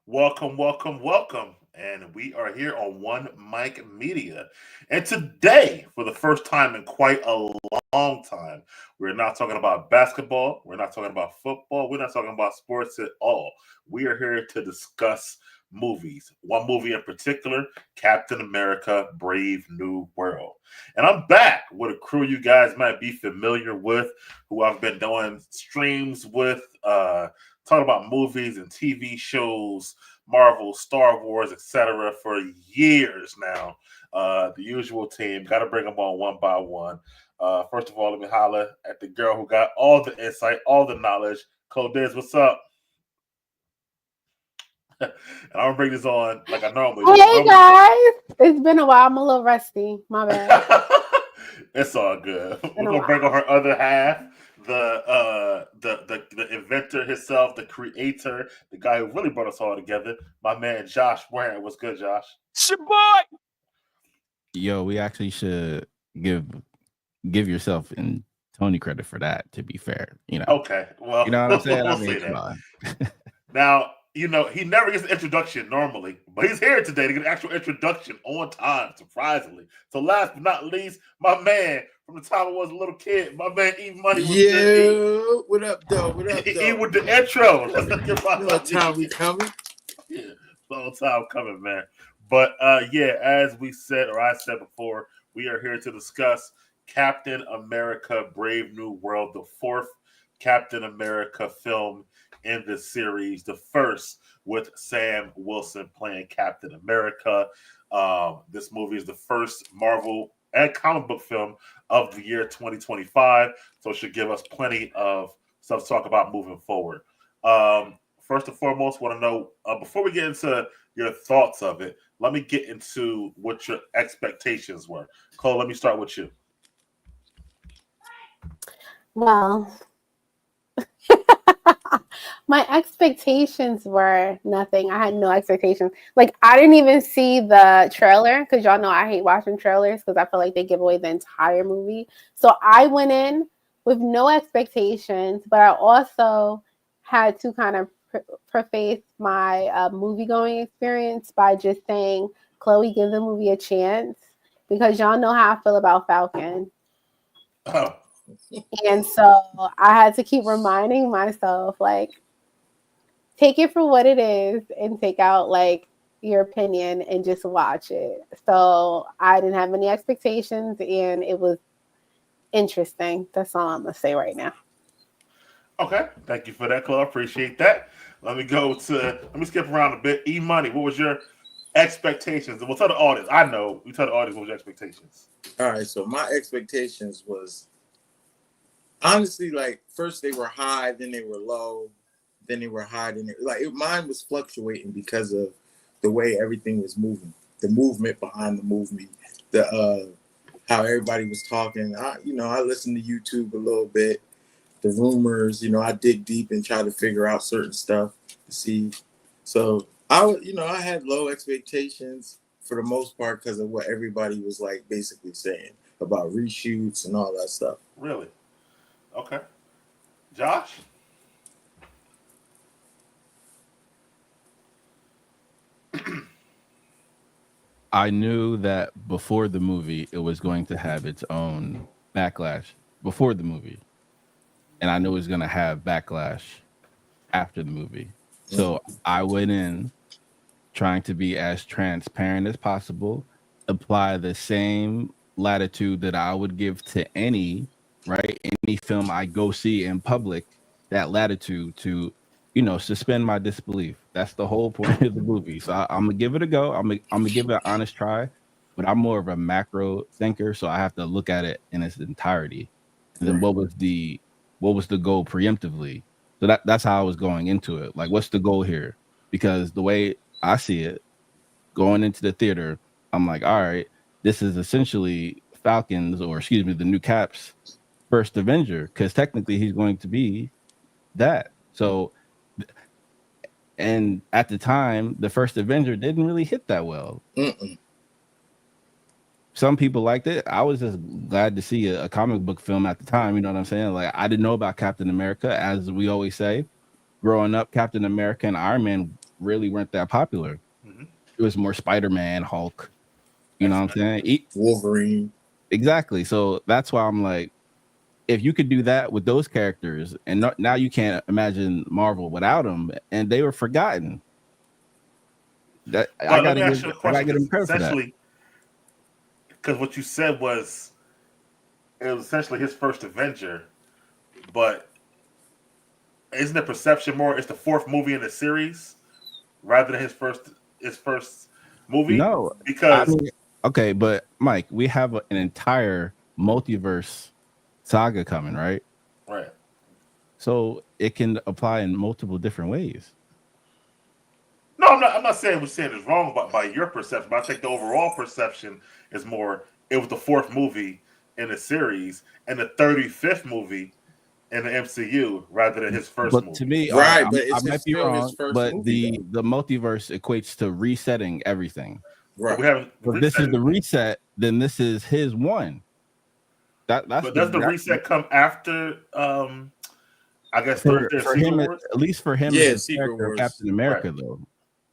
Welcome, welcome, welcome. And we are here on One Mic Media. And today, for the first time in quite a long time, we're not talking about basketball. We're not talking about football. We're not talking about sports at all. We are here to discuss movies. One movie in particular, Captain America Brave New World. And I'm back with a crew you guys might be familiar with, who I've been doing streams with, talking about movies and TV shows, Marvel, Star Wars, etc. for years now. The usual team. Got to bring them on one by one. First of all, let me holler at the girl who got all the insight, all the knowledge. Codiz, what's up? And I'm gonna bring this on like I normally do. Hey guys, it's been a while. I'm a little rusty. My bad. It's all good. We're gonna bring on her other half, the inventor himself, the creator, the guy who really brought us all together. My man Josh Warren. What's good, Josh? Shaboy! Yo, we actually should give yourself and Tony credit for that. To be fair, you know. Okay, well, you know what I'm saying. We'll say that. Now, you know, he never gets an introduction normally, but he's here today to get an actual introduction on time, surprisingly. So last but not least, my man from the time I was a little kid, my man E Money. Yo, what up, though? What up, though? E with the intro. Let's not get long time we coming. Yeah, long time coming, man. But yeah, as we said, or I said before, we are here to discuss Captain America Brave New World, the fourth Captain America film in the series, the first with Sam Wilson playing Captain America. This movie is the first Marvel and comic book film of the year 2025, so it should give us plenty of stuff to talk about moving forward. First and foremost, want to know, before we get into your thoughts of it, let me get into what your expectations were. Cole, let me start with you. Well, my expectations were nothing. I had no expectations. Like, I didn't even see the trailer because y'all know I hate watching trailers because I feel like they give away the entire movie. So I went in with no expectations, but I also had to kind of preface my movie-going experience by just saying, Chloe, give the movie a chance because y'all know how I feel about Falcon. Oh. And so I had to keep reminding myself, like, take it for what it is and take out like your opinion and just watch it. So I didn't have any expectations and it was interesting. That's all I'm gonna say right now. Okay, thank you for that, Chloe. I appreciate that. Let me skip around a bit. E Money, what was your expectations? And we'll tell the audience. I know we tell the audience what was your expectations. All right, so my expectations was honestly, like, first they were high, then they were low, then they were high, then mine was fluctuating because of the way everything was moving, the movement behind the movie, the how everybody was talking. I listened to YouTube a little bit, the rumors. I dig deep and try to figure out certain stuff to see. So I had low expectations for the most part because of what everybody was like basically saying about reshoots and all that stuff. Really? Okay. Josh? I knew that before the movie, it was going to have its own backlash before the movie. And I knew it was going to have backlash after the movie. So I went in trying to be as transparent as possible, apply the same latitude that I would give to any film I go see in public, that latitude to, suspend my disbelief. That's the whole point of the movie. So I'm gonna give it a go. I'm gonna give it an honest try, but I'm more of a macro thinker, so I have to look at it in its entirety. And then what was the goal preemptively? So that's how I was going into it. Like, what's the goal here? Because the way I see it, going into the theater, I'm like, all right, this is essentially Falcon's, or excuse me, the new Cap's first Avenger, because technically he's going to be that. So, and at the time, the first Avenger didn't really hit that well. some people liked it. I was just glad to see a comic book film at the time. You know what I'm saying? Like, I didn't know about Captain America, as we always say. Growing up, Captain America and Iron Man really weren't that popular. Mhm. It was more Spider-Man, Hulk. You know what I'm saying? Wolverine. Exactly. So that's why I'm like, if you could do that with those characters, and now you can't imagine Marvel without them, and they were forgotten. That I But let gotta me ask you a give question, them because credit for that. essentially, because what you said was it was essentially his first Avenger, but isn't the perception more it's the fourth movie in the series rather than his first movie? No, I Because mean, okay, but Mike, we have an entire multiverse saga coming, right? right. So it can apply in multiple different ways. No, I'm not saying what you're saying is wrong by your perception, but I think the overall perception is more it was the fourth movie in the series and the 35th movie in the MCU rather than his first But to movie. me, Right, but I it's might be still his wrong, first but movie, the multiverse equates to resetting everything. though. But we Right. haven't If this is reset the it. reset, then this is his one. That's But does the reset come after I guess for Thursday for Secret him, Wars? at least for him Yeah, as a Secret character of Wars. Captain America, though.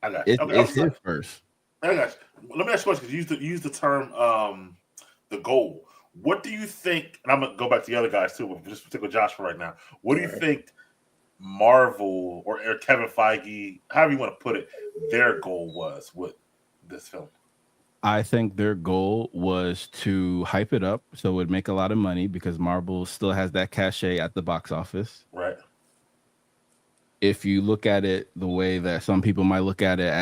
I got you. Okay, It's his first. I got you. Let me ask you a question because you use the term the goal. What do you think? And I'm gonna go back to the other guys too, but just stick with Josh for right now. What do you Right. think Marvel or Kevin Feige, however you want to put it, their goal was with this film? I think their goal was to hype it up so it would make a lot of money because Marvel still has that cachet at the box office. Right. If you look at it the way that some people might look at it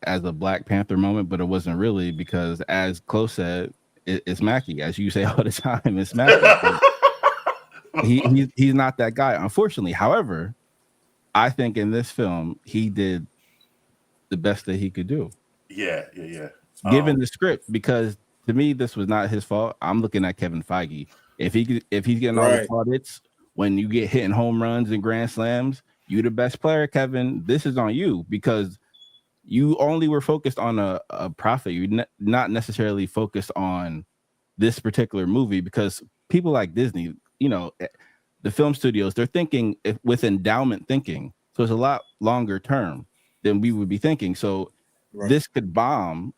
as a Black Panther moment, but it wasn't really because, as Chloe said, it's Mackie. As you say all the time, it's Mackie. He's not that guy, unfortunately. However, I think in this film he did the best that he could do, yeah. given the script. Because to me, this was not his fault. I'm looking at Kevin Feige. If he's getting all the Right. plaudits when you get hitting home runs and grand slams, you the best player, Kevin. This is on you because you only were focused on a profit. You're not necessarily focused on this particular movie because people like Disney, the film studios, they're thinking with endowment thinking. So it's a lot longer term than we would be thinking. So Right. this could bomb,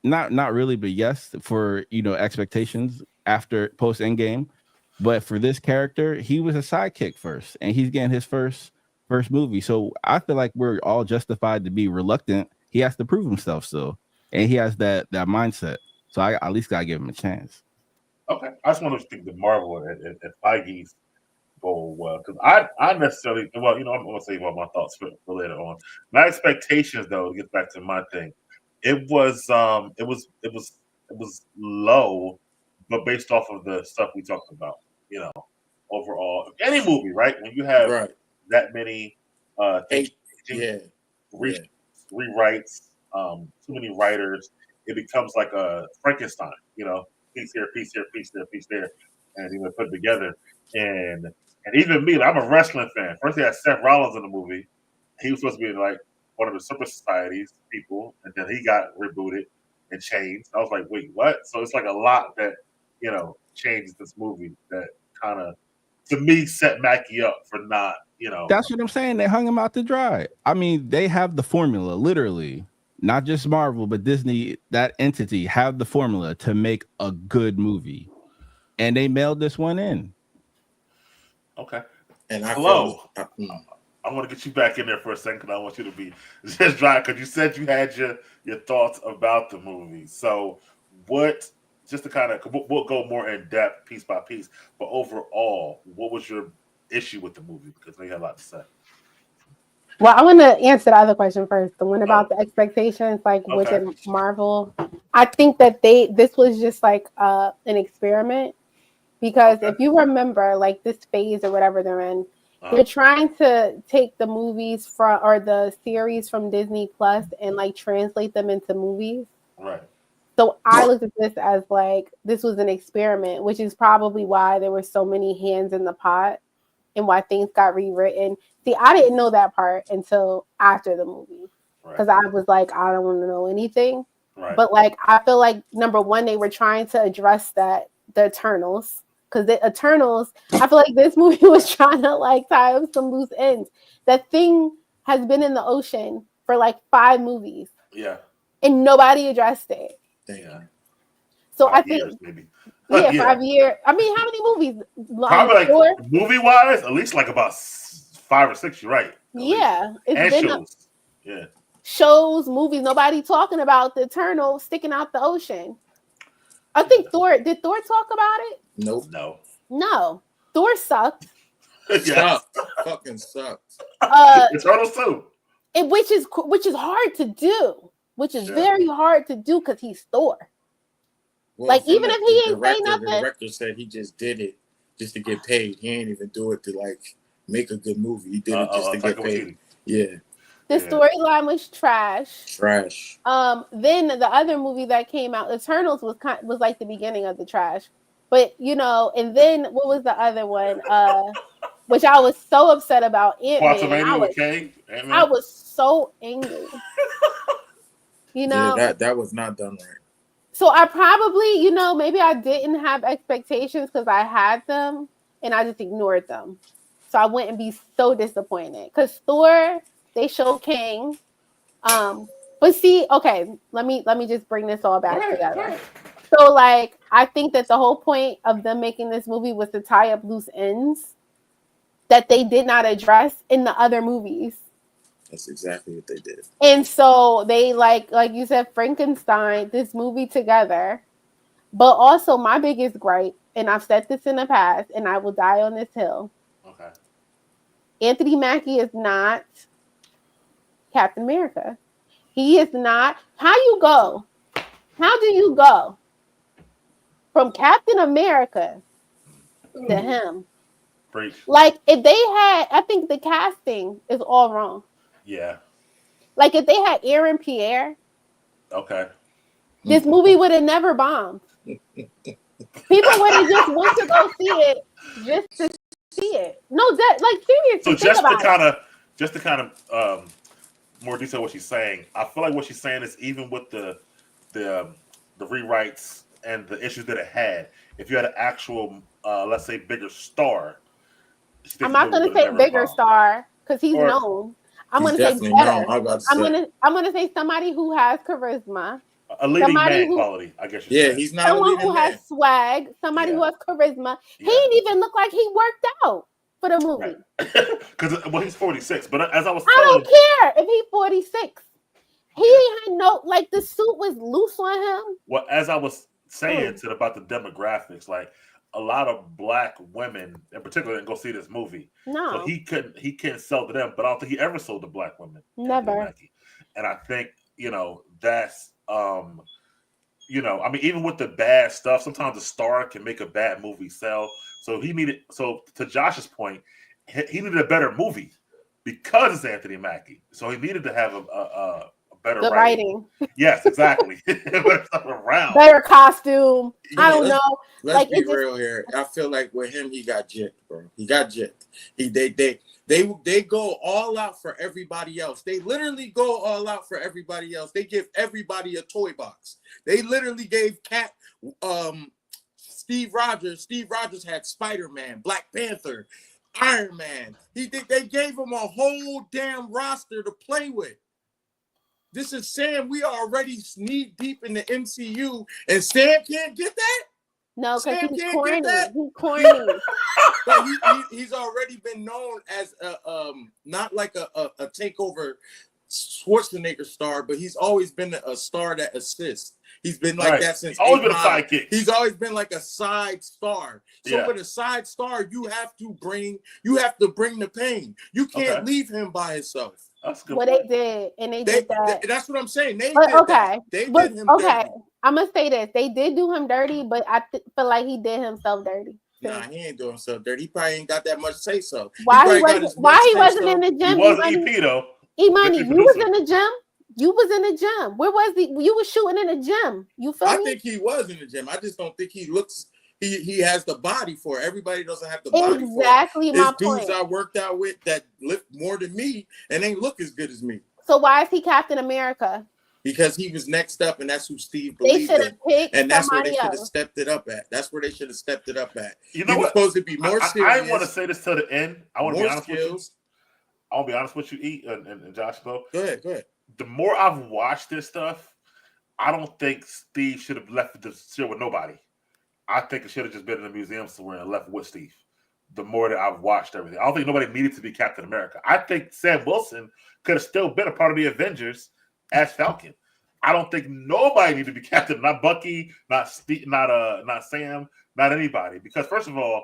not really, but yes, for expectations after post Endgame. But for this character, he was a sidekick first, and he's getting his first movie. So I feel like we're all justified to be reluctant. He has to prove himself still, and he has that mindset. So I at least gotta give him a chance. Okay. I just want to think the Marvel and Feige's goal was because I necessarily I'm gonna say what my thoughts for later on. My expectations though, to get back to my thing, it was low, but based off of the stuff we talked about, overall any movie, right? When you have Right. that many things Yeah. rewrites, too many writers, it becomes like a Frankenstein, piece here, piece here, piece there, piece there, and put it together. And even me, like, I'm a wrestling fan. First, they had Seth Rollins in the movie. He was supposed to be like one of the Super Society's people, and then he got rebooted and changed. I was like, wait, what? So it's like a lot that changed this movie that kind of, to me, set Mackie up for not, That's what I'm saying. They hung him out to dry. I mean, they have the formula, literally. Not just Marvel, but Disney, that entity, have the formula to make a good movie. And they mailed this one in. Okay. And I Hello. felt, I want to get you back in there for a second because I want you to be just dry because you said you had your thoughts about the movie. So what, just to kind of, we'll go more in depth piece by piece, but overall, what was your issue with the movie? Because you had a lot to say. Well, I want to answer the other question first. The one about the expectations, like with Okay. it, Marvel. I think that this was just like an experiment because if you remember, like this phase or whatever they're in, they're trying to take the movies or the series from Disney Plus and like translate them into movies. Right. So I looked at this as like this was an experiment, which is probably why there were so many hands in the pot and why things got rewritten. See, I didn't know that part until after the movie because I was like, I don't want to know anything. Right. But like, I feel like number one, they were trying to address that the Eternals, because the Eternals, I feel like this movie was trying to like tie up some loose ends. That thing has been in the ocean for like 5 movies, Yeah. and nobody addressed it. Yeah. So 5 I think, years, maybe. yeah, Yeah. 5 years. I mean, how many movies? Probably like 4? movie wise, at least like about 5 or 6. You're right. At least. Yeah, it's And been shows. Yeah. shows, movies. Nobody talking about the Eternal sticking out the ocean. I think Thor. Did Thor talk about it? Nope. No. No. Thor sucked. Yeah. Sucked. Fucking sucked. Eternals too. Which is hard to do. Which is Yeah. very hard to do because he's Thor. Well, Like, from even if he ain't say the nothing. director said he just did it just to get paid. He ain't even do it to like make a good movie. He did it just to get Taika paid. Waititi. Yeah, The Yeah. storyline was trash. trash. Then the other movie that came out, Eternals, was like the beginning of the trash. But and then what was the other one? Which I was so upset about, Ant-Man. Quantumania with Kang. I was so angry. Yeah, that was not done right. So I probably, maybe I didn't have expectations because I had them and I just ignored them. So I wouldn't be so disappointed. Because Thor, they showed King. But see, okay, let me just bring this all back together. So like, I think that the whole point of them making this movie was to tie up loose ends that they did not address in the other movies. That's exactly what they did. And so they like you said, Frankenstein this movie together. But also my biggest gripe, and I've said this in the past, and I will die on this hill. Okay. Anthony Mackie is not Captain America. He is not. How do you go from Captain America to him? Preach. Like, if they had, I think the casting is all wrong. Yeah. Like, if they had Aaron Pierre, Okay. this movie would have never bombed. People would have just went to go see it just to see it. No, that, like, seriously. So just to kind of more detail what she's saying, I feel like what she's saying is even with the rewrites and the issues that it had, if you had an actual let's say bigger star, I'm not gonna say bigger star because he's known. I'm gonna say better. I'm gonna say somebody who has charisma. A leading man quality, I guess. Yeah, he's not someone who has swag. Somebody who has charisma. He didn't even look like he worked out for the movie. Because he's 46. But as I was I don't care if he's 46. He had no, like, the suit was loose on him. Well, as I was saying about the demographics, like a lot of black women in particular didn't go see this movie. No. So he can't sell to them, but I don't think he ever sold to black women. Never. And I think, that's I mean, even with the bad stuff, sometimes a star can make a bad movie sell. So to Josh's point, he needed a better movie because it's Anthony Mackie. So he needed to have a better writing. Yes, exactly. Better costume. I don't know. Let's be real here. I feel like with him, he got jipped, bro. He got jipped. They go all out for everybody else. They literally go all out for everybody else. They give everybody a toy box. They literally gave Steve Rogers. Steve Rogers had Spider-Man, Black Panther, Iron Man. They gave him a whole damn roster to play with. This is Sam. We are already knee deep in the MCU, and Sam can't get that. No, because he's corny. He's corny. But he's already been known as not like a takeover Schwarzenegger star, but he's always been a star that assists. He's been like that since. Always been a sidekick. He's always been like a side star. So with a side star, you have to bring the pain. You can't leave him by himself. That's good. What they did, and they did that. That's what I'm saying. They did that. They did him dirty. I'm gonna say this: they did do him dirty, but I feel like he did himself dirty. Nah, he ain't doing himself dirty. He probably ain't got that much say so. Why he wasn't in the gym? He was EP though. E-Money, you was in the gym. You was in the gym. Where was he? You was shooting in the gym. You feel me? I think he was in the gym. I just don't think he looks. He has the body for it. Everybody doesn't have the body for it. Exactly my point. There's dudes I worked out with that lift more than me and ain't look as good as me. So why is he Captain America? because he was next up, and that's who Steve They believed should in. have picked And that's where they somebody should have else. stepped it up at. That's where they should have stepped it up at. You know He was what? supposed to be more serious. I want to say this till the end. I want to be more honest with you. skills. I'll be honest with you, E and Josh, though. Go ahead. The more I've watched this stuff, I don't think Steve should have left the shit with nobody. I think it should have just been in the museum somewhere and left with Steve. The more that I've watched everything, I don't think nobody needed to be Captain America. I think Sam Wilson could have still been a part of the Avengers as Falcon. I don't think nobody needed to be Captain. Not Bucky, not Steve, not Sam, not anybody. Because first of all,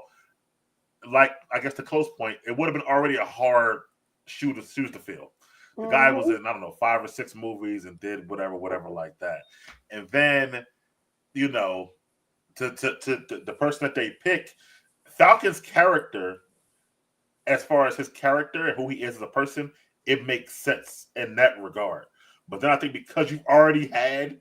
like I guess the close point, it would have been already a hard shoes to fill. The guy was in, I don't know, 5 or 6 movies and did whatever like that. And then, you know, to the person that they pick, Falcon's character, as far as his character and who he is as a person, it makes sense in that regard. But then I think because you've already had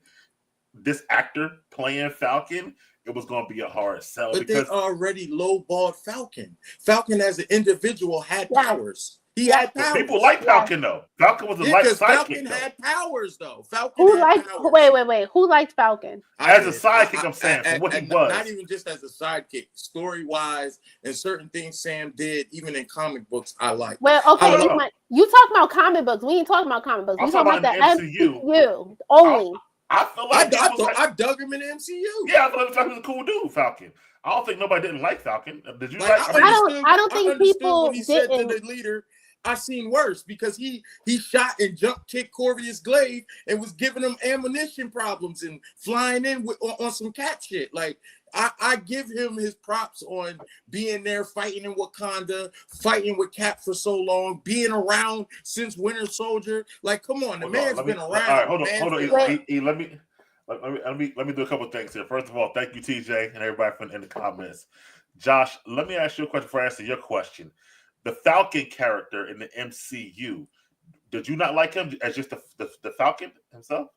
this actor playing Falcon, it was going to be a hard sell. But because they already lowballed Falcon. Falcon as an individual had Yeah. powers. He had but powers. people like Falcon though. Falcon was a light because sidekick. Falcon Though. had powers though. Falcon Who had liked? powers. Wait. Who liked Falcon? As a sidekick, I'm saying, for what he was. Not even just as a sidekick, story wise, and certain things Sam did, even in comic books, I like. Well, I okay, don't know. you talking about comic books. We ain't talking about comic books. I'm We talking about talking the about MCU only. I feel like I dug him in the MCU. yeah, I thought he was a cool dude, Falcon. I don't think nobody didn't like Falcon. Did you Like, like? I don't think understood people when he said to didn't. the leader, I seen worse because he shot and jump kicked Corvus Glaive and was giving him ammunition problems and flying in on some cat shit. Like I give him his props on being there, fighting in Wakanda, fighting with Cap for so long, being around since Winter Soldier. Like, come on, the man's been around. All right, hold on. Wait. Let me do a couple of things here. First of all, thank you, TJ, and everybody in the comments. Josh, let me ask you a question before I answer your question. The Falcon character in the MCU, did you not like him as just the Falcon himself?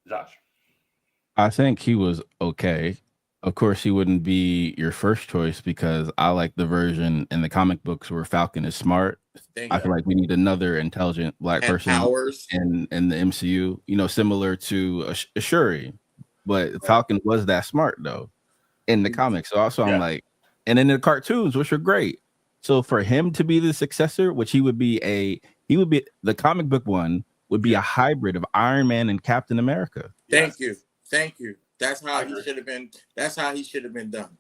Josh. I think he was okay. Of course, he wouldn't be your first choice because I like the version in the comic books where Falcon is smart. I feel like we need another intelligent black person powers. in the MCU, you know, similar to Shuri. But Falcon was that smart though in the comics. So also I'm like, and in the cartoons, which are great. So for him to be the successor, which he would be the comic book one would be a hybrid of Iron Man and Captain America. Thank you. That's how he should have been. That's how he should have been done.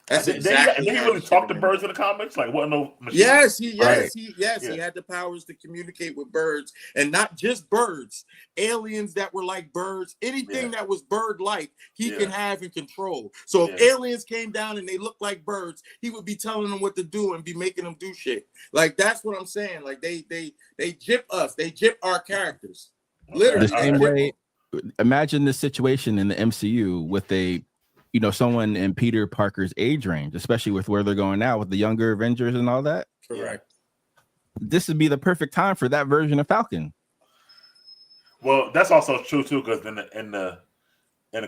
That's Did exactly. he really talk to birds in the comics? Like, what? No machine? Yes, he Yeah. had the powers to communicate with birds, and not just birds, aliens that were like birds. Anything that was bird-like, he can have and control. So if aliens came down and they looked like birds, he would be telling them what to do and be making them do shit. Like that's what I'm saying. Like they gyp us. They gyp our characters. Literally. The same way. Imagine this situation in the MCU with someone in Peter Parker's age range, especially with where they're going now with the younger Avengers and all that. Correct. This would be the perfect time for that version of Falcon. Well, that's also true too, because in the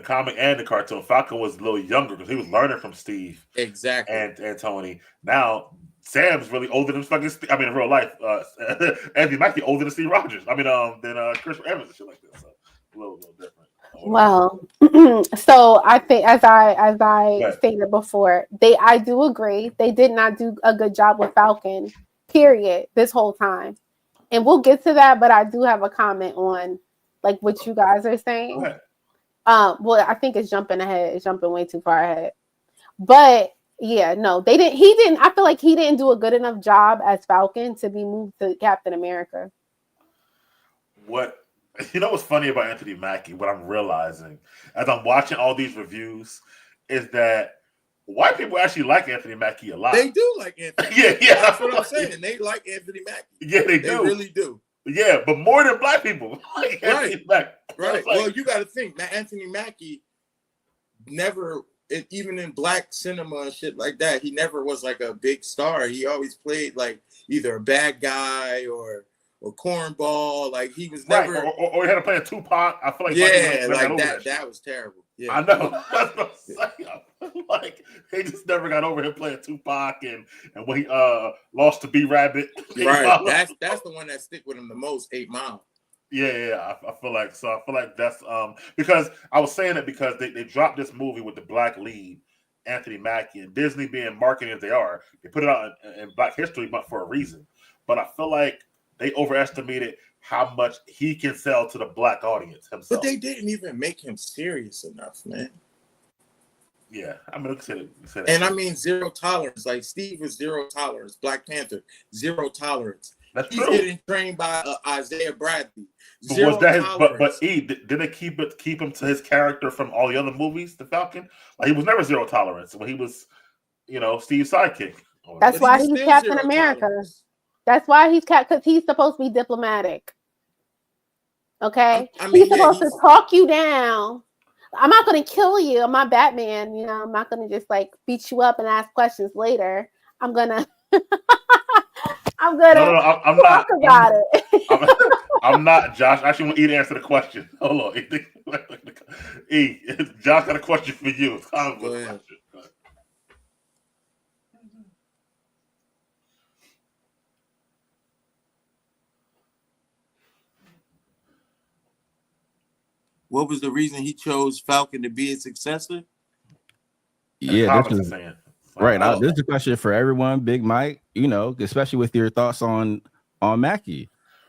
comic and the cartoon, Falcon was a little younger because he was learning from Steve, exactly, and Tony. Now Sam's really older than fucking. In real life, Anthony Mackie older than Steve Rogers. Than Chris Evans and shit like this. So a little different. Well, so I think as I stated before, I do agree they did not do a good job with Falcon, period, this whole time. And we'll get to that, but I do have a comment on like what you guys are saying. Well, I think it's jumping ahead. It's jumping way too far ahead. But yeah, no, they didn't. He didn't. I feel like he didn't do a good enough job as Falcon to be moved to Captain America. What's funny about Anthony Mackie, what I'm realizing as I'm watching all these reviews is that white people actually like Anthony Mackie a lot. They do like Anthony. Yeah. That's what I'm saying. They like Anthony Mackie. Yeah, they do. They really do. Yeah, but more than black people like Anthony Mackie. Right. Well, you got to think that Anthony Mackie never, even in black cinema and shit like that, he never was like a big star. He always played like either a bad guy or cornball. Like he was never, or he had to play a Tupac. I feel like like that was terrible. Yeah, I know. Like they just never got over him playing Tupac and when he lost to B Rabbit. Right. That's the one that stick with him the most, 8 Mile. Yeah. I feel like so. I feel like that's because I was saying it because they dropped this movie with the black lead, Anthony Mackie, and Disney being marketing as they are, they put it out in Black History Month for a reason. But I feel like they overestimated how much he can sell to the black audience himself. But they didn't even make him serious enough, man. Yeah, I mean, look at it. And I mean, zero tolerance. Like Steve was zero tolerance. Black Panther, zero tolerance. That's He's true. getting trained by Isaiah Bradley. But Zero was that his? tolerance. But did it keep him to his character from all the other movies? The Falcon, like he was never zero tolerance when he was, Steve's sidekick. That's But why he was he's still Captain zero America. tolerance. That's why he's because he's supposed to be diplomatic. Okay, I mean, he's supposed he's- to talk you down. I'm not going to kill you. I'm not Batman. I'm not going to just like beat you up and ask questions later. I'm gonna I'm gonna No, I'm talk not. about it. I'm not, Josh. I actually want E to answer the question. Hold on. E, Josh got a question for you. It's kind of Go a ahead. question. What was the reason he chose Falcon to be his successor? Yeah, Comics this are is saying. right. Oh, This is a question for everyone, Big Mike. Especially with your thoughts on Mackie.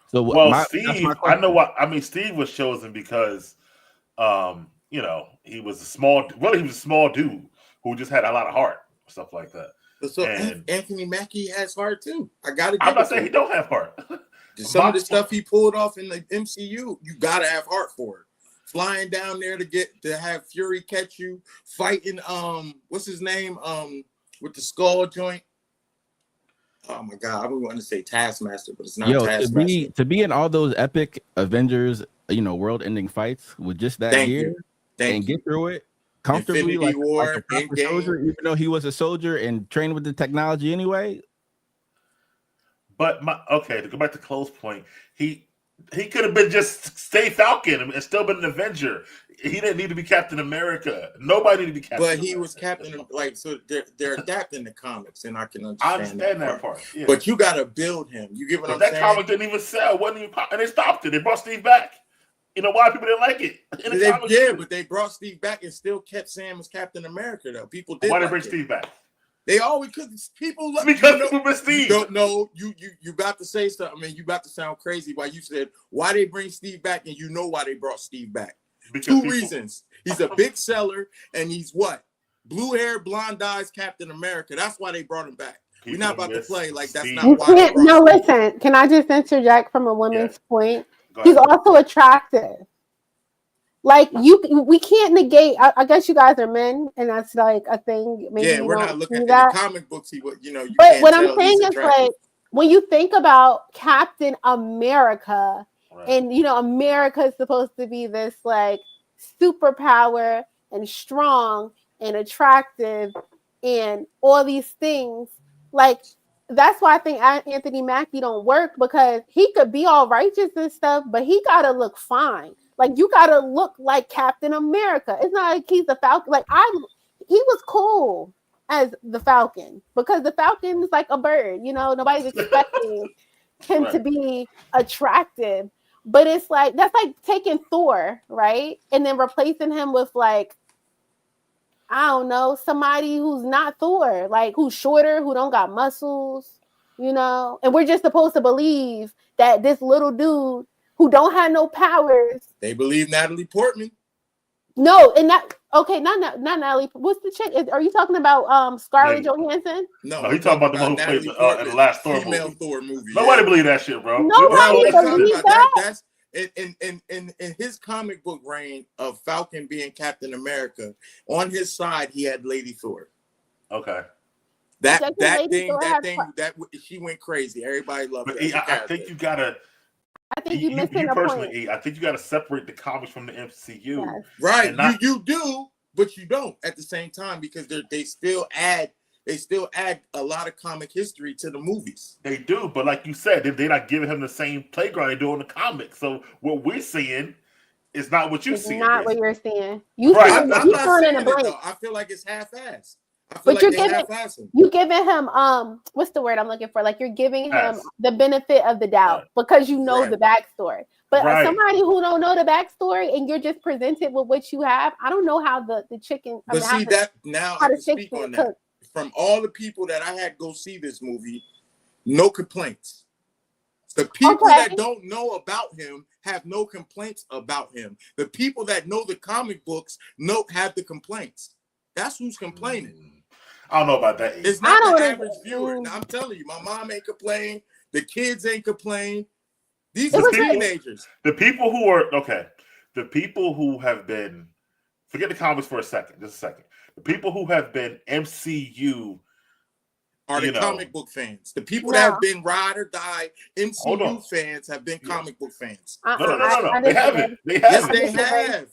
So, well, that's Steve, my I question. know what I mean. Steve was chosen because, he was a small dude who just had a lot of heart, stuff like that. So And- Anthony Mackie has heart too. I gotta. I'm give not it to saying he him. don't have heart. Some of the stuff he pulled off in the MCU, you gotta have heart for it. Flying down there to have Fury catch you, fighting what's his name with the skull joint. Oh my god, I would want to say Taskmaster, but it's not Taskmaster. to be in all those epic Avengers, world-ending fights with just that Thank gear you. Thank and you. get through it comfortably, Infinity War, like a proper Endgame. soldier, even though he was a soldier and trained with the technology anyway. But to go back to Chloe's point, he could have been just stay Falcon and still been an Avenger. He didn't need to be Captain America. Nobody needed to be Captain But America. he was Captain, like, so they're adapting the comics, and I can understand, I understand that part. Yeah. But you got to build him. You get what But I'm that saying? comic didn't even sell. Wasn't even and they stopped it. They brought Steve back. You know why people didn't like it? In the comics, But they brought Steve back and still kept Sam as Captain America, though. People did. why did like they bring it. Steve back? They always because people look Because you know, people miss Steve. You don't know. You got to say something. I mean, you got to sound crazy. Why you said why they bring Steve back, and you know why they brought Steve back. Because Two reasons. He's a big seller, and he's what? Blue hair, blonde eyes, Captain America. That's why they brought him back. We're not about to play like that's Steve. not You why. They can't. brought No, Steve. listen. Can I just interject from a woman's point? Go He's ahead. also attractive. Like we can't negate. I guess you guys are men, and that's like a thing. Maybe Yeah, you we're don't not looking see at that. the comic books. You But can't what tell I'm saying he's is attractive. like when you think about Captain America, Right. and America is supposed to be this like superpower and strong and attractive and all these things. Like that's why I think Anthony Mackie don't work, because he could be all righteous and stuff, but he gotta look fine. Like you gotta look like Captain America. It's not like he's the Falcon. Like he was cool as the Falcon because the Falcon is like a bird. Nobody's expecting him to be attractive. But it's like that's like taking Thor, right? And then replacing him with like, I don't know, somebody who's not Thor, like who's shorter, who don't got muscles, and we're just supposed to believe that this little dude who don't have no powers. They believe Natalie Portman. No, and not not Natalie. What's the chick? Are you talking about Scarlett Johansson? No, No, he talking about the one who plays Natalie in Portman, the last Thor female movie. Thor movie. Nobody yeah. believe that shit, bro. Nobody We're talking believe about that. That's in his comic book reign of Falcon being Captain America. On his side, he had Lady Thor. Okay. That Doesn't Lady thing, Thor that have thing, that she went crazy. Everybody loved But her. E, as a I character. think you gotta. I think you're missing the personally, point. E, I think you gotta separate the comics from the MCU. Yes. Right, and not- you do, but you don't at the same time because they still add a lot of comic history to the movies. They do, but like you said, they're not giving him the same playground they do in the comics. So what we're seeing It's not what you It's see. not what you're seeing. You Right. see, I'm you not throwing in saying a it blank. though. I feel like it's half-assed. I feel But like you're they giving half-ass him. you giving him what's the word I'm looking for? Like you're giving him Pass. the benefit of the doubt Right. because you know Right. the backstory. But Right. somebody who don't know the backstory and you're just presented with what you have, I don't know how the chicken. But how see the- that now how I the can steak speak get on that. cooked. From all the people that I had go see this movie, no complaints. The people Okay. that don't know about him have no complaints about him. The people that know the comic books have the complaints. That's who's complaining. I don't know about that. It's I not don't the know. average viewer. Now, I'm telling you, my mom ain't complain. The kids ain't complain. These It are was like- teenagers. The people who are okay, the people who have been, forget the comics for a second, just a second. The people who have been MCU Are the you know. comic book fans. The people No. that have been ride or die Hold on. MCU fans have been Yeah. comic book fans. No. I They disagree. haven't. They Yes, haven't. they disagree. have.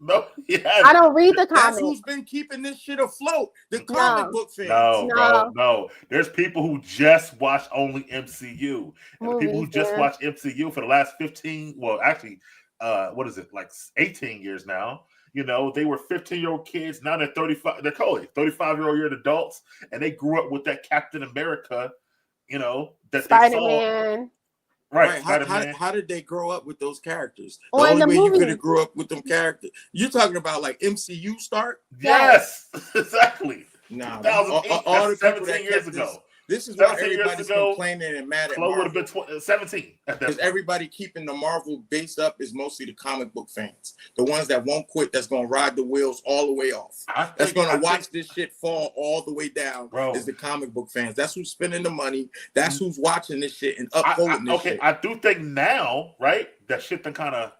No, he I hasn't. don't read the That's comics. who's been keeping this shit afloat. The comic book fans. No, No. bro, no. There's people who just watch only MCU, and the people who Movies, just yeah. watch MCU for the last 15, well, actually, what is it, like 18 years now? You know, they were 15-year-old kids. Now they're 35. They're called 35-year-old adults, and they grew up with that Captain America. You know that they saw. Spider-Man. Right, How, Spider-Man. how did they grow up with those characters? The Or in only the way you movie. could have grew up with them characters. You're talking about like MCU start? Yes, exactly. Nah, 2008. all the That's people 17 that years kept ago. This is why 17 years everybody's ago, complaining and mad at Chloe would have Marvel. been 17 at that Because point. everybody keeping the Marvel based up is mostly the comic book fans. The ones that won't quit, that's going to ride the wheels all the way off. That's going to watch this shit fall all the way down. Bro. Is the comic book fans. That's who's spending the money. That's who's watching this shit and upholding this shit. I do think now, right, that shit then kind of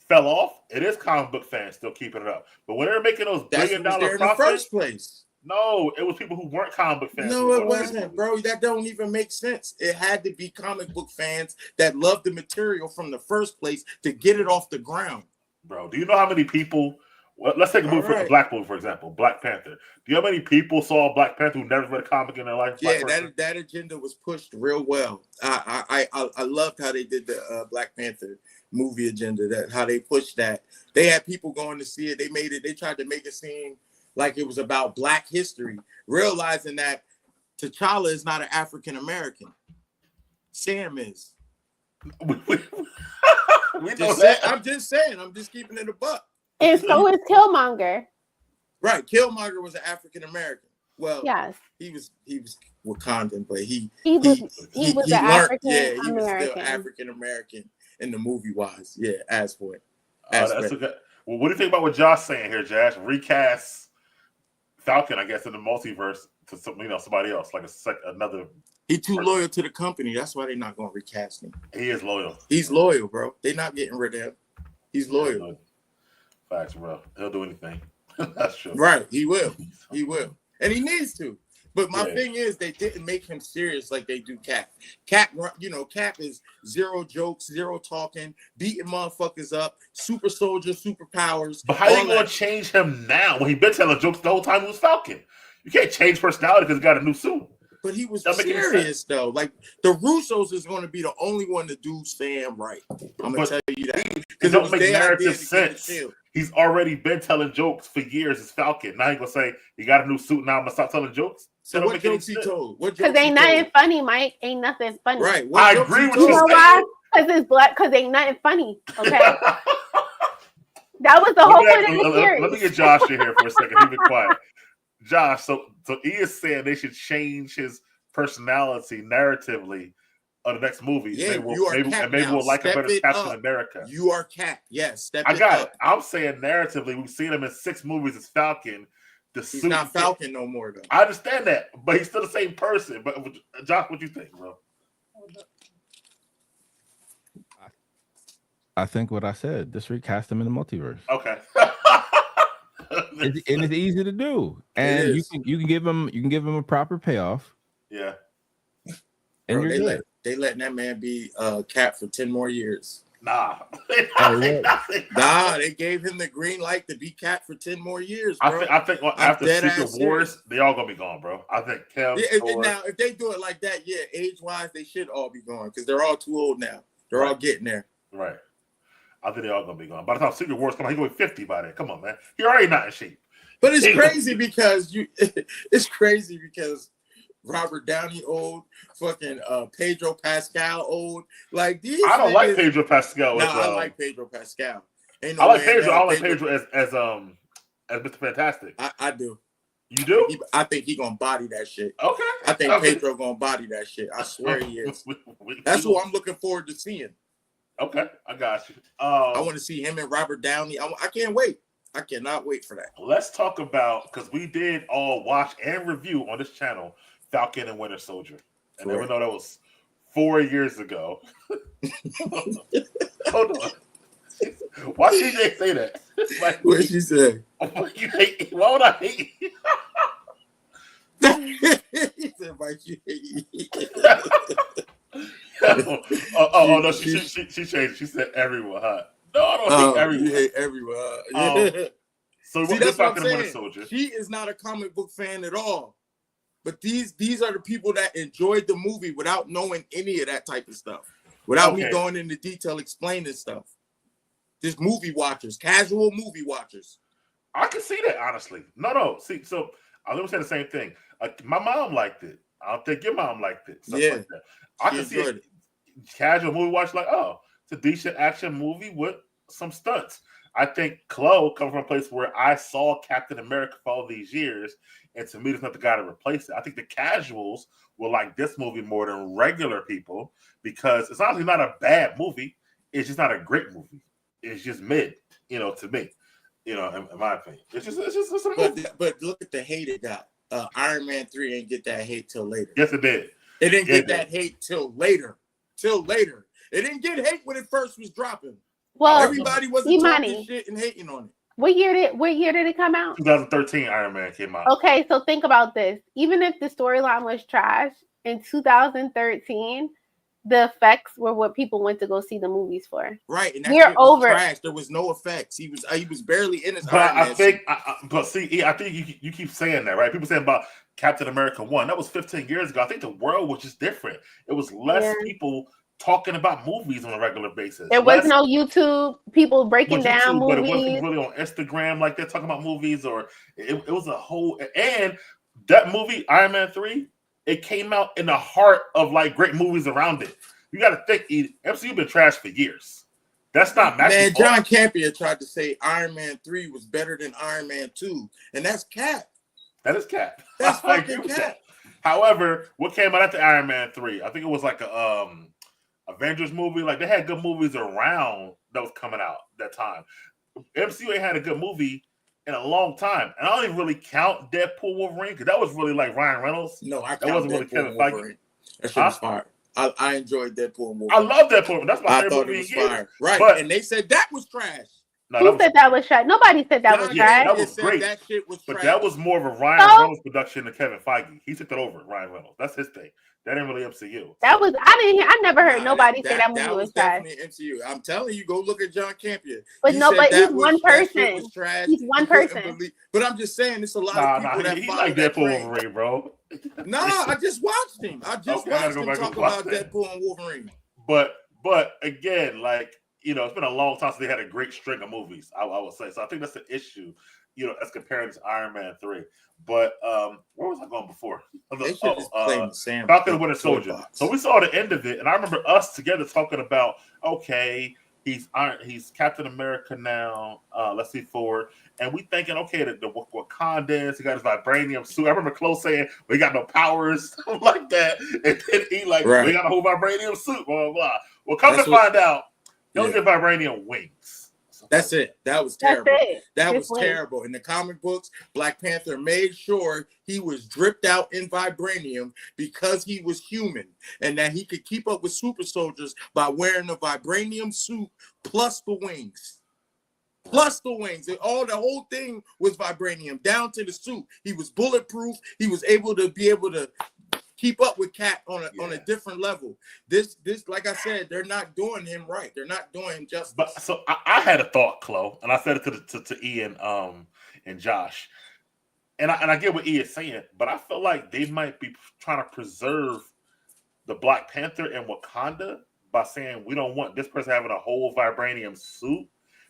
fell off. It is comic book fans still keeping it up. But when they're making those That's $1 who was there billion in the profits, first place. no, it was people who weren't comic book fans. No, who it were- wasn't, bro. That don't even make sense. It had to be comic book fans that loved the material from the first place to get it off the ground. Bro, do you know how many people? Well, let's take a movie, All right. a black movie, for example, Black Panther. Do you know how many people saw Black Panther who never read a comic in their life? Yeah, Black Panther? that agenda was pushed real well. I loved how they did the Black Panther movie agenda. That how they pushed that. They had people going to see it. They made it. They tried to make it seem like it was about Black history, realizing that T'Challa is not an African American. Sam is. we know Just that. I'm just saying. I'm just keeping it a buck. And so is Killmonger. Right, Killmonger was an African American. Well, Yes. he was Wakandan, but he He was learned. an African Yeah, he was still American. African American in the movie wise. Yeah, as for it. That's okay. Well, what do you think about what Josh saying here, Josh? Recast Falcon, I guess, in the multiverse to somebody else, like another. He too loyal to the company. That's why they're not going to recast him. He is loyal. He's loyal, bro. They're not getting rid of him. He's loyal. Facts, bro. He'll do anything. That's true. Right. He will. He will. And he needs to. But my Yeah. thing is, they didn't make him serious like they do Cap. Cap is zero jokes, zero talking, beating motherfuckers up, super soldier, superpowers. But how you all gonna that. change him now when he been telling jokes the whole time he was Falcon? You can't change personality because he got a new suit. But he was That make any serious though. Like the Russos is going to be the only one to do Sam right. I'm gonna But tell you that It because don't make narrative sense. sense. He's already been telling jokes for years as Falcon. Now he gonna say he got a new suit. Now I'm gonna stop telling jokes. So That don't what make any jokes he sense. told? What Because jokes he ain't nothing told? funny, Mike. Ain't nothing funny. Right. I jokes agree he with You you. know told? why? Because it's black. Because ain't nothing funny. Okay. That was the whole point of the series. Let me get Josh in here for a second. He been quiet. Josh, so he is saying they should change his personality narratively on the next movie. Yeah, maybe you are Cap maybe now. we'll like a Step better it Captain up. America. You are Cap. Yes. Step I it got up. it. I'm saying narratively, we've seen him in 6 movies as Falcon. The He's suit not Falcon no more though. I understand that, but he's still the same person. But Josh, what you think, bro? I think what I said. Just recast him in the multiverse. Okay. And it's easy to do, and is. you can give him a proper payoff, Yeah. and Bro, you're good. they letting that man be Cap for 10 more years. Nah. Nah, they gave him the green light to be Cap for 10 more years, bro. I think after dead Secret ass Wars, serious. they all gonna be gone, bro. I think Kev. Yeah, Thor, now, if they do it like that, yeah, age-wise, they should all be gone because they're all too old now. They're all getting there. right. I think they're all gonna be gone. By the time Secret Wars come out, he's gonna be 50 by then. Come on, man. He already not in shape. But it's crazy because it's crazy because Robert Downey old, fucking Pedro Pascal old. Like these. I don't like Pedro Pascal. No, I like Pedro Pascal. Ain't no I like way Pedro. hell I like Pedro as Mr. Fantastic. I do. You do? I think he gonna body that shit. Okay. I think okay. Pedro gonna body that shit. I swear he is. That's who I'm looking forward to seeing. Okay, I got you. I want to see him and Robert Downey. I can't wait. I cannot wait for that. Let's talk about, because we did all watch and review on this channel Falcon and Winter Soldier. And even though that was 4 years ago. Hold on. Why did you say that? Like, what did she say? Why would I hate you? He said, "Mike, you hate you." Oh no, she changed. She said everyone hot. No, I don't hate everyone. You hate everyone. So see, that's what I'm Winter saying. Soldier. She is not a comic book fan at all. But these are the people that enjoyed the movie without knowing any of that type of stuff. Without me going into detail explaining stuff. Just movie watchers, casual movie watchers. I can see that, honestly. No. See, so I was say the same thing. My mom liked it. I don't think your mom liked it. Stuff like that. I can see it. Casual movie watch, like, oh, it's a decent action movie with some stunts. I think Chloe comes from a place where I saw Captain America for all these years, and to me, there's not the guy to replace it. I think the casuals will like this movie more than regular people because it's honestly not a bad movie. It's just not a great movie. It's just mid, to me, in my opinion. It's just a movie. But look at the hate it got. Iron Man 3 ain't get that hate till later. Yes, it did. It didn't get that hate till later. It didn't get hate when it first was dropping. Well, everybody wasn't talking shit and hating on it. What year did it come out? 2013 Iron Man came out. Okay, so think about this. Even if the storyline was trash, in 2013, the effects were what people went to go see the movies for. Right, and that we're shit was over. Trash. There was no effects. He was barely in his. But I think you keep saying that, right? People saying about Captain America 1. That was 15 years ago. I think the world was just different. It was less people talking about movies on a regular basis. There was no YouTube, people breaking down movies. But it wasn't really on Instagram like they're talking about movies, or it was a whole. And that movie, Iron Man 3, it came out in the heart of like great movies around it. You got to think, MCU been trash for years. That's not man. John Campion tried to say Iron Man 3 was better than Iron Man 2, and that's cap. That is cap. That's fucking cap. However, what came out after Iron Man 3? I think it was like a Avengers movie. Like they had good movies around that was coming out that time. MCU ain't had a good movie in a long time, and I don't even really count Deadpool Wolverine because that was really like Ryan Reynolds. No, I that wasn't really Kevin Feige. That shit was fire. I enjoyed Deadpool Wolverine. I love Deadpool. That's my favorite movie. It was fire. Right, but, and they said that was trash. No, who said that was trash? Nobody said that was trash. That was great. That shit was but trash. that was more of a Ryan Reynolds production than Kevin Feige. He took that over, Ryan Reynolds. That's his thing. That ain't really MCU. That was I never heard nobody say that movie was trash. Definitely MCU. I'm telling you, go look at John Campion. But he's one person. He's one person. But I'm just saying, it's a lot of people that he like Deadpool Wolverine, bro. I just watched him. I just watched him talk about Deadpool and Wolverine. But again, like, it's been a long time since they had a great string of movies, I would say. So I think that's the issue, as compared to Iron Man 3. But where was I going before? Falcon and Winter Soldier. So we saw the end of it, and I remember us together talking about, okay, he's Captain America now. Let's see forward. And we thinking, okay, the Wakandans, he got his vibranium suit. I remember Chloe saying, we got no powers, like that. And then he we got a whole vibranium suit, blah, blah, blah. Well, come to find out, those are vibranium wings. That's it. That was terrible. That was terrible. In the comic books, Black Panther made sure he was dripped out in vibranium because he was human and that he could keep up with super soldiers by wearing the vibranium suit plus the wings. The whole thing was vibranium down to the suit. He was bulletproof. He was able to keep up with Cap on a different level. This, like I said, they're not doing him right. They're not doing him justice. But so I had a thought, Chloe, and I said it to Ian and Josh, and I get what Ian's saying, but I feel like they might be trying to preserve the Black Panther and Wakanda by saying we don't want this person having a whole vibranium suit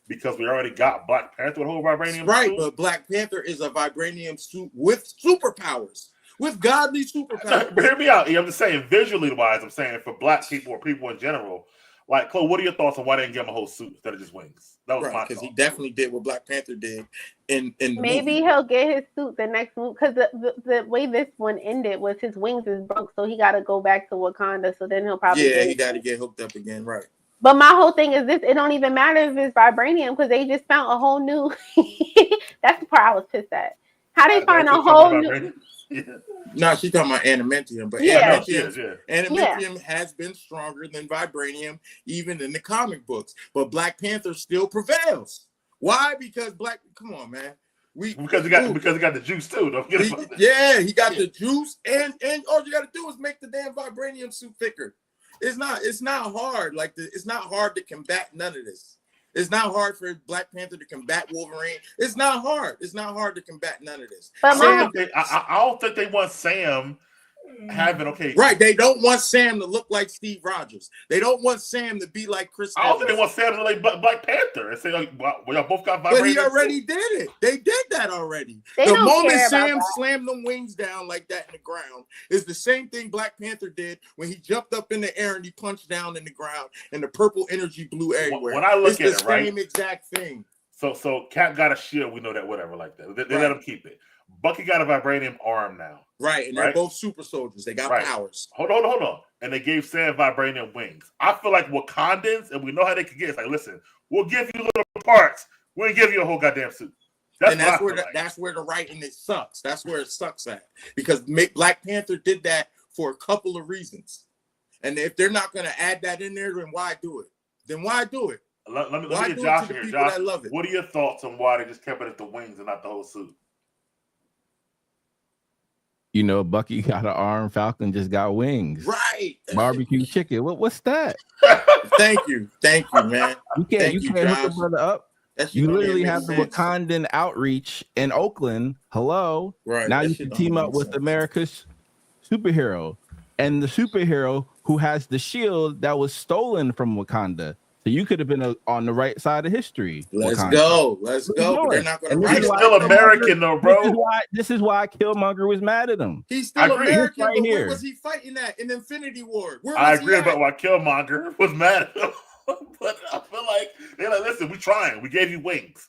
because we already got Black Panther with a whole vibranium Right, suit. but Black Panther is a vibranium suit with superpowers, with godly superpowers. But hear me out. I'm just saying, visually wise, I'm saying for Black people or people in general. Like, Chloe, what are your thoughts on why they didn't give him a whole suit instead of just wings? That was my Because he thought. definitely did what Black Panther did in the Maybe movie. he'll get his suit the next movie because the way this one ended was his wings is broke, so he got to go back to Wakanda. So then he'll probably Yeah, he got to get hooked up again, right? But my whole thing is this: it don't even matter if it's vibranium because they just found a whole new. That's the part I was pissed at. How they find a whole new? Yeah. No, she's talking about adamantium, but Yeah. adamantium has been stronger than vibranium, even in the comic books. But Black Panther still prevails. Why? Because come on, man. Because he got the juice too. Don't get it. Yeah, he got the juice, and all you got to do is make the damn vibranium suit thicker. It's not hard. It's not hard to combat none of this. It's not hard for Black Panther to combat Wolverine. It's not hard. It's not hard to combat none of this. But I don't think they want Sam having Right. They don't want Sam to look like Steve Rogers. They don't want Sam to be like Chris I don't think Evans. they want Sam to look like Black Panther and say, like, well, y'all both got vibranium. But he already did it. They did that already. They The don't moment care about Sam that. slammed them wings down like that in the ground is the same thing Black Panther did when he jumped up in the air and he punched down in the ground and the purple energy blew everywhere. When I look it's at the it, right? same exact thing. So Cap got a shield. We know that, whatever, like that. They let him keep it. Bucky got a vibranium arm now. Right, and they're both super soldiers. They got powers. Hold on. And they gave Sam vibranium wings. I feel like Wakandans, and we know how they can get. It's like, listen, we'll give you little parts. We'll give you a whole goddamn suit. That's where the writing it sucks. That's where it sucks at. Because Black Panther did that for a couple of reasons. And if they're not going to add that in there, then why do it? Let me Why get do Josh it to the here. people Josh, that love it? what are your thoughts on why they just kept it at the wings and not the whole suit? You know, Bucky got an arm, Falcon just got wings. Right. Barbecue chicken. What's that? Thank you, man. You can't hook the brother up. You literally have the sense. Wakandan outreach in Oakland. Hello. Right. Now that you shit can don't team make up with sense. America's superhero. And the superhero who has the shield that was stolen from Wakanda. So you could have been on the right side of history. Let's Wakanda. go. But they're not going to And write He's it. still American, though, bro. This is why Killmonger was mad at him. He's I still agree. American, Right but here. where was he fighting at in Infinity War? Where was I he agree at? about why Killmonger was mad at him. But I feel like they're like, listen, we trying. We gave you wings.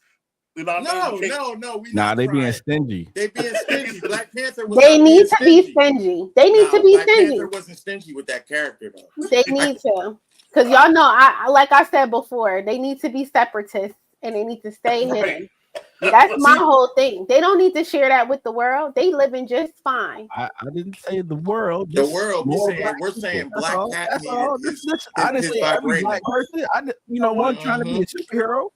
You know what I mean? No. We Nah, not they being trying. stingy. They being stingy. Black Panther was They not need being to be stingy. They need to be Black stingy. Panther wasn't stingy with that character though. They need to, because y'all know, I like I said before, they need to be separatists and they need to stay hidden. That's my whole thing. They don't need to share that with the world. They living just fine. I didn't say the world. The just world. more We're saying That's Black all. Cat That's all. needed his Honestly, every vibranium. black person, one trying to be a superhero.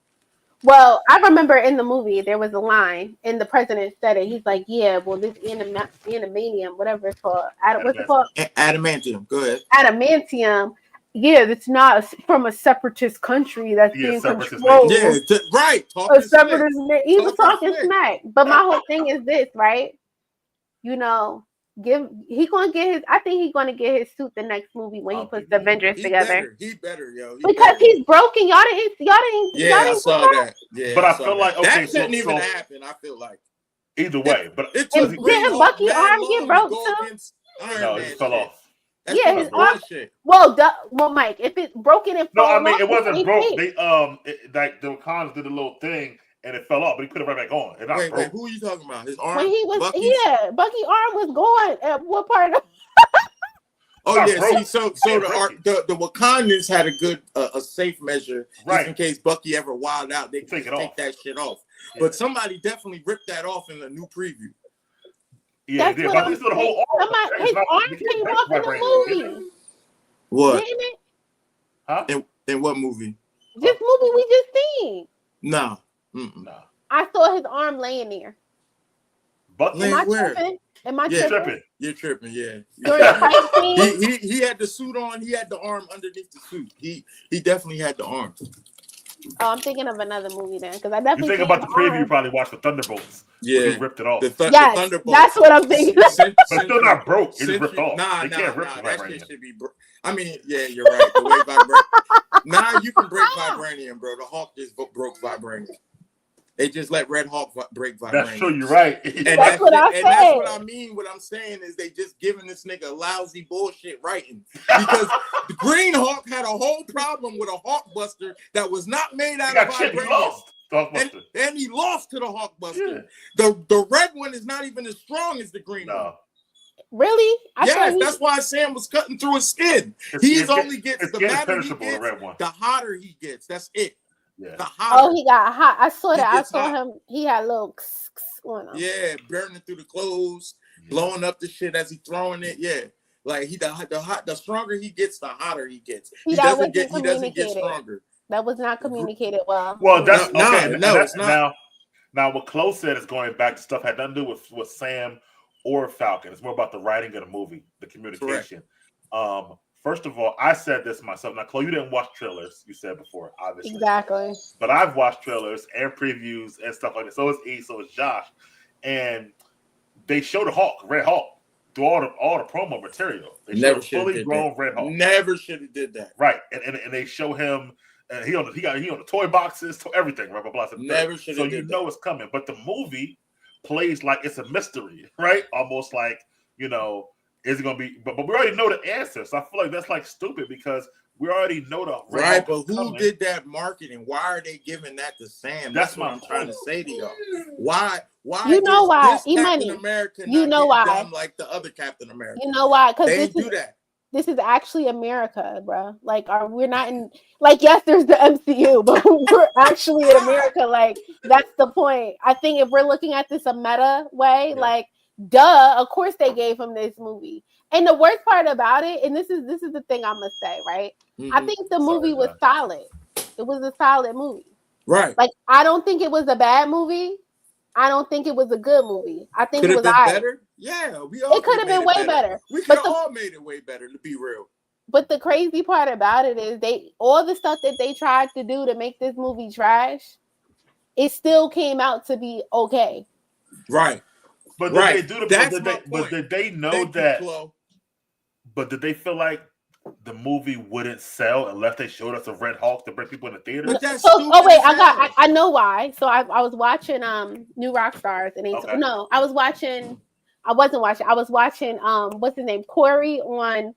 Well, I remember in the movie there was a line, and the president said it. He's like, "Yeah, well, this animanium, whatever it's called, what's it called? Adamantium. Go ahead. Adamantium. Yeah, it's not from a separatist country that's being separatist controlled. Yeah, right. A separatist. He was talking Talking smack. But my whole thing is this, right? You know, I think he's gonna get his suit the next movie when he puts the Avengers together. He better, yo. Because he's broken. Y'all didn't. Yeah, I saw that. Yeah, But I feel like, okay, that so- shouldn't even so- happen. I feel like Either way, but it And took didn't Bucky's arm get broke too? no, it just fell off. That's Yeah, some his arm- bullshit. Well, Mike, if it's broken and No, fall I mean off, it wasn't ain't broke. fake. They like the Wakandans did a little thing and it fell off, but he put it right back on. It not Wait, broke. who are you talking about? His arm? When he was, Bucky's? Bucky's arm was gone. At what part of? Oh Not yeah, broke. see, so Broke. the Wakandans had a good a safe measure Right. just in case Bucky ever wilded out. They Take could it take off. that shit off. Yeah. But somebody definitely ripped that off in a new preview. Yeah, That's they did. what But I'm this is the whole arm. Somebody, his It's not- arm you can't came break off in vibranium. the movie, What? didn't it? Huh? In what movie? This movie we just seen. Nah. Mm-mm. Nah. I saw his arm laying there. Bucky Am I Where? tripping? Am I Yeah. tripping? tripping. You're tripping, yeah. During the fight scene? He had the suit on. He had the arm underneath the suit. He definitely had the arm. Oh, I'm thinking of another movie then, because I You definitely think seen about the his preview, you arm. probably watched the Thunderbolts. Yeah, he ripped it off. the Yes, Thunderbolt. that's what I'm thinking. But it's still not broke. It just ripped off. Nah, They can't rip the that vibranium. shit should be broke. I mean, yeah, you're right. The way vibranium. Nah, you can break vibranium, bro. The Hulk just broke vibranium. They just let Red Hulk break vibranium. That's true. You're right. And That's what I and that's what said. I mean. What I'm saying is they just giving this nigga lousy bullshit writing because the Green Hulk had a whole problem with a Hulkbuster that was not made out of He vibranium. lost. The Hulkbuster. And he lost to the Hulkbuster. Yeah. The red one is not even as strong as the green one. No. Really? Yes, that's why Sam was cutting through his skin. He's only gets It's the madder he impenetrable, the gets, red one. the hotter he gets. That's it. Yeah. The hotter. Oh, he got hot. I saw He that. I gets saw hot. him. He had little on him. Yeah, burning through the clothes, blowing up the shit as he throwing it. Yeah, like the stronger he gets, the hotter he gets. He doesn't get stronger. That was not communicated well. Well, that's No, okay. no, it's not. Now, what Chloe said is going back to stuff had nothing to do with Sam or Falcon. It's more about the writing of the movie, the communication. First of all, I said this myself. Now, Chloe, you didn't watch trailers. You said before, obviously. Exactly. But I've watched trailers and previews and stuff like that. So is E. So is Josh. And they showed the Hulk, Red Hulk, through all the promo material. They showed a fully grown Red Hulk. Never should have did that. Right, and they show him. And he on the toy boxes, to everything, blah blah blah. Never should. So you know it's coming, but the movie plays like it's a mystery, right? Almost like is it gonna be? But we already know the answer, so I feel like that's like stupid because we already know the right. But who did that marketing? Why are they giving that to Sam? That's what I'm trying to say to y'all. Why? You know why? Captain America. You know why? Dumb like the other Captain America. You know why? Because they do that. This is actually America, bro. Like, we're not in, like, yes, there's the MCU, but we're actually in America. Like, that's the point. I think if we're looking at this a meta way, like, duh, of course they gave him this movie. And the worst part about it, and this is the thing I must say, right? Mm-hmm. I think the movie was solid. It was a solid movie. Right. Like, I don't think it was a bad movie. I don't think it was a good movie. I think it was better. Yeah, it could have been way better. We could have all made it way better, to be real. But the crazy part about it is all the stuff that they tried to do to make this movie trash, it still came out to be okay. Right. But did they do but did they know that? But did they feel like the movie wouldn't sell unless they showed us a Red Hulk to bring people in the theater? I know why. So I was watching New Rockstars and I was watching what's his name? Corey on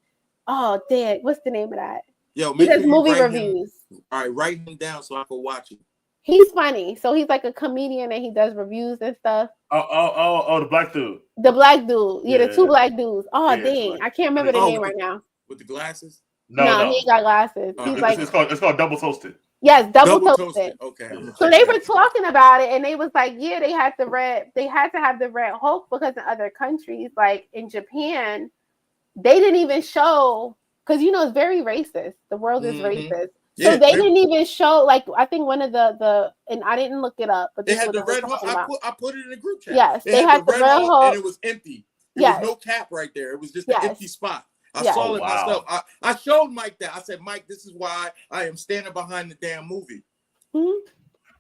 what's the name of that? Yo, he does movie reviews. All right, write him down so I can watch it. He's funny. So he's like a comedian and he does reviews and stuff. Oh, the black dude. The black dude. Yeah, the two black dudes. Oh, dang. I can't remember the name right now. With the glasses? No, he ain't got glasses. He's like it's called Double Toasted. Yes, double toasted. Okay. So they were talking about it and they was like, yeah, they had to have the Red Hulk because in other countries, like in Japan, they didn't even show because it's very racist. The world is racist. So they didn't even show, like, I think one of the and I didn't look it up, but they had the Red Hulk. I put it in a group chat. Yes, they had the Red Hulk, and it was empty. There was no cap right there. It was just an empty spot. I saw it myself. I showed Mike that. I said, Mike, this is why I am standing behind the damn movie. Mm-hmm.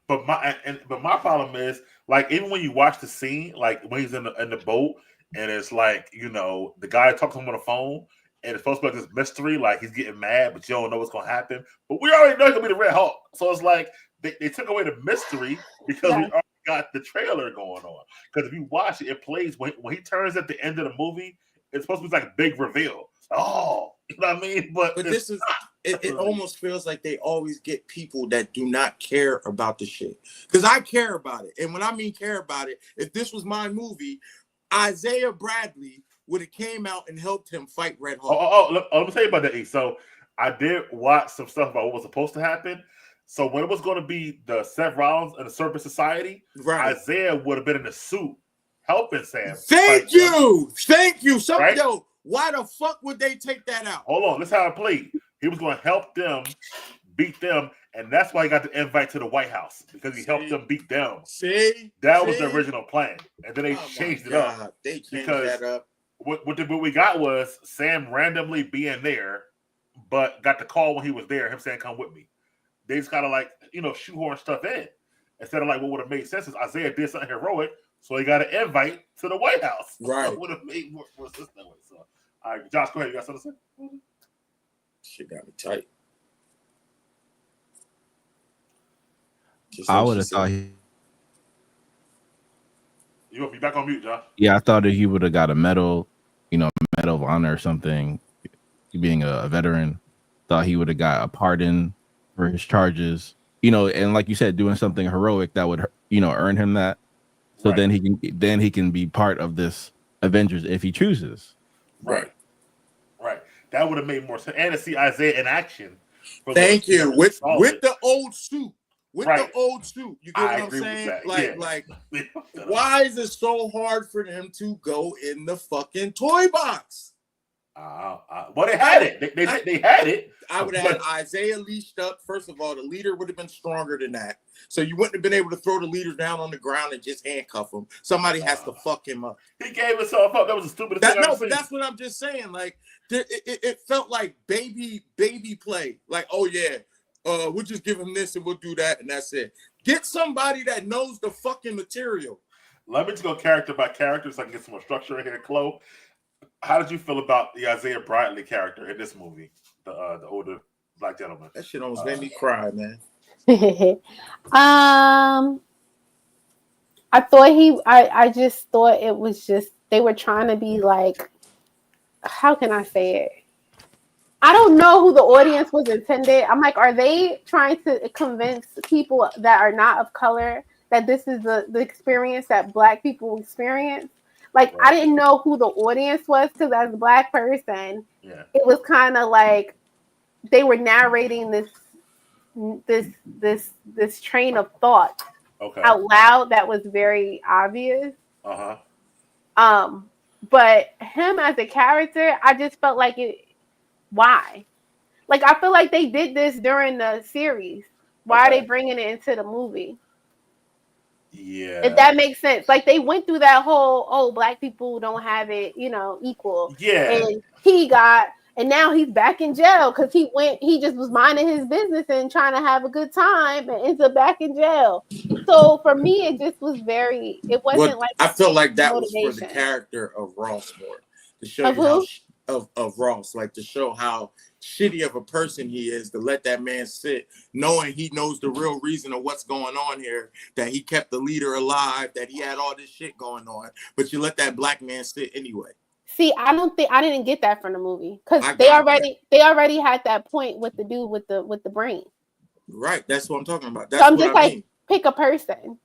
But my problem is, like, even when you watch the scene, like when he's in the boat, and it's like the guy talks to him on the phone. And it's supposed to be like this mystery, like he's getting mad, but you don't know what's going to happen. But we already know he's going to be the Red Hulk. So it's like they took away the mystery because we already got the trailer going on. Because if you watch it, it plays when he turns at the end of the movie, it's supposed to be like a big reveal. Oh, you know what I mean? But this is it almost feels like they always get people that do not care about the shit. Because I care about it. And when I mean care about it, if this was my movie, Isaiah Bradley would have came out and helped him fight Red Hulk. Let me tell you about that. So I did watch some stuff about what was supposed to happen. So when it was going to be the Seth Rollins and the Serpent Society, Isaiah would have been in the suit helping Sam. Thank you. Yo, why the fuck would they take that out? Hold on, this is how it played. He was going to help them beat them, and that's why he got the invite to the White House because he helped them beat them. That was the original plan, and then they changed it up. They changed that up. What we got was Sam randomly being there, but got the call when he was there, him saying, come with me. They just kind of like, shoehorn stuff in. Instead of like what would have made sense is Isaiah did something heroic, so he got an invite to the White House. Right. So it would have made more sense that way. So, all right, Josh, go ahead. You got something to say? Shit got me tight. Just I like would she have thought said. You gonna be back on mute, Josh? Yeah, I thought that he would have got a medal, Medal of Honor or something. Being a veteran, thought he would have got a pardon for his charges, and like you said, doing something heroic that would, earn him that. So Right. then he can be part of this Avengers if he chooses. Right. That would have made more sense. And to see Isaiah in action. Thank you. With solid. the old suit. With Right. the old suit. You get I what I'm agree with saying? that, Like, yeah. why is it so hard for them to go in the fucking toy box? Well, they had it. They had it. I would have had Isaiah leashed up. First of all, the leader would have been stronger than that. So you wouldn't have been able to throw the leader down on the ground and just handcuff him. Somebody has to fuck him up. He gave himself up. That was the stupidest thing I've ever But seen. that's what I'm just saying. Like, it felt like baby play. Like, oh yeah, we'll just give him this and we'll do that and that's it. Get somebody that knows the fucking material. Let me just go character by character so I can get some more structure in here. Chloe, how did you feel about the Isaiah Bradley character in this movie? The older black gentleman. That shit almost made me cry, man. I thought I just thought it was just they were trying to be like, how can I say it? I don't know who the audience was intended. I'm like, are they trying to convince people that are not of color that this is the experience that Black people experience? Like, Right. I didn't know who the audience was because as a Black person, Yeah. it was kind of like they were narrating this train of thought Okay. out loud that was very obvious. Uh-huh. But him as a character, I just felt like it. Why? Like, I feel like they did this during the series. Why Okay. are they bringing it into the movie? Yeah. If that makes sense. Like, they went through that whole, Black people don't have it, equal. Yeah. And now he's back in jail because he just was minding his business and trying to have a good time and ends up back in jail. So for me, it just was it wasn't like I felt like that was for the motivation. character of Ross more. To show Of you how who? of Ross, like to show how shitty of a person he is, to let that man sit, knowing he knows the real reason of what's going on here, that he kept the leader alive, that he had all this shit going on, but you let that Black man sit anyway. See, I didn't get that from the movie because I they got already had that point with the dude with the brain. Right, that's what I'm talking about. That's So I'm what just I like, mean. pick a person.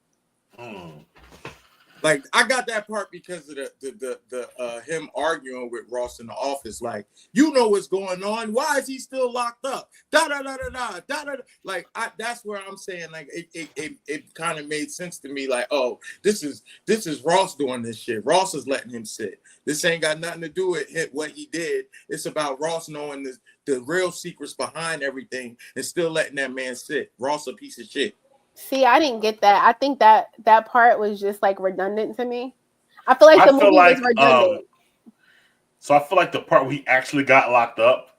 Like, I got that part because of the him arguing with Ross in the office. Like, you know what's going on. Why is he still locked up? Da da da da da da da. Like, that's where I'm saying, like, it kind of made sense to me. Like, oh, this is Ross doing this shit. Ross is letting him sit. This ain't got nothing to do with what he did. It's about Ross knowing the real secrets behind everything and still letting that man sit. Ross a piece of shit. See, I didn't get that. I think that part was just like redundant to me. I feel like the movie was redundant. So I feel like the part where he actually got locked up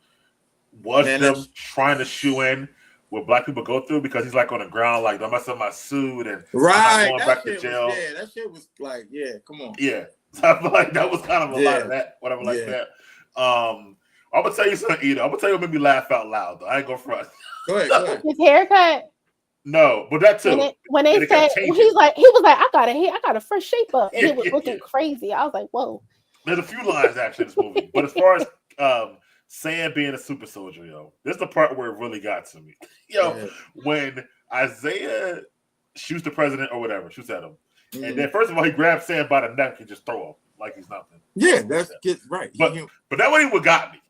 was Man, them that's- trying to shoe in what Black people go through because he's like on the ground, like, don't mess up my suit and Right. going That back to shit jail. that shit was like, yeah, come on. Yeah. So I feel like that was kind of a lot of that, whatever like Yeah. that. I'm gonna tell you something, Ida. I'm gonna tell you what made me laugh out loud though. I ain't gonna front. Go ahead. His haircut. No, but that too. When they And it said kept changing. he was like, I got a fresh shape up, and Yeah, he was yeah, looking yeah. crazy. I was like, whoa. There's a few lines actually in this movie, but as far as Sam being a super soldier, this is the part where it really got to me. Yeah. When Isaiah shoots the president or whatever, shoots at him, Mhm. and then first of all he grabs Sam by the neck and just throw him like he's nothing. Yeah, that's right. But that wasn't what got me.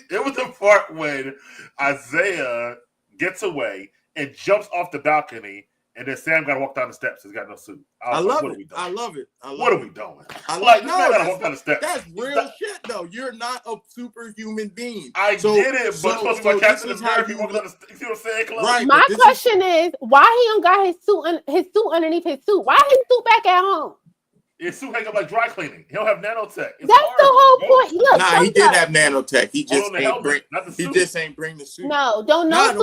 It was the part when Isaiah gets away and jumps off the balcony, and then Sam got to walk down the steps. He's got no suit. I was like, love what it. are we doing? I love it. What are we doing? I Like, like this man got to walk down the steps. that's real not- shit though. You're not a superhuman being. I get it, but supposed to be like Captain this is how America. you Walking down the you see what I'm saying, Chloe? Right. My but this question is, why he don't got his suit underneath his suit? Why his suit back at home? His suit hang up like dry cleaning. He don't have nanotech. It's That's the whole horrible, bro. point. Look, Nah, he did sometimes- have nanotech. He Hold just on the ain't helmet, bring. not the He suit. just ain't bring the suit. No, the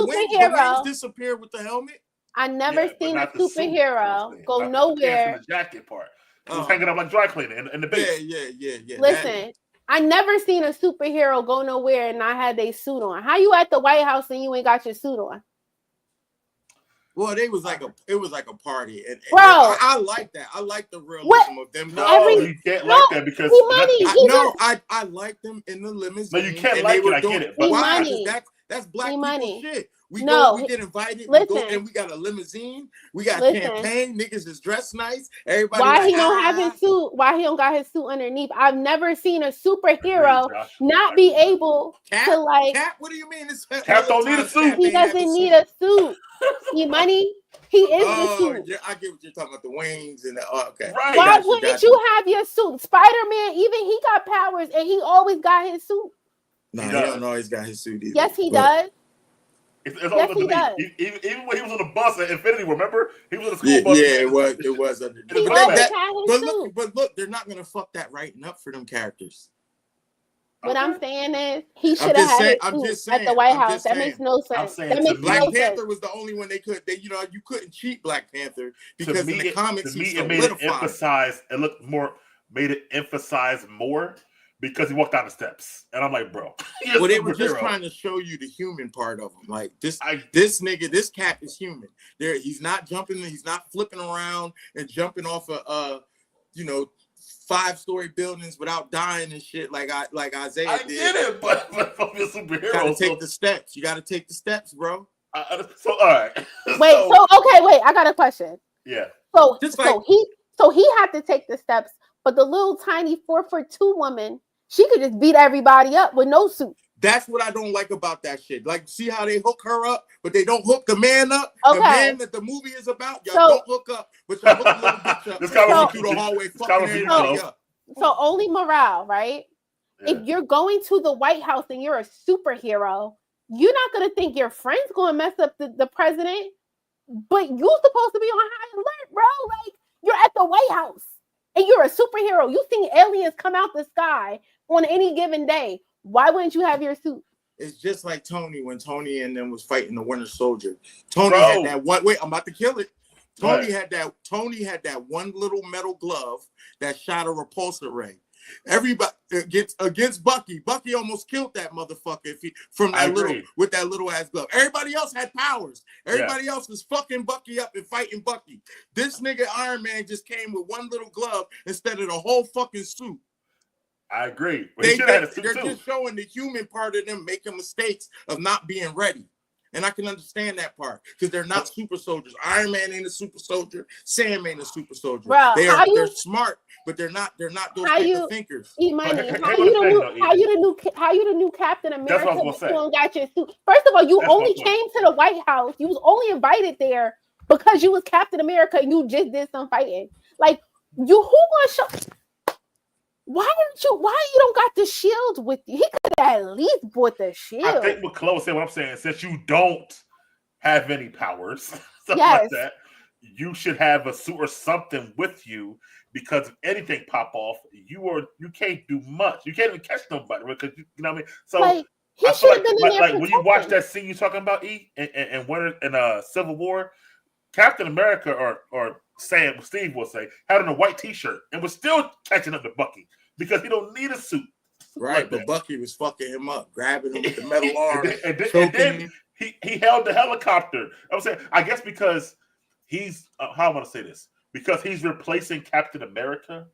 wings superhero. disappeared with the helmet. I never Yeah, but seen a not the suit. superhero go Not the pants nowhere. and the jacket part. It was hanging up like dry cleaning in the base. Yeah. Listen, I never seen a superhero go nowhere and not have their suit on. How you at the White House and you ain't got your suit on? Well, it was like a party, and Bro, I like that. I like the realism of them. No, you can't like that because I like them in the limousine. No, you can't like it. I get it. But why? That's black people shit. We get invited. We go and we got a limousine. We got champagne. Niggas is dressed nice. Everybody. Why he don't have his suit? Why he don't got his suit underneath? I've never seen a superhero not be able to like. Cap, what do you mean? Cap don't need a suit. He doesn't need a suit. E-Money. He is the suit. Yeah, I get what you're talking about. The wings and the okay. Right. Why wouldn't you have your suit? Spider-Man, even he got powers and he always got his suit. No, he don't always got his suit either. Yes, he does. It's yes, he does. Even when he was on the bus at Infinity, remember? He was on the school bus. Yeah, it was underneath. But look, they're not gonna fuck that writing up for them characters. What I'm saying is he should have had it at the White House. That makes no sense. That makes Black no Panther sense. was the only one they could. You couldn't cheat Black Panther because in the comics it made it emphasize more because he walked down the steps, and I'm like, bro. Well, they were just trying to show you the human part of him. Like this nigga, this Cap is human. He's not jumping, he's not flipping around and jumping off of 5-story buildings without dying and shit like Isaiah did. I get it, but from your superhero, you gotta take the steps. You gotta take the steps, bro. So all right. Wait, I got a question. Yeah. So he had to take the steps, but the little tiny 4'2" woman, she could just beat everybody up with no suit. That's what I don't like about that shit. Like, see how they hook her up, but they don't hook the man up? Okay. The man that the movie is about, y'all don't hook up, but y'all hook the little bitch up. This guy through the hallway, fucking everybody up. So only morale, right? Yeah. If you're going to the White House and you're a superhero, you're not going to think your friend's going to mess up the president, but you're supposed to be on high alert, bro. Like, you're at the White House and you're a superhero. You've seen aliens come out the sky on any given day. Why wouldn't you have your suit? It's just like Tony when Tony and them was fighting the Winter Soldier. Tony had that one. Wait, I'm about to kill it. Tony had that one little metal glove that shot a repulsor ray. Everybody against Bucky. Bucky almost killed that motherfucker with that little ass glove. Everybody else had powers. Everybody else was fucking Bucky up and fighting Bucky. This nigga Iron Man just came with one little glove instead of the whole fucking suit. I agree. They're just showing the human part of them making mistakes of not being ready. And I can understand that part because they're not super soldiers. Iron Man ain't a super soldier. Sam ain't a super soldier. Bro, they're smart, but they're not those type of thinkers. E-Money, how you the new Captain America? That's what I was gonna say. You don't got your suit. First of all, you only came to the White House. You was only invited there because you was Captain America and you just did some fighting. Like who gonna show? Why you don't got the shield with you? He could have at least bought the shield. I think what Chloe said, what I'm saying, since you don't have any powers, like that, you should have a suit or something with you because if anything pop off, you can't do much. You can't even catch nobody because you know what I mean. So like, he should have been in there. Like when you watch that scene you talking about, and Winter in Civil War, Captain America or Steve will say, had on a white t-shirt and was still catching up to Bucky because he don't need a suit. Right, like but that. Bucky was fucking him up, grabbing him with the metal arm. and then he held the helicopter. I'm saying, I guess because he's, how I want to say this, because he's replacing Captain America.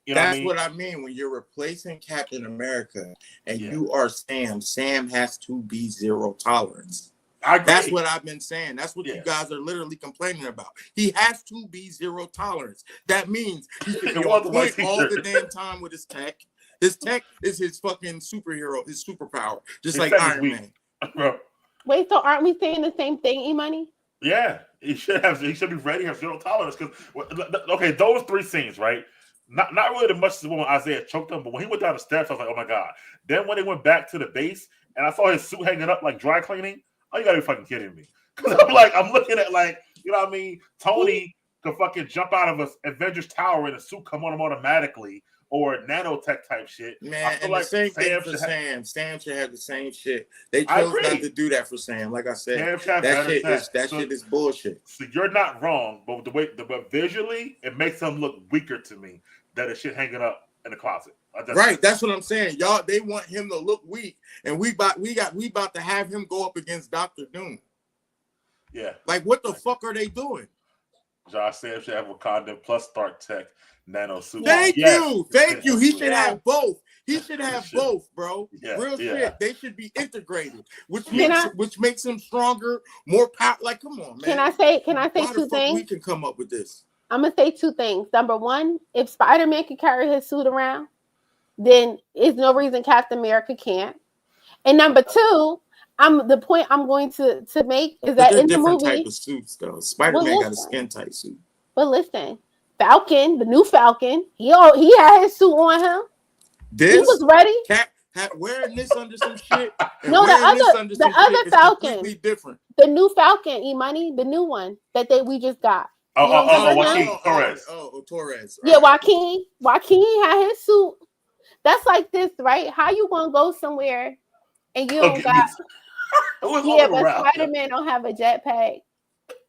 You know what I mean. When you're replacing Captain America and you are Sam has to be zero tolerance. That's what I've been saying. That's what you guys are literally complaining about. He has to be zero tolerance. That means he should be on point all the damn time with his tech. His tech is his fucking superhero, his superpower, just like Iron Man. Wait, so aren't we saying the same thing, E-Money? Yeah, he should be ready, have zero tolerance. Because okay, those three scenes, right? Not really the much as when Isaiah choked him, but when he went down the steps, I was like, oh my god. Then when they went back to the base and I saw his suit hanging up like dry cleaning. Oh, you gotta be fucking kidding me. Because I'm looking at you know what I mean? Tony could fucking jump out of an Avengers tower and the suit come on him automatically. or nanotech type shit. I Man, feel and like the same thing Sam for should have, Sam. Sam should have the same shit. They I chose agree. not to do that for Sam. Like I said, Sam should have that better shit tech. is that So- shit is bullshit. So you're not wrong, but but visually, it makes him look weaker to me. That is shit hanging up in the closet. Right, that's what I'm saying. Y'all, they want him to look weak, and we about to have him go up against Dr. Doom. Yeah. Like, what the fuck are they doing? Josh Sam should have Wakanda plus Stark Tech nano suit. Thank you. He should Yeah. have both. He should have should. both, bro. Yeah, Real yeah. shit. They should be integrated, which Can makes him stronger, more power. Like, come on, man. Can I say Why the two fuck we things? can come up with this? I'm gonna say two things. Number one, if Spider-Man can carry his suit around, then there's no reason Captain America can't. And number two, the point I'm going to make is But that they're in the different movie, type of suits, though. Spider-Man Well, got a listen. skin tight suit. but listen, Falcon, the new Falcon, he had his suit on him. He This was ready. cat wearing this under some shit. And No, the wearing this other- under the some other shit is Falcon. completely different. The new Falcon, E-Money, the new one that we just got. Oh, You don't remember Joaquin him? Torres. Torres. Yeah, Right. Joaquin had his suit. That's like this, right? How you gonna go somewhere and you don't Okay, got? Who was Yeah, on the but route? Spider-Man don't have a jetpack.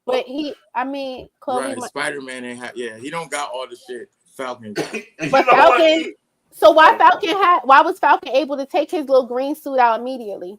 But Chloe. Right. Spider-Man ain't he don't got all the shit Falcon got. And you But know what? Falcon. So why was Falcon able to take his little green suit out immediately?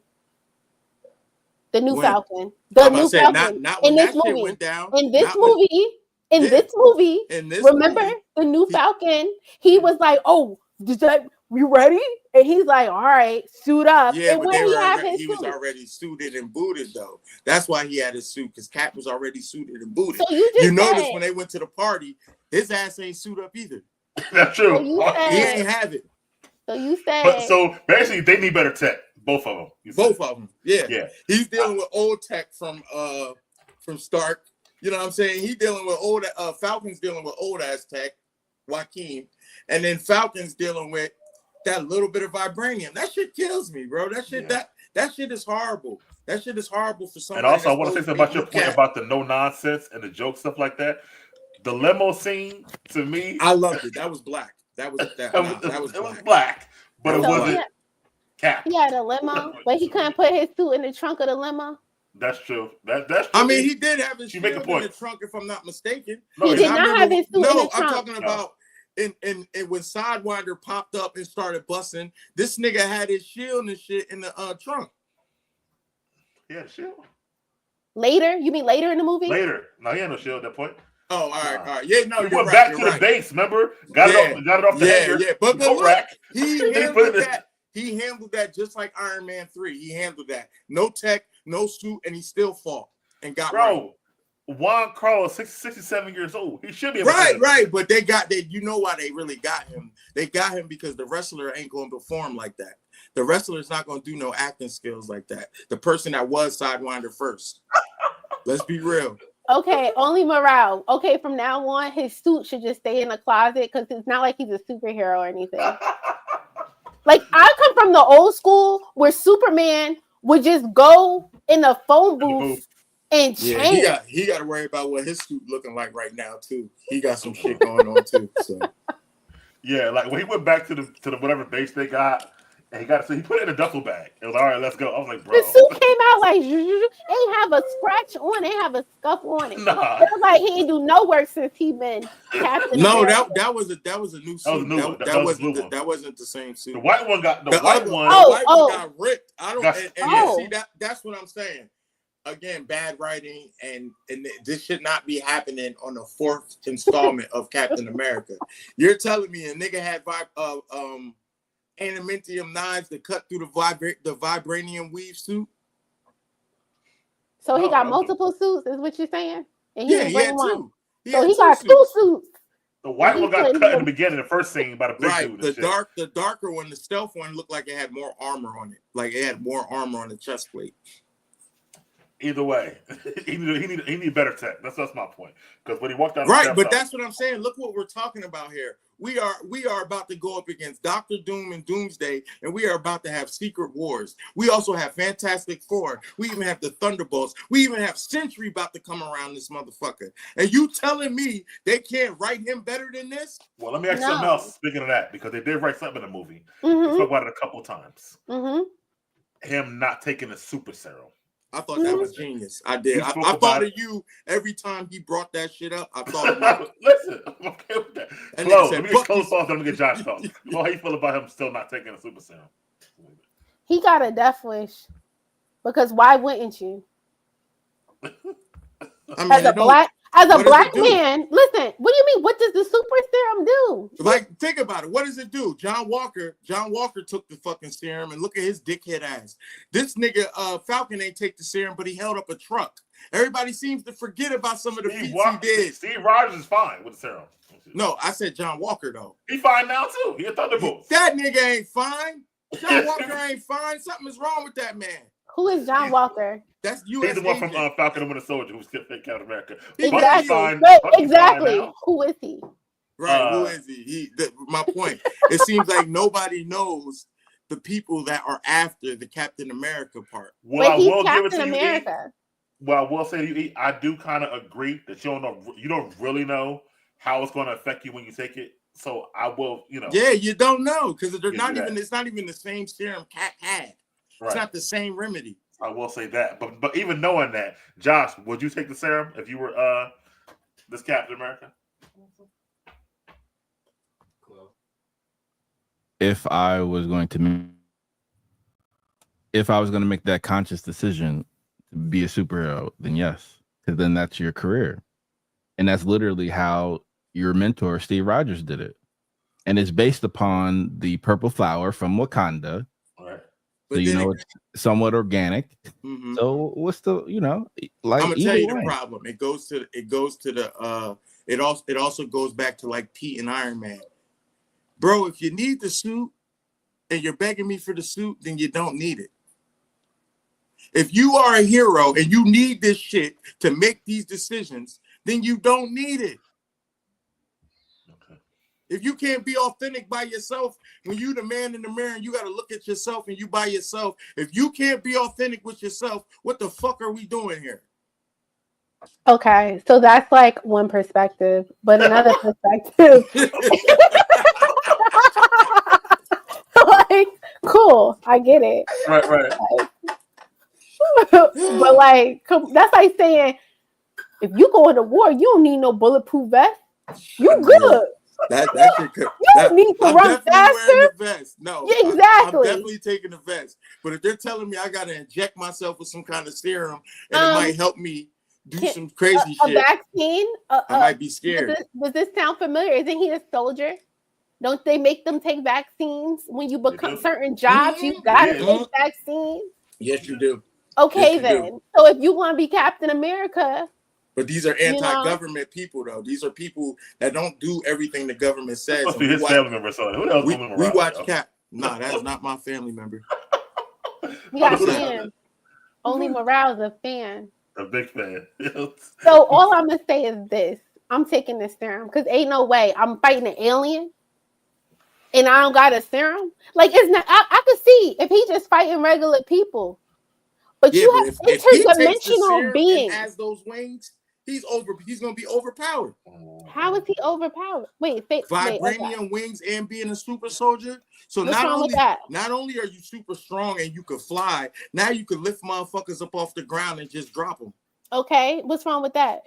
The new When? Falcon. The I'm about new to say, Falcon. not when In that this shit movie. went down. In this Not when- movie. In Yeah. this movie. In this Remember movie, the new Falcon? He was like, "Oh, you ready?" And he's like, "All right, suit up." Yeah, And but where he was already suited and booted though. That's why he had his suit, because Cap was already suited and booted. So you just You notice said- when they went to the party, his ass ain't suit up either. That's true. So you He said- ain't have it. So you said. But so basically, they need better tech. Both of them. You said. Both of them. Yeah. Yeah. He's dealing with old tech from Stark. You know what I'm saying? He dealing with old Falcon's dealing with old ass tech, Joaquin, and then Falcon's dealing with that little bit of vibranium. That shit kills me, bro. That shit that shit is horrible. That shit is horrible for somebody. And also, I that's want to say supposed something about be your with point Cap. about the no nonsense and the joke stuff like that. The limo scene to me, I loved it. That was black. That was it was black. black, but it So wasn't yeah. Cap. He had a limo, but he couldn't put his suit in the trunk of the limo. That's true. That's true. I mean, he did have his You shield make a in point. the trunk, if I'm not mistaken. No, He he did didn't. not have his suit in No, the I'm trunk. talking about and when Sidewinder popped up and started busting, this nigga had his shield and shit in the trunk. Yeah, shield. Later? You mean later in the movie? Later. No, he had no shield at that point. Oh, all right. Yeah, no, He you're went right. back You're to right. the base. Remember? Got it off the hanger. Yeah. But Coat look, rack. he Then he put handled it in- that. He handled that just like Iron Man 3. He handled that. No tech, no suit, and he still fought and got Bro, Juan Carlos, 67 years old. He should be able to right. do that. Right. But they got that. You know why they really got him? They got him because the wrestler ain't going to perform like that. The wrestler's not going to do no acting skills like that. The person that was Sidewinder first. Let's be real. Okay, only morale. Okay, from now on, his suit should just stay in the closet because it's not like he's a superhero or anything. Like, I come from the old school where Superman would just go in the phone booth and Yeah, change. he got to worry about what his suit looking like right now too. He got some shit going on too. So Yeah, like when he went back to the whatever base they got, and he put it in a duffel bag. It was all right, let's go. I was like, bro. The suit came out like, ain't have a scratch on, ain't have a scuff on it. Nah. It was like he ain't do no work since he been Captain no, America. that was a new suit. That was a new one. That was a blue one. That wasn't the same suit. The white one got The white one Oh. got ripped. I don't. Got- And Oh. see that's what I'm saying. Again, bad writing, and this should not be happening on the 4th installment of Captain America. You're telling me a nigga had adamantium knives that cut through the vibranium weave suit? So he No, got I- multiple suits, is what you're saying? And Yeah, didn't he bring had one. two. So had he got suits. two suits. The white He one got couldn't cut in even- the beginning, the first scene by the big Right, dude. the and shit. darker one, the stealth one, looked like it had more armor on it. Like it had more armor on the chest plate. Either way, he need better tech. That's my point. Because when he walked out, Right, but that's what I'm saying. Look what we're talking about here. We are about to go up against Doctor Doom and Doomsday, and we are about to have Secret Wars. We also have Fantastic Four. We even have the Thunderbolts. We even have Sentry about to come around this motherfucker. And you telling me they can't write him better than this? Well, let me ask you something else. Speaking of that, because they did write something in the movie. Mm-hmm. We talked about it a couple times. Mm-hmm. Him not taking the super serum. I thought that was genius. I did. I thought of you every time he brought that shit up. I thought about Listen, I'm okay with that. Flo, let me get close off. Let me get Josh talk. How you feel about him still not taking a super serum? He got a death wish. Because why wouldn't you? I mean, as a black man, listen, what do you mean? What does the super serum do? Like, think about it. What does it do? John Walker took the fucking serum, and look at his dickhead ass. This nigga, Falcon ain't take the serum, but he held up a truck. Everybody seems to forget about some of the feats he did. Steve Rogers is fine with the serum. No, I said John Walker, though. He fine now, too. He a Thunderbolt. That nigga ain't fine. John Walker ain't fine. Something is wrong with that man. Who is John Walker? That's U.S. He's the one from Falcon and Winter Soldier who's Captain America. Exactly. Exactly. Who is he? Right. Who is he? My point. It seems like nobody knows the people that are after the Captain America part. Well, but he's Captain America. Well, I will say to you, I do kind of agree that you don't really know how it's going to affect you when you take it. So I will, Yeah, you don't know because they're not even. It's not even the same serum Cat had. Right. It's not the same remedy. I will say that, but even knowing that, Josh, would you take the serum if you were this Captain America? If I was going to make that conscious decision to be a superhero, then yes, because then that's your career, and that's literally how your mentor Steve Rogers did it, and it's based upon the purple flower from Wakanda. So it's somewhat organic. Mm-hmm. So what's the like? I'm gonna tell you the problem. It also goes back to like Pete and Iron Man, bro. If you need the suit and you're begging me for the suit, then you don't need it. If you are a hero and you need this shit to make these decisions, then you don't need it. If you can't be authentic by yourself, when you the man in the mirror and you got to look at yourself and you by yourself, if you can't be authentic with yourself, what the fuck are we doing here? Okay, so that's like one perspective, but another perspective. Like, cool, I get it. Right. But like, that's like saying, if you go into war, you don't need no bulletproof vest. You good. That shit could. You don't need to run faster. The vest. No, yeah, exactly. I'm definitely taking the vest. But if they're telling me I gotta inject myself with some kind of serum and it might help me do some crazy shit, a vaccine, I might be scared. Does this sound familiar? Isn't he a soldier? Don't they make them take vaccines when you become certain jobs? Mm-hmm. You gotta take vaccines. Yes, you do. Okay, yes, then. So if you want to be Captain America. But these are anti-government people, though. These are people that don't do everything the government says. Must be his family member. So who else? We watch Cap. Nah, that's not my family member. We got fans. Only Morale's a fan. A big fan. So all I'm gonna say is this: I'm taking this serum because ain't no way I'm fighting an alien, and I don't got a serum. Like it's not. I could see if he just fighting regular people, but you have interdimensional beings. Has those wings. He's gonna be overpowered. How is he overpowered? Vibranium wings and being a super soldier. So not only are you super strong and you could fly, now you could lift motherfuckers up off the ground and just drop them. Okay, what's wrong with that?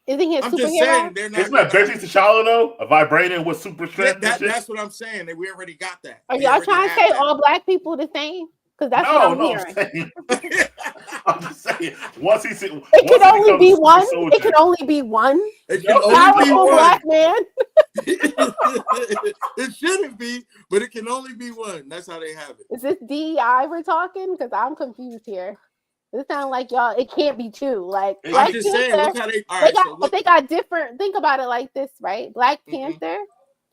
Isn't he a superhero? Just saying, they're not. Isn't that basically T'Challa though? A vibranium with super strength. That's what I'm saying. That we already got that. Are y'all trying to say all black people the same? Because that's what I'm hearing. I'm just saying. Once he said, it can only be one. It can only be one. It can only be one black man. It shouldn't be, but it can only be one. That's how they have it. Is this DEI we're talking? Because I'm confused here. It sounds like y'all. It can't be two. Like I'm just saying. Look how they got different. Think about it like this, right? Black Panther.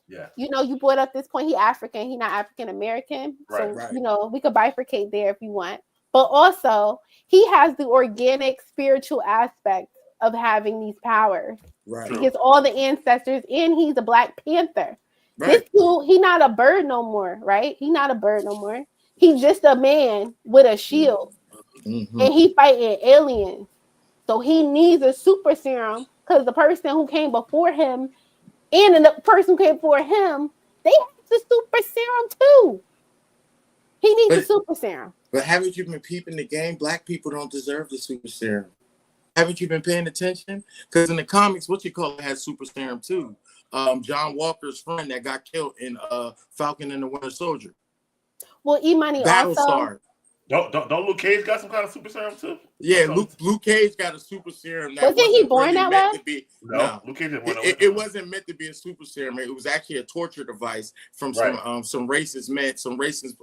Yeah. You brought up this point. He African. He not African American. Right. So we could bifurcate there if you want. but also he has the organic spiritual aspect of having these powers. Right. He gets all the ancestors, and he's a Black Panther. This Right. dude, he not a bird no more, right? He not a bird no more. He's just a man with a shield, Mhm. and he fighting aliens. So he needs a super serum because the person who came before him and the person who came before him, they have the super serum too. He needs a super serum. But haven't you been peeping the game? Black people don't deserve the super serum. Haven't you been paying attention? Because in the comics, what you call it has super serum too. John Walker's friend that got killed in Falcon and the Winter Soldier. Well, E-Money also. Battlestar. Don't Luke Cage got some kind of super serum too? Yeah, Luke Cage got a super serum. That Wasn't he born that meant way? to be. No, Luke Cage didn't. It wasn't meant to be a super serum. It was actually a torture device from some racist men, some racist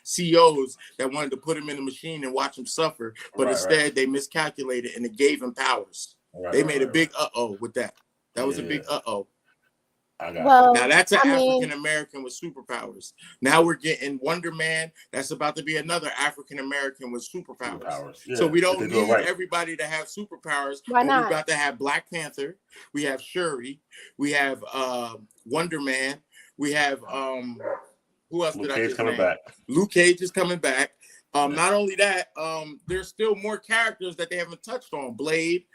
CEOs that wanted to put him in the machine and watch him suffer. But instead, they miscalculated and it gave him powers. They made a big with that. That was a big Well, now that's an African American with superpowers. Now we're getting Wonder Man. That's about to be another African American with superpowers. Yeah, so we don't need everybody to have superpowers. Why not? We're about to have Black Panther. We have Shuri. We have Wonder Man. We have who else Luke did I Cage just coming name? back. Luke Cage is coming back. Not only that, there's still more characters that they haven't touched on. Blade.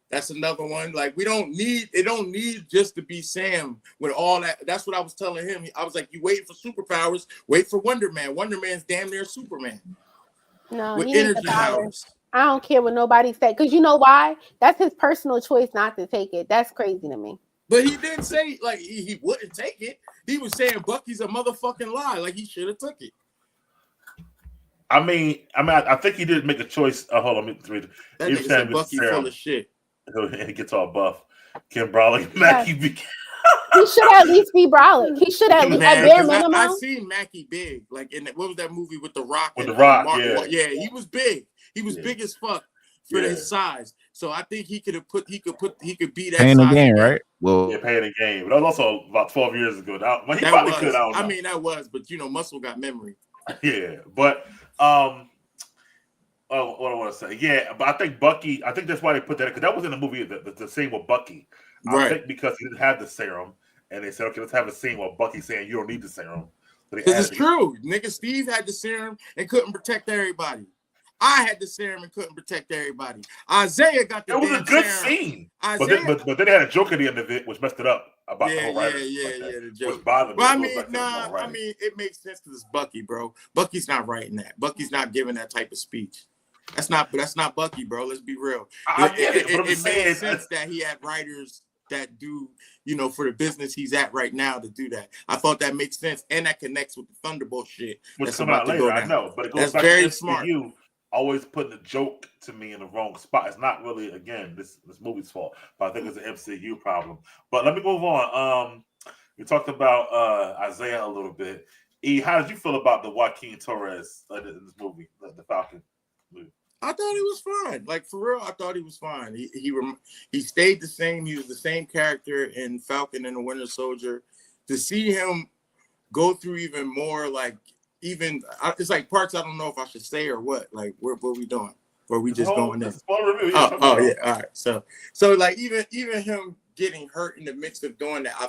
That's another one. Like it don't need just to be Sam with all that. That's what I was telling him. I was like, you waiting for superpowers, wait for Wonder Man. Wonder Man's damn near Superman. No, with he energy powers. I don't care what nobody said. Because you know why? That's his personal choice not to take it. That's crazy to me. But he didn't say like he wouldn't take it. He was saying Bucky's a motherfucking lie. Like he should have took it. I think he did make a choice. Hold on, let me read it. That nigga said Bucky full of shit. He gets all buff. Ken Brawley, Mackie. He should at least be Brolic. He should at bare minimum. I seen Mackie big, like in what was that movie with The Rock? With The Rock, yeah, he was big. He was big as fuck for his size. So I think he could be that. Paying the game, right? Well, paying the game. But that was also about 12 years ago. Now, he probably could. I mean, that was, but Muscle got memory. Yeah, but what I want to say, yeah, but I think Bucky. I think that's why they put that because that was in the movie. The scene with Bucky, right? I think because he didn't have the serum, and they said, okay, let's have a scene where Bucky saying you don't need the serum. Because it's true, nigga. Steve had the serum and couldn't protect everybody. I had the serum and couldn't protect everybody. Isaiah got the. It was a good scene, but then they had a joke at the end of it, which messed it up about the whole writer. The joke. But I mean, it makes sense because it's Bucky, bro. Bucky's not writing that. Bucky's not giving that type of speech. That's not Bucky, bro. Let's be real. It makes sense that he had writers that do, for the business he's at right now to do that. I thought that makes sense, and that connects with the Thunderbolt shit. Which come out later, I know, but it goes back very to smart. You always putting the joke to me in the wrong spot. It's not really, again, this movie's fault, but I think it's an MCU problem. But let me move on. We talked about Isaiah a little bit. E, how did you feel about the Joaquin Torres in this movie, the Falcon movie? I thought he was fine. Like, for real, I thought he was fine. He stayed the same. He was the same character in Falcon and the Winter Soldier. To see him go through even more, like, it's like parts I don't know if I should say or what. Like, what are we doing? Or are we just going in? Yeah, all right. So like even him getting hurt in the midst of doing that, I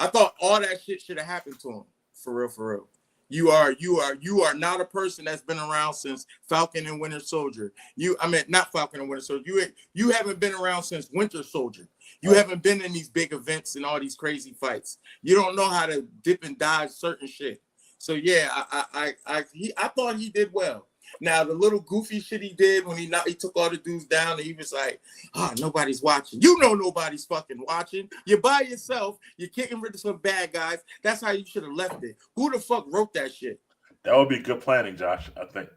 thought all that shit should have happened to him. For real. You are not a person that's been around since Falcon and Winter Soldier. Not Falcon and Winter Soldier. You haven't been around since Winter Soldier. You haven't been in these big events and all these crazy fights. You don't know how to dip and dodge certain shit. So yeah, I thought he did well. Now the little goofy shit he did when he took all the dudes down and he was like, nobody's watching. Nobody's fucking watching. You're by yourself. You're kicking rid of some bad guys. That's how you should have left it. Who the fuck wrote that shit? That would be good planning, Josh. I think.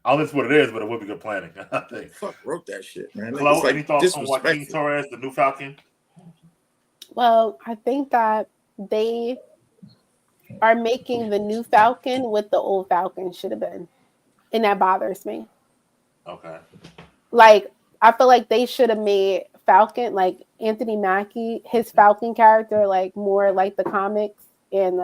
I don't know what it is, but it would be good planning. I think. Fuck wrote that shit, man. Chloe, any thoughts on Joaquin Torres, the new Falcon? Well, I think that they are making the new Falcon what the old Falcon should have been. And that bothers me. Okay. Like, I feel like they should have made Falcon, like Anthony Mackie, his Falcon character, like more like the comics and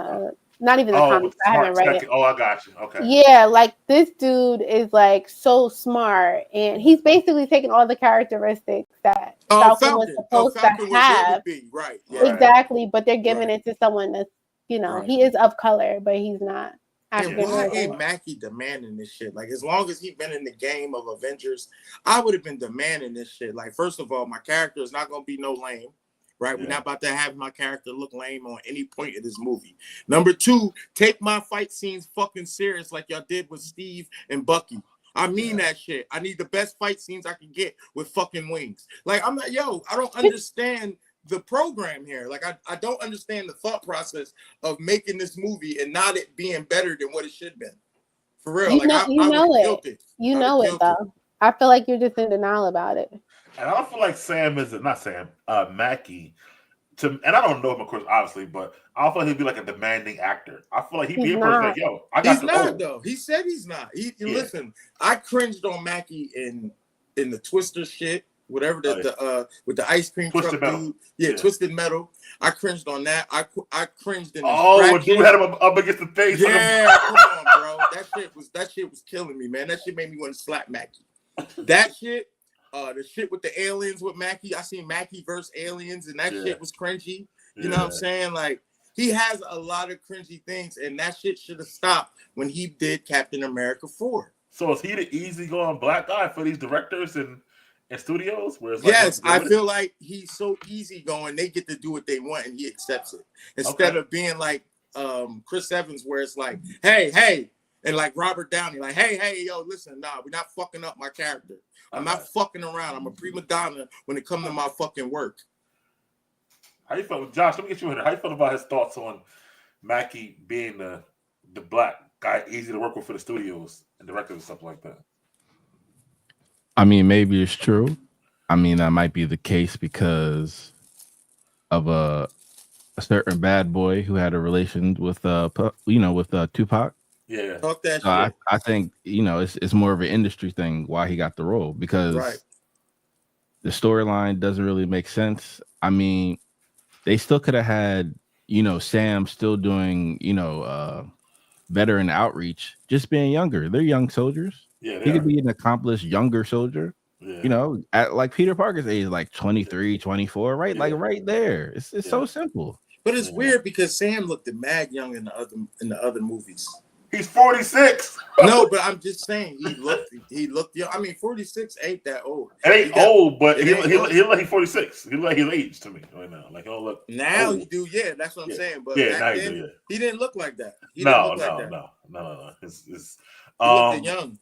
not even the Oh, comics. I haven't read it. Oh, I got you. Okay. Yeah, like this dude is like so smart, and he's basically taking all the characteristics that Falcon was supposed to Falcon was able to have. be, right. Yeah. Right. Exactly, but they're giving Right. it to someone that's, Right. he is of color, but he's not And African why American. ain't Mackie demanding this shit? Like, as long as he been in the game of Avengers, I would have been demanding this shit. Like, first of all, my character is not gonna be no lame, right? We're not about to have my character look lame on any point of this movie. Number two, take my fight scenes fucking serious, like y'all did with Steve and Bucky. I mean that shit. I need the best fight scenes I can get with fucking wings. Like, I'm not, I don't understand the program here. Like, I don't understand the thought process of making this movie and not it being better than what it should have been. For real. You know it. You know it though. I feel like you're just in denial about it. And I don't feel like Mackie. And I don't know him, of course, obviously, but I don't feel like he'd be like a demanding actor. I feel like he'd be a person like, yo, I got He's not, though. He said he's not. Listen, I cringed on Mackie in the Twister shit. Whatever with the ice cream Twisted truck Metal. dude, yeah, Twisted Metal. I cringed on that. I cringed in. When you had him up against the face. Yeah, come on, bro. That shit was killing me, man. That shit made me want to slap Mackie. That shit, the shit with the aliens with Mackie. I seen Mackie versus aliens, and that shit was cringy. You know what I'm saying? Like, he has a lot of cringy things, and that shit should have stopped when he did Captain America 4. So is he the easygoing black guy for these directors and studios? Where it's yes, I feel like he's so easygoing. They get to do what they want, and he accepts it instead of being like Chris Evans, where it's like, hey, and like Robert Downey, like, hey, yo, listen, nah, we're not fucking up my character. I'm not fucking around. I'm a prima donna when it comes to my fucking work. How you feel, Josh? Let me get you in there. How you feel about his thoughts on Mackie being the black guy, easy to work with for the studios and directors and stuff like that? I mean, maybe it's true. I mean, that might be the case because of a certain bad boy who had a relation with Tupac. Yeah, talk that shit. I think it's more of an industry thing why he got the role, because the storyline doesn't really make sense. I mean, they still could have had Sam still doing veteran outreach, just being younger. They're young soldiers. Yeah, he could be an accomplished younger soldier. Yeah. At like Peter Parker's age, like 23, 24, right? Yeah. Like right there. It's so simple. But it's weird because Sam looked mad young in the other movies. He's 46. No, but I'm just saying he looked young. I mean, 46 ain't that old. It ain't old, but he look like he's 46. He look like his age to me right now. Like, oh look. Now old. you do, yeah. That's what I'm saying. But now back then, he didn't look like that. No. It's he looked young.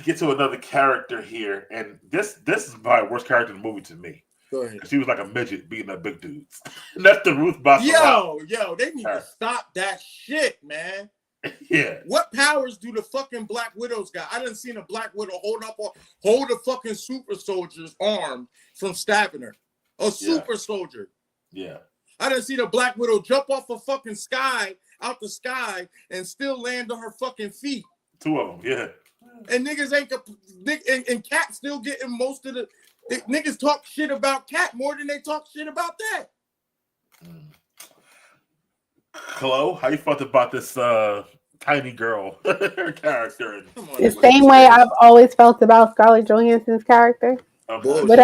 Get to another character here, and this is my worst character in the movie to me. Go ahead. She was like a midget beating up big dudes. That's the Ruth Bassarat. Yo, they need to stop that shit, man. Yeah. What powers do the fucking Black Widows got? I done seen a Black Widow hold a fucking super soldier's arm from stabbing her. A super soldier. Yeah. I done seen a Black Widow jump off a fucking out the sky, and still land on her fucking feet. 2 of them, yeah. And niggas and Cat still getting most of the niggas talk shit about Cat more than they talk shit about that. Chloe, how you felt about this tiny girl character? The same way I've always felt about Scarlett Johansson's character. Okay. But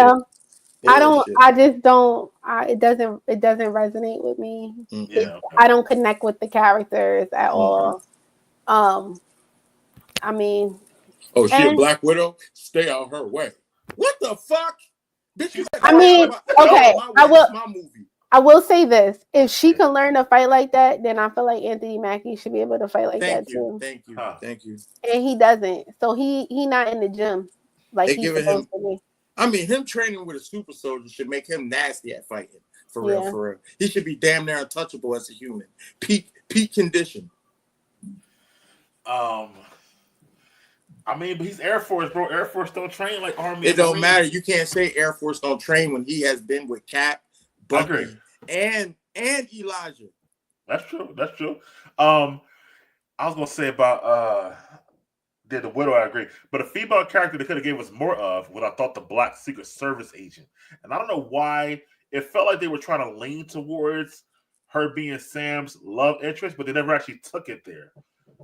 I just don't. It doesn't resonate with me. Yeah. I don't connect with the characters at all. I mean. Oh, she a Black Widow? Stay out her way. What the fuck? I mean, okay. I will say this: if she can learn to fight like that, then I feel like Anthony Mackie should be able to fight like that too. Thank you. And he doesn't, so he not in the gym like he's supposed to be. I mean, him training with a super soldier should make him nasty at fighting. For real. He should be damn near untouchable as a human. Peak condition. I mean, but he's Air Force, bro. Air Force don't train like Army. It don't matter. You can't say Air Force don't train when he has been with Cap, Bucky, and Elijah. That's true. I was gonna say about the Widow, I agree. But a female character they could have gave us more of what I thought the Black Secret Service agent. And I don't know why it felt like they were trying to lean towards her being Sam's love interest, but they never actually took it there.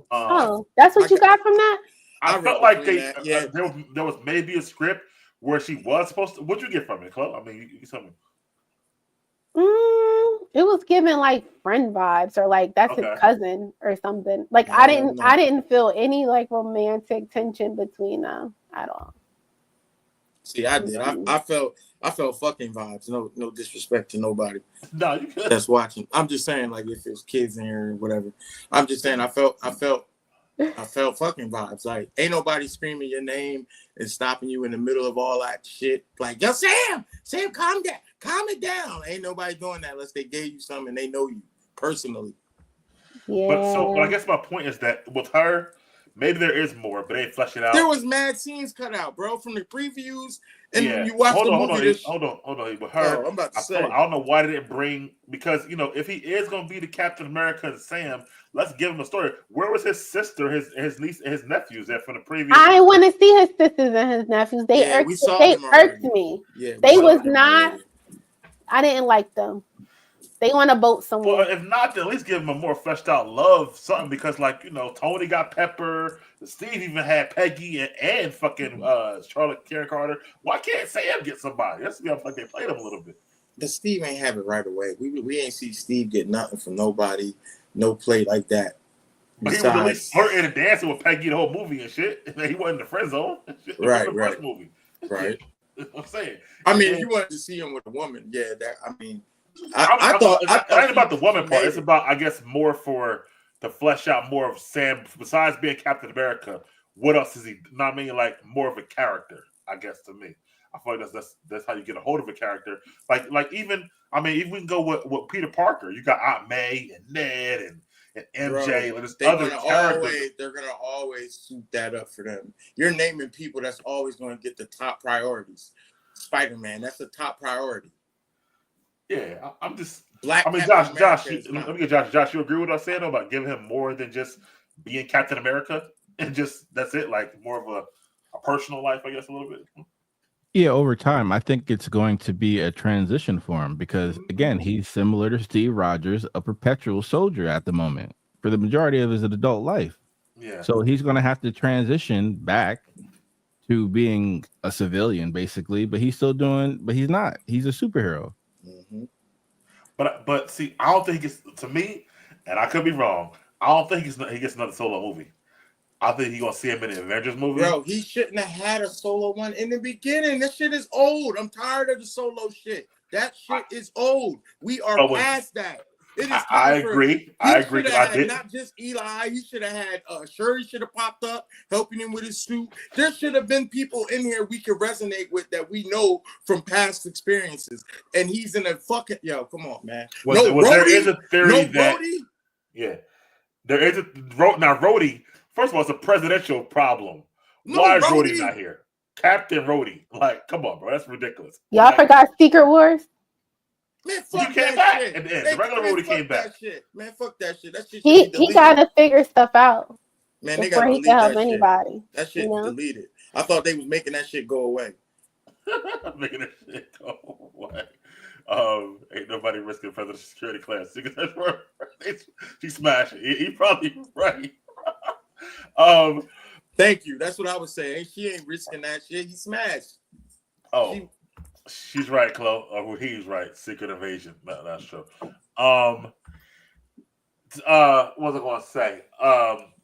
Oh, that's what you got from that? I read felt like between they that, yeah. there was maybe a script where she was supposed to. What'd you get from it, Chloe? I mean, you tell me. It was given like friend vibes, or like that's Okay. his cousin or something. Like Yeah, I didn't no. I didn't feel any like romantic tension between them at all. See, I did. I felt fucking vibes. No disrespect to nobody No, you could. that's watching. I'm just saying, like, if there's kids in here or whatever. I'm just saying, I felt fucking vibes. Like, ain't nobody screaming your name and stopping you in the middle of all that shit. Like, yo, Sam, calm it down. Ain't nobody doing that unless they gave you something and they know you personally. Yeah. But I guess my point is that with her, maybe there is more, but they ain't flesh it out. There was mad scenes cut out, bro, from the previews. And Yeah. when you watch the movie, hold on. With her, I'm about to say. I don't know why they didn't bring, because if he is going to be the Captain America and Sam, let's give him a story. Where was his sister, his niece, and his nephews at from the previous? I want to see his sisters and his nephews. They Yeah, we saw them irked already. me. Yeah, They we was saw them not. already. I didn't like them. They on a boat Well, somewhere. if not, then at least give him a more fleshed out love, something, because Tony got Pepper, Steve even had Peggy and fucking Charlotte Karen Carter. Why can't Sam get somebody? That's like they played him a little bit. But Steve ain't have it right away. We ain't see Steve get nothing from nobody, no play like that. But he was at least flirting and dancing with Peggy the whole movie and shit. He wasn't in the friend zone. Right. First movie. Right. I'm saying. I mean, Yeah. if you wanted to see him with a woman, yeah, that I mean, I thought it ain't about the woman part. made It's it. about, I guess, more for to flesh out more of Sam. Besides being Captain America, what else is he? Not mean like more of a character. I guess to me, I feel like that's how you get a hold of a character. Like even we can go with Peter Parker. You got Aunt May and Ned and MJ. Bro, and there's other characters. they're gonna always suit that up for them. You're naming people that's always going to get the top priorities. Spider-Man, that's the top priority. Yeah, I'm just. Black. I mean, Captain Josh. America is Let not. me get Josh. Josh, you agree with what I'm saying about giving him more than just being Captain America and just that's it, like more of a personal life, I guess, a little bit. Yeah, over time, I think it's going to be a transition for him because, again, he's similar to Steve Rogers, a perpetual soldier at the moment for the majority of his adult life. Yeah. So he's going to have to transition back to being a civilian, basically, but he's not. He's a superhero. Mm-hmm. But see, I don't think he gets, to me, and I could be wrong, I don't think he gets another solo movie. I think he's gonna see him in the Avengers movie. Bro, he shouldn't have had a solo one in the beginning. That shit is old. I'm tired of the solo shit. That shit is old. We are past that. It is time I agree. I agree. I did not just Eli. He should have had Shuri should have popped up helping him with his suit. There should have been people in here we could resonate with that we know from past experiences. And he's in a fucking come on, man. There is a theory that Rhodey? yeah, there is a now Rhodey. First of all, it's a presidential problem. No, Why is Rhodey. Rhodey not here? Captain Rhodey. Like, come on, bro. That's ridiculous. Y'all forgot Secret Wars? Man, fuck He came that back shit. at the end. The regular Rhodey came back. That shit. Man, fuck that shit. That shit should He be deleted. gotta figure stuff out Man, they before gotta he delete can help that shit. anybody. That shit you know? deleted. I thought they was making that shit go away. Making that shit go away. Ain't nobody risking presidential security clearance. That's where she smashed it. He probably right. Thank you. That's what I was saying. She ain't risking that shit. He smashed. She's right, Chloe. Well, he's right. Secret invasion. No, that's true. What was I going to say?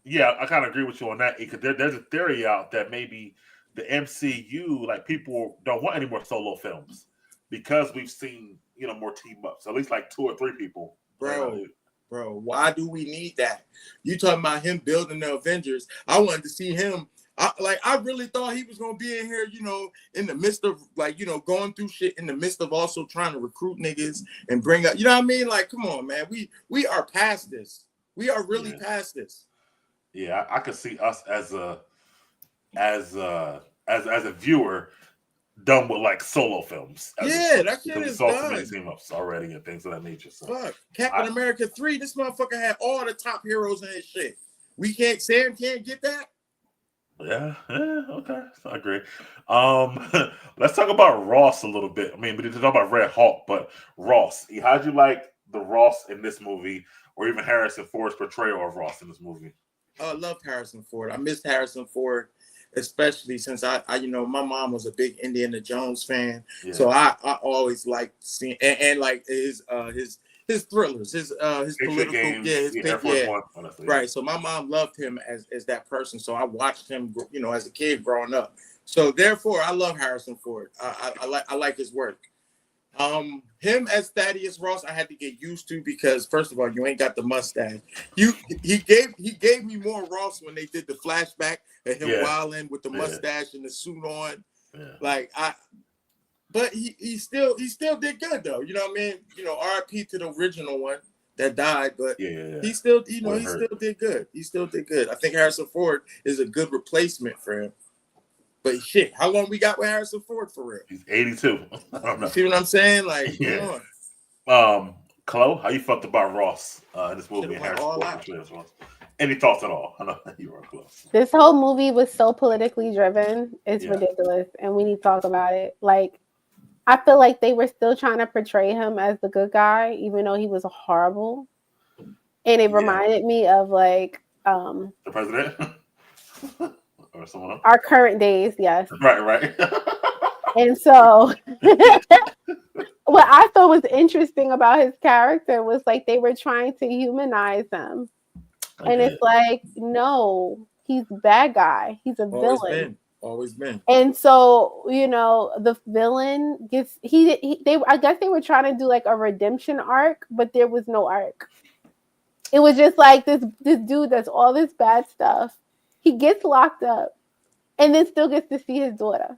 Yeah, I kind of agree with you on that. Because there's a theory out that maybe the MCU, like people don't want any more solo films because we've seen more team ups. At least like 2 or 3 people. Bro, why do we need that? You talking about him building the Avengers? I wanted to see him. I really thought he was gonna be in here, in the midst of going through shit in the midst of also trying to recruit niggas and bring up, you know what I mean? Like, come on, man. We are past this. We are really past this. Yeah, I could see us as a viewer done with like solo films. That shit is saw done. so many team ups already and things of that nature. So. Fuck. Captain America 3, this motherfucker had all the top heroes in his shit. Sam can't get that? Yeah, okay. I agree. Let's talk about Ross a little bit. I mean, we didn't talk about Red Hulk, but Ross, how'd you like the Ross in this movie, or even Harrison Ford's portrayal of Ross in this movie? I loved Harrison Ford. I missed Harrison Ford, especially since I my mom was a big Indiana Jones fan. Yeah. So I always liked seeing and like his thrillers, his political games, his Air Force One, honestly. Right. So my mom loved him as that person. So I watched him, as a kid growing up. So therefore, I love Harrison Ford. I like his work. Him as Thaddeus Ross, I had to get used to because first of all, you ain't got the mustache. He gave me more Ross when they did the flashback of him wilding with the mustache and the suit on. Yeah. But he still did good though. You know what I mean? R.I.P. to the original one that died, but he still did good. He still did good. I think Harrison Ford is a good replacement for him. But shit, how long we got with Harrison Ford for real? He's 82. I don't know. See what I'm saying? Like, come on. Chloe, how you felt about Ross in this movie? Any thoughts at all? I know you were close. This whole movie was so politically driven. It's ridiculous, and we need to talk about it. Like, I feel like they were still trying to portray him as the good guy, even though he was horrible. And it reminded me of like the president. Or someone else? Our current days, yes. Right. And so what I thought was interesting about his character was like they were trying to humanize him. And it's like, no, he's a bad guy. He's a villain. Always been. And so, the villain gets I guess they were trying to do like a redemption arc, but there was no arc. It was just like this dude does all this bad stuff. He gets locked up and then still gets to see his daughter.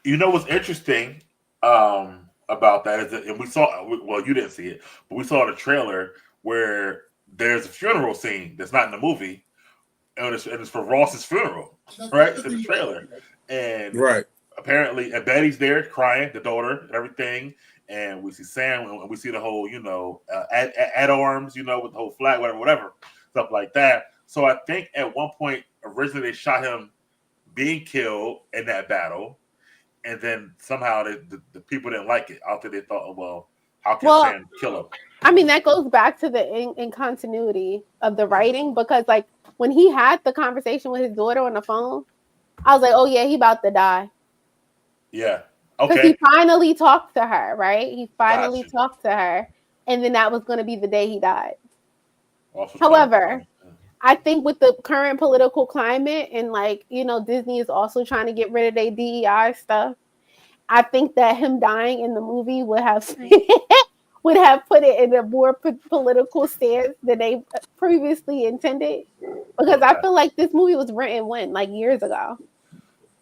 You know what's interesting about that is that, and we saw, well, you didn't see it, but we saw the trailer where there's a funeral scene that's not in the movie, and it's for Ross's funeral, right? It's in the trailer. And apparently, and Betty's there crying, the daughter, and everything. And we see Sam, and we see the whole, at arms, with the whole flag, whatever, stuff like that. So I think at one point, originally they shot him being killed in that battle, and then somehow the people didn't like it. After they thought, well, how can Sam kill him? I mean, that goes back to the incontinuity of the writing, because like when he had the conversation with his daughter on the phone, I was like, oh yeah, he about to die. Yeah. Because he finally talked to her, right? He finally talked to her, and then that was going to be the day he died. However, I think with the current political climate and like, Disney is also trying to get rid of their DEI stuff. I think that him dying in the movie would have put it in a more political stance than they previously intended. Because I feel like this movie was written like years ago.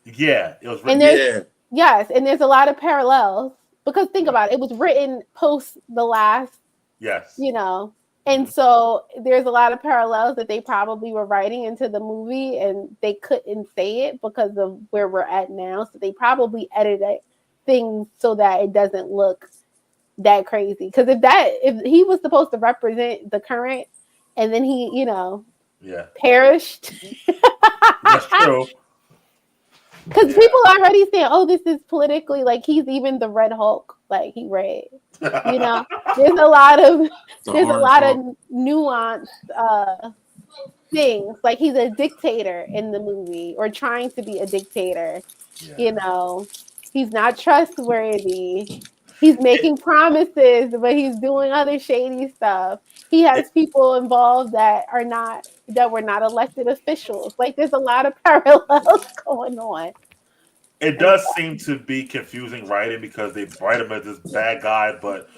Yeah, it was written. Yes, and there's a lot of parallels. Because think about it, it was written post the last. Yes. And so there's a lot of parallels that they probably were writing into the movie, and they couldn't say it because of where we're at now. So they probably edited things so that it doesn't look that crazy. Because if he was supposed to represent the current, and then he, perished. That's true. Because people are already saying, "Oh, this is politically like he's even the Red Hulk, like he red." There's a lot of nuanced things. Like he's a dictator in the movie, or trying to be a dictator. Yeah. He's not trustworthy. He's making promises, but he's doing other shady stuff. He has people involved that were not elected officials. Like there's a lot of parallels going on. It does seem to be confusing writing because they write him as this bad guy, but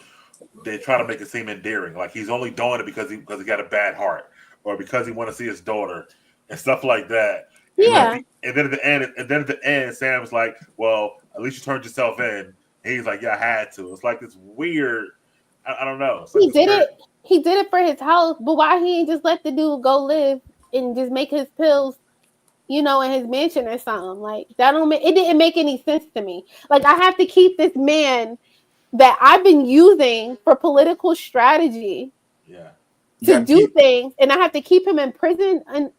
they try to make it seem endearing. Like he's only doing it because he got a bad heart, or because he want to see his daughter and stuff like that. Yeah. And then at the end, Sam's like, "Well, at least you turned yourself in." And he's like, "Yeah, I had to." It's like this weird. I don't know. He did it. He did it for his house, but why he ain't just let the dude go live and just make his pills, in his mansion or something? Like that it didn't make any sense to me. Like I have to keep this man that I've been using for political strategy to do things, and I have to keep him in prison and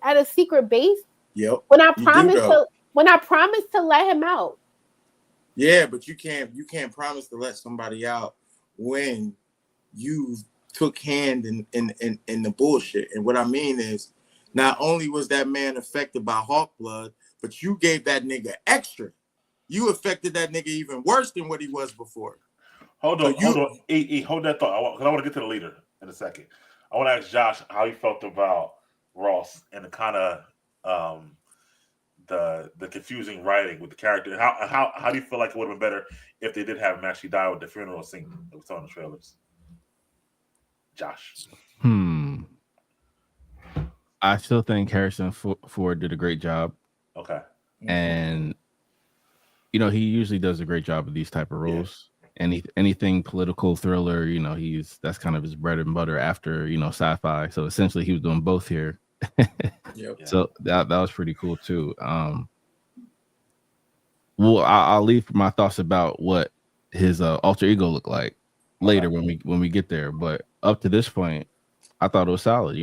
at a secret base. Yep. When I promised to let him out. Yeah, but you can't promise to let somebody out when you took hand in the bullshit. And what I mean is, not only was that man affected by Hawk blood, but you gave that nigga extra. You affected that nigga even worse than what he was before. Hold on. Hold that thought. Because I want to get to the leader in a second. I want to ask Josh how he felt about Ross and the kind of the confusing writing with the character. How do you feel like it would have been better if they did have him actually die with the funeral scene that we saw in the trailers? Josh. I still think Harrison Ford did a great job. Okay. And he usually does a great job with these type of roles. Yeah. Anything political thriller, that's kind of his bread and butter after, sci-fi. So essentially he was doing both here. Yep. So that was pretty cool too. Well, I'll leave my thoughts about what his alter ego looked like later when we get there. But up to this point, I thought it was solid.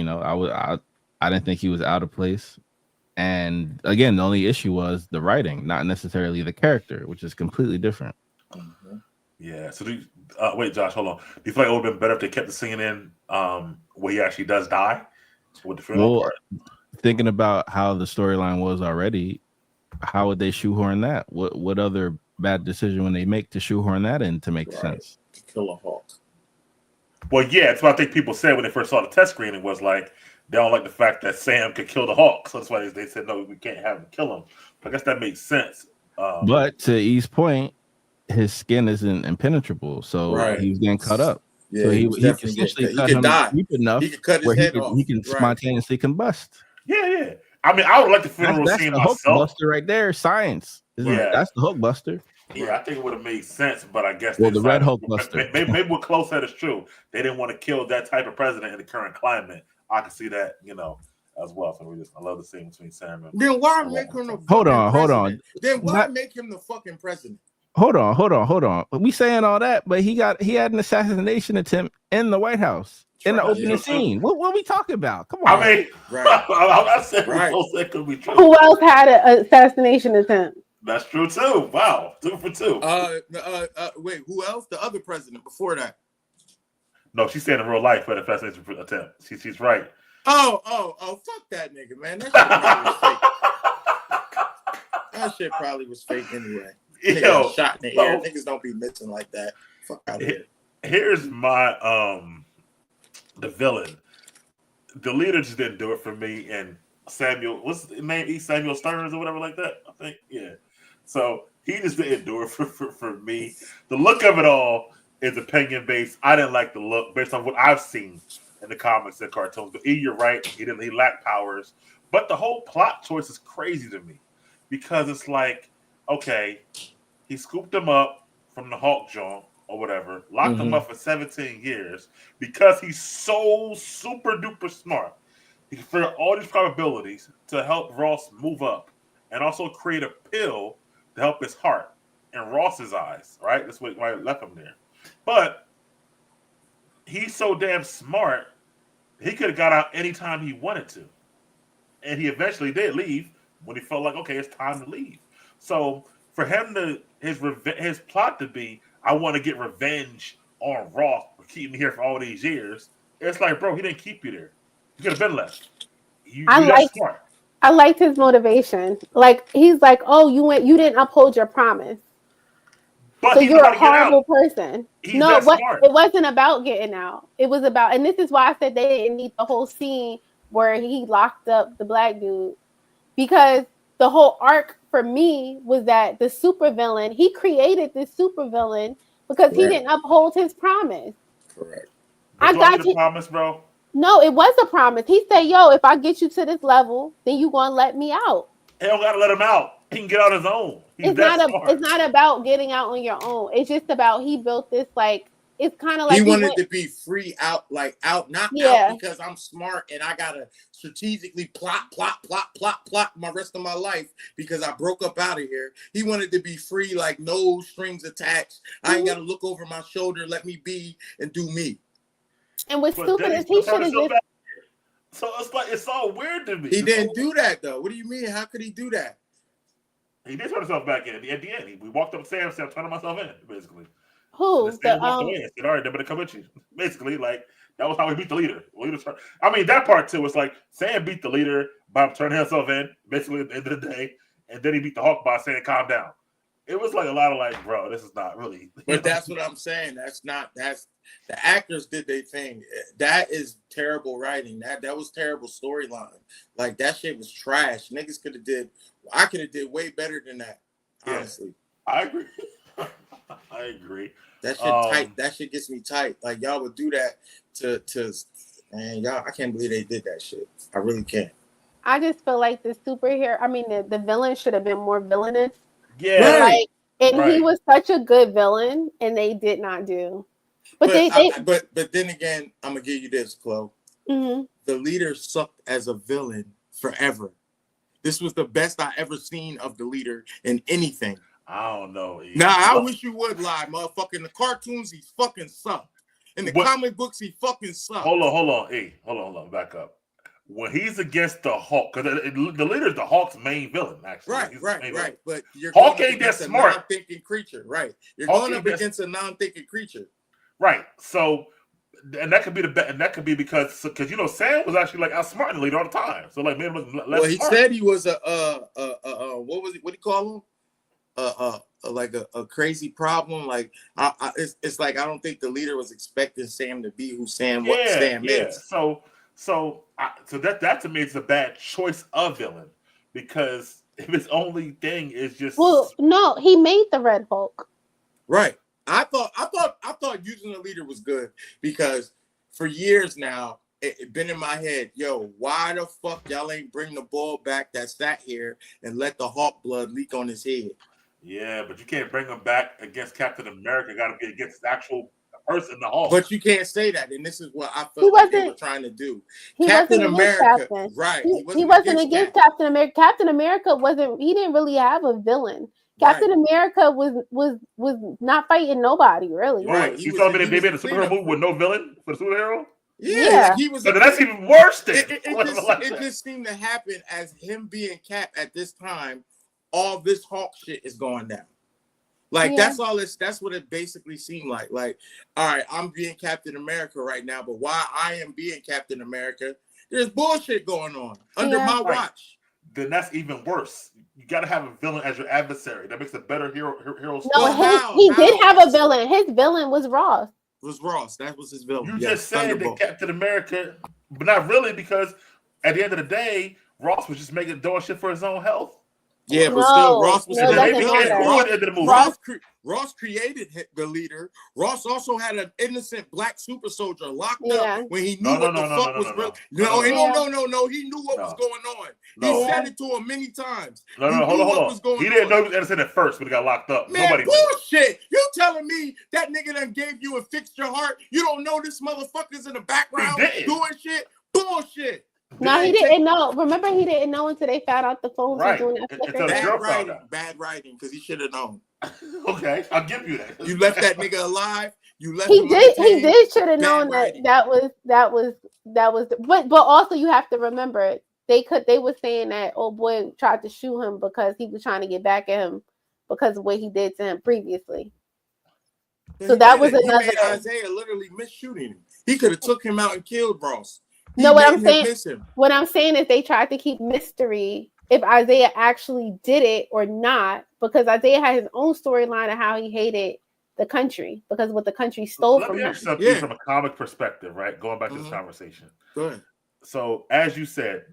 I didn't think he was out of place. And again, the only issue was the writing, not necessarily the character, which is completely different. Mm-hmm. Yeah. So wait, Josh, hold on. Do you feel like it would have been better if they kept the scene in where he actually does die with the funeral part? Thinking about how the storyline was already, how would they shoehorn that? What other bad decision would they make to shoehorn that in to make sense? To kill a Hawk. Well, yeah, it's what I think people said when they first saw the test screening was like, they don't like the fact that Sam could kill the Hawk. So that's why they said, no, we can't have him kill him. But I guess that makes sense. But to E's point, his skin isn't impenetrable. So he's getting cut up. Yeah, so he essentially cut him deep enough he could cut his where head off. He can spontaneously combust. Yeah. I mean, I would like the funeral that's scene the myself. Hulkbuster right there. Science. That's the Hulkbuster. Yeah, I think it would have made sense, but I guess the Red Hulkbuster. Maybe we're close. That is true. They didn't want to kill that type of president in the current climate. I can see that, as well. So I love the scene between Sam and. Then why make him the hold on? Then why make him the fucking president? Hold on. We saying all that, but he had an assassination attempt in the White House in the opening scene. What are we talking about? Come on. I mean, I said it could be true. Who else had an assassination attempt? That's true too. Wow, 2 for 2. Wait, who else? The other president before that. No, she's saying in real life for the assassination attempt. She's right. Oh, fuck that nigga, man. That shit probably was fake. That shit probably was fake anyway. Yo, shot in the air. Niggas don't be missing like that. Fuck out of here. Here's my the villain. The leader just didn't do it for me. And Samuel, what's his name? Samuel Stearns or whatever like that. I think, yeah. So he just didn't do it for me. The look of it all is opinion based. I didn't like the look based on what I've seen in the comics and cartoons. But you're right. He lacked powers. But the whole plot choice is crazy to me because it's like, okay, he scooped him up from the Hawk Jaw or whatever, locked him up for 17 years because he's so super duper smart. He can figure out all these probabilities to help Ross move up and also create a pill to help his heart in Ross's eyes, right? That's why I left him there. But he's so damn smart, he could have got out anytime he wanted to. And he eventually did leave when he felt like, okay, it's time to leave. So for him his plot to be, I want to get revenge on Ross for keeping me here for all these years. It's like, bro, he didn't keep you there. You could have been left. I liked his motivation. Like he's like, oh, you didn't uphold your promise. But so you're a horrible person. It wasn't about getting out. It was about, and this is why I said they didn't need the whole scene where he locked up the black dude, because the whole arc for me was that the supervillain, he created this supervillain because he didn't uphold his promise. Correct. I got you. Promise, bro. No, it was a promise. He said, yo, if I get you to this level, then you gonna let me out. He don't gotta let him out. He can get out his own. It's not about getting out on your own. It's just about he built this, like, it's kind of like he wanted to be free out, like out, not out because I'm smart and I gotta strategically plot my rest of my life because I broke up out of here. He wanted to be free, like no strings attached. I ain't gotta look over my shoulder. Let me be and do me. And what's stupid is he should have just. So it's like it's all weird to me. He didn't do that though. What do you mean? How could he do that? He did turn himself back in at the end. We walked up Sam, turning myself in, basically. Who? And Sam walked away and said, "All right, they're gonna come with you." Basically, like that was how he beat the leader. I mean, that part too was like Sam beat the leader by turning himself in, basically at the end of the day, and then he beat the Hulk by saying, "Calm down." It was like a lot of like, bro, this is not really. But that's what I'm saying. That's the actors did their thing. That is terrible writing. That was terrible storyline. Like that shit was trash. Niggas could have did. I could have did way better than that. Honestly, I agree. I agree. That shit tight. That shit gets me tight. Like y'all would do that to man, y'all. I can't believe they did that shit. I really can't. I just feel like the superhero. I mean, the villain should have been more villainous. Yeah, like, and right. He was such a good villain, and they did not do. But then again, I'm gonna give you this, Chloe. Mm-hmm. The leader sucked as a villain forever. This was the best I ever seen of the leader in anything. I don't know. I wish you would lie, motherfucker. In the cartoons, he fucking sucked. In the comic books, he fucking sucked. Hold on. Hey, hold on. Back up. When he's against the Hulk, because the leader is the Hulk's main villain, actually. Right. But you're Hulk ain't that smart. Non-thinking creature, right? You're Hulk going up against a non-thinking creature, right? So, and that could be and that could be because Sam was actually like outsmarting the leader all the time. So like, man was less. Well, he smart. said he was what do you call him? Like a crazy problem. Like it's like I don't think the leader was expecting Sam to be who Sam is. So that to me is a bad choice of villain because if his only thing is just no, he made the Red Hulk. Right. I thought using the leader was good because for years now it been in my head, yo, why the fuck y'all ain't bring the ball back that sat here and let the Hulk blood leak on his head? Yeah, but you can't bring him back against Captain America. Got to be against the actual person, the Hulk. But you can't say that, and this is what I felt like they were trying to do. Captain America, right? He wasn't against Captain America. Captain America wasn't. He didn't really have a villain. Captain America was not fighting nobody really. Right. You told me that they made a superhero movie with no villain for the superhero. Yeah. Like he was. So that's even worse. It just seemed to happen as him being Cap at this time. All this Hulk shit is going down. Like that's what it basically seemed like. Like, all right, I'm being Captain America right now, but while I am being Captain America, there's bullshit going on under my watch. Then that's even worse. You got to have a villain as your adversary. That makes a better hero story. No, he did have a villain. His villain was Ross. That was his villain. You just said that Captain America, but not really, because at the end of the day, Ross was just doing shit for his own health. Yeah, but still, Ross was Ross created the leader. Ross also had an innocent black super soldier locked up when he knew what the fuck was real. No. He knew what was going on. He said it to him many times. Hold on. He didn't know he was innocent at first, but he got locked up. Man, Nobody bullshit. You telling me that nigga done gave you and fixed your heart? You don't know this motherfucker's in the background doing shit? Bullshit. No, he didn't know. Remember, he didn't know until they found out the phone was doing that. Bad writing, because he should have known. Okay, I'll give you that. You left that nigga alive. You left. He did should have known that was. But also you have to remember they were saying that old boy tried to shoot him because he was trying to get back at him because of what he did to him previously. So that was another. He made Isaiah literally miss shooting him. He could have took him out and killed Ross. What I'm saying is they tried to keep mystery if Isaiah actually did it or not, because Isaiah had his own storyline of how he hated the country because what the country stole from him. Let me from a comic perspective, right? Going back to this conversation. Go ahead. So as you said,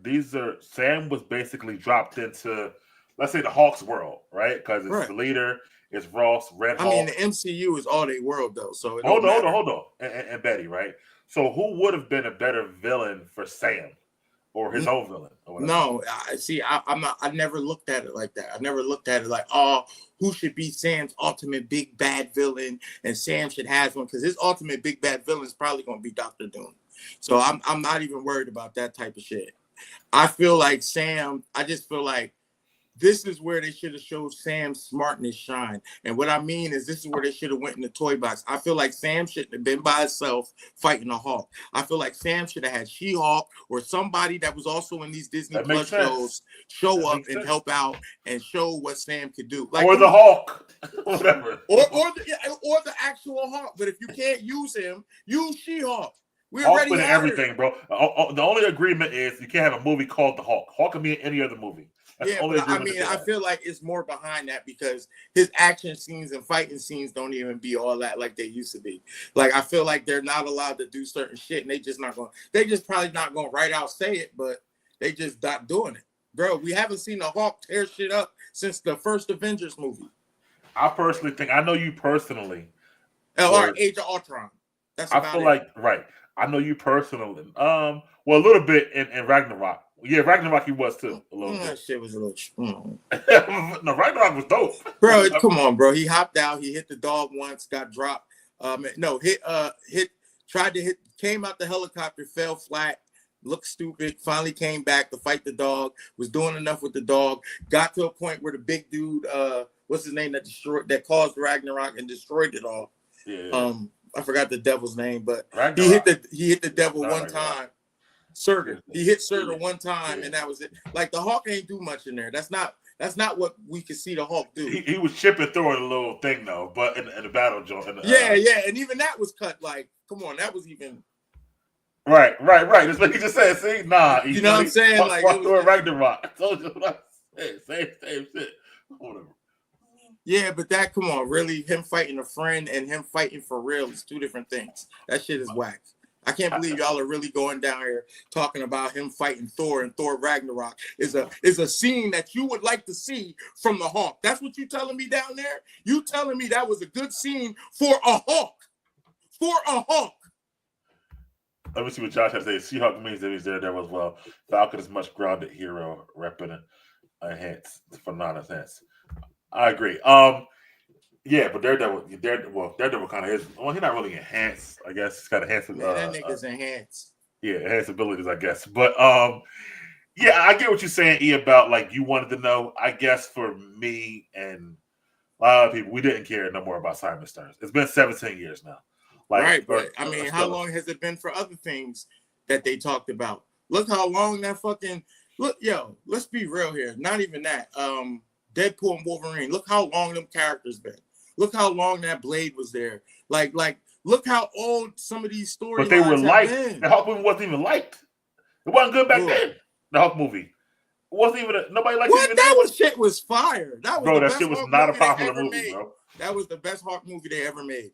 Sam was basically dropped into, let's say, the Hawks world, right? Because it's the leader, it's Ross, Red Hulk. I mean, the MCU is all they world though. So hold on, and Betty, right? So who would have been a better villain for Sam, or his own villain? No, I never looked at it like that. I never looked at it like, who should be Sam's ultimate big bad villain, and Sam should have one, because his ultimate big bad villain is probably going to be Dr. Doom. So I'm not even worried about that type of shit. I feel like I just feel like this is where they should have showed Sam's smartness shine. And what I mean is this is where they should have went in the toy box. I feel like Sam shouldn't have been by himself fighting a Hulk. I feel like Sam should have had She-Hulk or somebody that was also in these Disney Plus shows show up and help out and show what Sam could do. Like, or the Hulk, whatever. Or or the actual Hawk. But if you can't use him, use She-Hulk. We Hawk already been in had everything, bro. The only agreement is you can't have a movie called The Hawk. Hawk can be in any other movie. That's the Yeah, only but I agreement mean, that they I have. feel like it's more behind that because his action scenes and fighting scenes don't even be all that like they used to be. Like, I feel like they're not allowed to do certain shit, and they just probably not going to right out say it, but they just not doing it. Bro, we haven't seen the Hawk tear shit up since the first Avengers movie. I personally think, I know you personally. Or Age of Ultron. That's about I feel it. like, right. I know you personally. Well, a little bit in Ragnarok. Yeah, Ragnarok he was too. A little That bit. shit was a little. No, Ragnarok was dope. Bro, come on, bro. He hopped out. He hit the dog once, got dropped. Tried to hit, came out the helicopter, fell flat, looked stupid, finally came back to fight the dog, was doing enough with the dog, got to a point where the big dude, what's his name, that caused Ragnarok and destroyed it all. Yeah. I forgot the devil's name, but Ragnarok. he hit the devil one Ragnarok. time. Surtur. He hit Surtur one time, Yeah. and that was it. Like, the Hawk ain't do much in there. That's not what we could see the Hawk do. He was chipping through it a little thing though, but in the battle joint. Yeah, and even that was cut. Like, come on, that was even. Right. That's what he just said. See, nah, You know what I'm saying? Like, Like, it was Ragnarok. I told you what I said. Same shit. Whatever. yeah, but that, come on, really, him fighting a friend and him fighting for real is two different things. That shit is whack. I can't believe y'all are really going down here talking about him fighting Thor and Thor Ragnarok is a scene that you would like to see from the Hawk. That's what you telling me down there? You telling me that was a good scene for a Hawk? For a Hawk. Let me see what Josh has to say. She-Hulk means that he's Daredevil as well. Falcon is much grounded hero, repping enhance for non-enhance. I agree. Yeah, but Daredevil kind of is. Well, he's not really enhanced. I guess he's got enhanced. Man, that nigga's enhanced. Yeah, enhanced abilities, I guess. But yeah, I get what you're saying, E, about like you wanted to know. I guess for me and a lot of people, we didn't care no more about Simon Stearns. It's been 17 years now. Like, right, but I mean, how long has it been for other things that they talked about? Look how long that fucking let's be real here. Not even that. Deadpool and Wolverine. Look how long them characters been. Look how long that Blade was there. Like, look how old some of these stories. But they were liked. The Hulk movie wasn't even liked. It wasn't good back then. The Hulk movie. It wasn't even nobody liked what? it. That shit was fire. That was bro. the That best shit was Hulk not a movie they popular ever movie, made. bro. That was the best Hulk movie they ever made.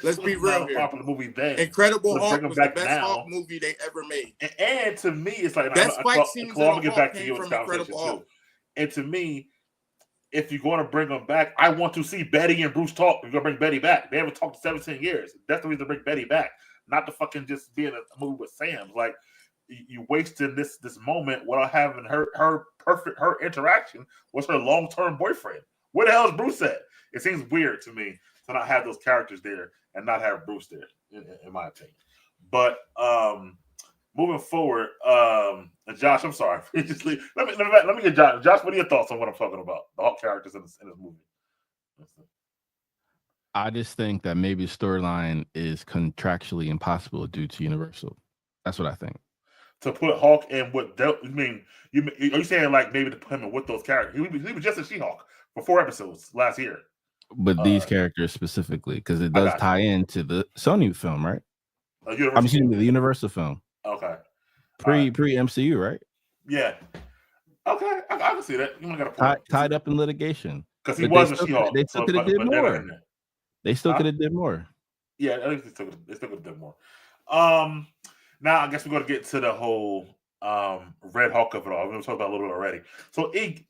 Let's be real not here. A popular movie then. Incredible Hulk was the best now. Hulk movie they ever made. And to me, it's like best fight scenes in I'll get Hulk back to came you in from this conversation Incredible too. Hulk. And to me, if you're going to bring them back, I want to see Betty and Bruce talk. You're going to bring Betty back. They haven't talked in 17 years. That's the reason to bring Betty back, not to fucking just be in a movie with Sam. Like, you wasted this moment without having her interaction with her long-term boyfriend. Where the hell is Bruce at? It seems weird to me to not have those characters there and not have Bruce there, in my opinion. But moving forward, Josh, I'm sorry. Just let me get Josh. Josh, what are your thoughts on what I'm talking about? The Hulk characters in this movie. I just think that maybe storyline is contractually impossible due to Universal. That's what I think. To put Hulk in what are you saying like maybe to put him in with those characters? He was just a She-Hulk for 4 episodes last year. But these characters specifically, because it does tie into the Sony film, right? I'm assuming the Universal film. Okay. Pre MCU, right? Yeah. Okay, I can see that. You got a point. Tied up in litigation. Because he was a She-Hulk. They still could have did more. They still could have did more. Yeah, I think they still could have done more. Now I guess we're gonna get to the whole Red Hulk of it all. We're gonna talk about it a little bit already. So correct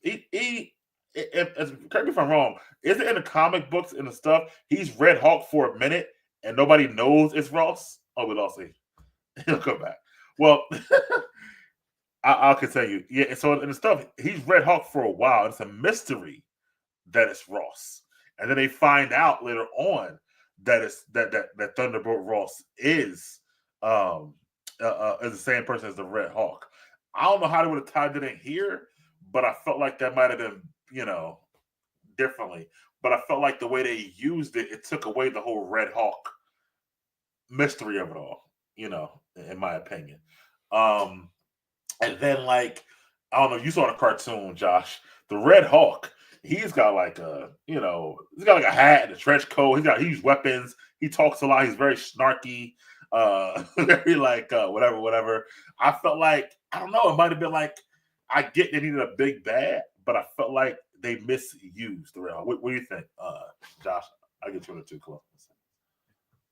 me if I'm wrong, is it in the comic books and the stuff? He's Red Hulk for a minute and nobody knows it's Ross. Oh, we lost him. He'll come back. Well, I'll continue. Yeah, so in the stuff, he's Red Hulk for a while. It's a mystery that it's Ross. And then they find out later on that it's that Thunderbolt Ross is the same person as the Red Hulk. I don't know how they would have tied it in here, but I felt like that might have been, differently. But I felt like the way they used it, it took away the whole Red Hulk mystery of it all, in my opinion. And then, like, I don't know, you saw the cartoon, Josh. The Red Hulk, he's got like he's got like a hat and a trench coat. He uses weapons. He talks a lot. He's very snarky. Very like whatever. I felt like, I don't know, it might have been like, I get they needed a big bad, but I felt like they misused the Red Hulk. What do you think, Josh? I'll get you on the two club.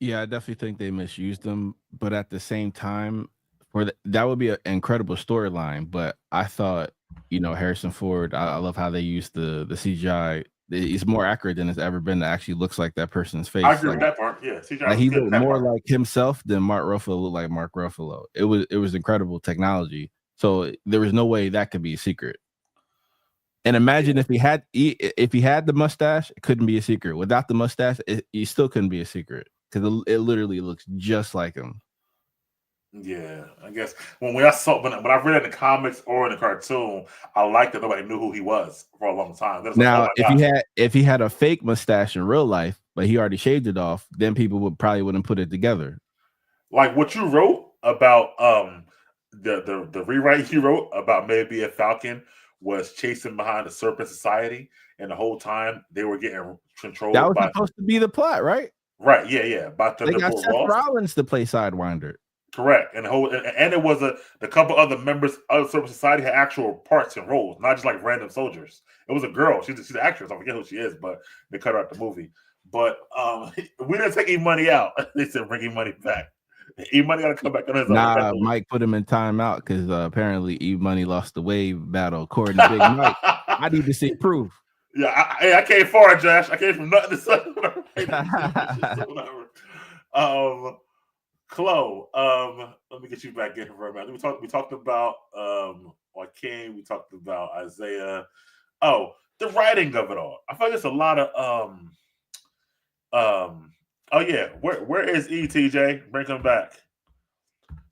Yeah, I definitely think they misused them, but at the same time, that would be an incredible storyline. But I thought, Harrison Ford, I love how they used the CGI. It's more accurate than it's ever been. It actually looks like that person's face. I agree with that part. Yeah, CGI like he good looked that more part. like himself than Mark Ruffalo looked like Mark Ruffalo. It was incredible technology. So there was no way that could be a secret. And imagine if he had the mustache, it couldn't be a secret. Without the mustache, he still couldn't be a secret because it literally looks just like him. Yeah, I guess when I read it in the comics or in the cartoon, I liked that nobody knew who he was for a long time. Now, if he had a fake mustache in real life, but he already shaved it off, then people wouldn't put it together. Like what you wrote about the rewrite you wrote about maybe a Falcon was chasing behind the Serpent Society, and the whole time they were getting controlled. That was supposed to be the plot, right? Right, yeah. They got Seth Rollins to play Sidewinder. Correct, and it was the couple other members of the Serpent Society had actual parts and roles, not just like random soldiers. It was a girl. She's an actress. I forget who she is, but they cut her out the movie. But we didn't take E-Money out. They said bring E-Money back. E-Money got to come back on his own. Mike put him in timeout because apparently E-Money lost the wave battle. According to Big Mike, I need to see proof. Yeah, I came far, Josh. I came from nothing to something. Chloe, let me get you back in for a minute. We talked about Joaquin. We talked about Isaiah. Oh, the writing of it all. I feel like it's a lot of Oh yeah, where is ETJ? Bring him back.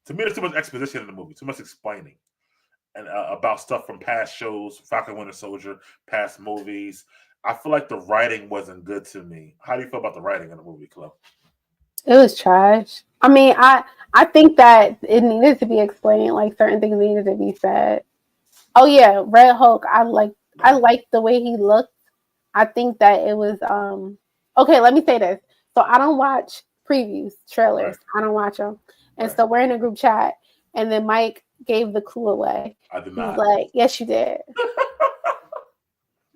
To me, there's too much exposition in the movie, too much explaining, and about stuff from past shows, Falcon Winter Soldier, past movies. I feel like the writing wasn't good to me. How do you feel about the writing in the movie, Chloe? It was trash. I mean, I think that it needed to be explained. Like certain things needed to be said. Oh yeah, Red Hulk. I like the way he looked. I think that it was okay. Let me say this. So I don't watch previews, trailers. Right. I don't watch them. And so we're in a group chat, and then Mike gave the clue away. I did not. He's like, yes, you did.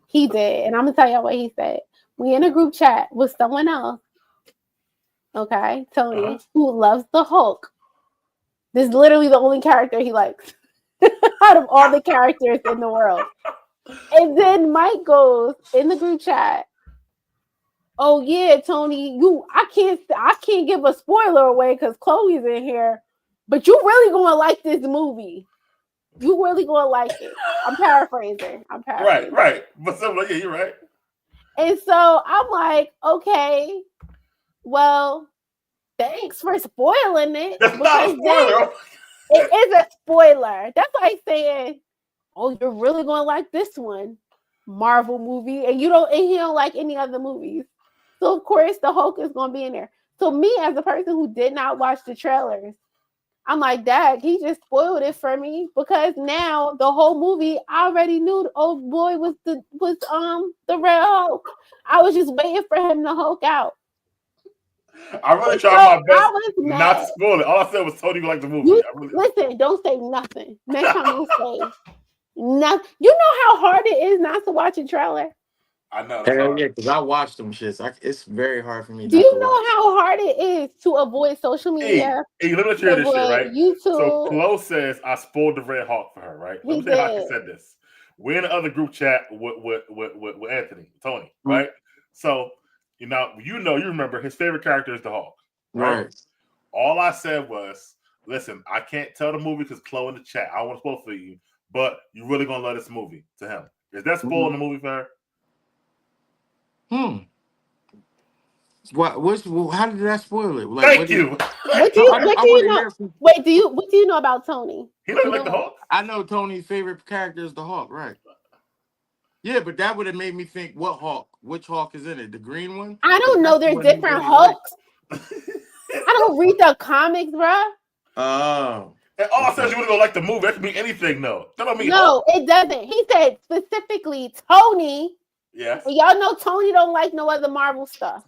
He did. And I'm going to tell y'all what he said. We in a group chat with someone else, okay, Tony, who loves the Hulk. This is literally the only character he likes out of all the characters in the world. And then Mike goes in the group chat, oh yeah, Tony, I can't give a spoiler away because Chloe's in here, but you really gonna like this movie. You really gonna like it. I'm paraphrasing. Right. But yeah, you're right. And so I'm like, okay, well, thanks for spoiling it. That's not a spoiler. It is a spoiler. That's like saying, oh, you're really gonna like this one Marvel movie, and he don't like any other movies. So, of course, the Hulk is going to be in there. So, me as a person who did not watch the trailers, I'm like, Dad, he just spoiled it for me because now the whole movie, I already knew the old boy was the Red Hulk. I was just waiting for him to Hulk out. I really tried my best not to spoil it. All I said was Tony liked the movie. Listen, don't say nothing. Next time don't say nothing. You know how hard it is not to watch a trailer? I know. Hell yeah, because I watched them shits. It's very hard for me. Do you know how hard it is to avoid social media? Hey, let me hear this shit, right? YouTube. So Chloe says I spoiled the Red Hulk for her, right? Let me tell you how she said this. We're in the other group chat with Anthony, Tony, right? So you remember his favorite character is the Hulk, right? All I said was, listen, I can't tell the movie because Chloe in the chat. I don't want to spoil for you, but you really gonna love this movie to him. Is that spoiling the movie for her? How did that spoil it? Like, Thank you. What do you know? Wait, what do you know about Tony? He doesn't like the Hulk. I know Tony's favorite character is the Hulk, right? Yeah, but that would have made me think, which Hulk is in it? The green one? I don't know. There's different Hulks. I don't read the comics, bro. Oh. And all I said you would go like the movie. That could be anything, though. That don't mean no, Hulk. It doesn't. He said specifically Tony. Yes. Well, y'all know Tony don't like no other Marvel stuff.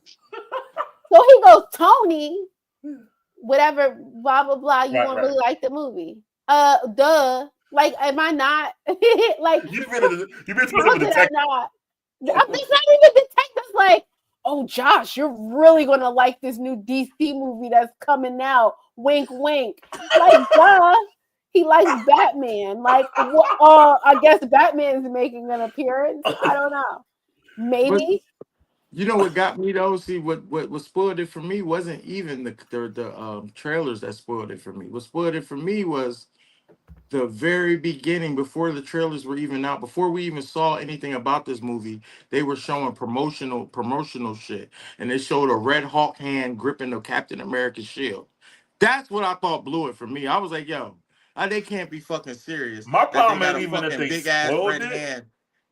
So he goes, Tony, whatever, blah, blah, blah. You won't really like the movie. Duh. Like, am I not? Like, You've been a how did I not? It's not even detectives like, oh, Josh, you're really going to like this new DC movie that's coming out. Wink, wink. Like, duh. He likes Batman. Like, I guess Batman's making an appearance. I don't know. Maybe. You know what got me though? See, what spoiled it for me wasn't even the trailers that spoiled it for me. What spoiled it for me was the very beginning, before the trailers were even out, before we even saw anything about this movie. They were showing promotional shit, and they showed a Red Hawk hand gripping the Captain America shield. That's what I thought blew it for me. I was like, yo, they can't be fucking serious. My problem that ain't even that they big ass spoiled red it. hand.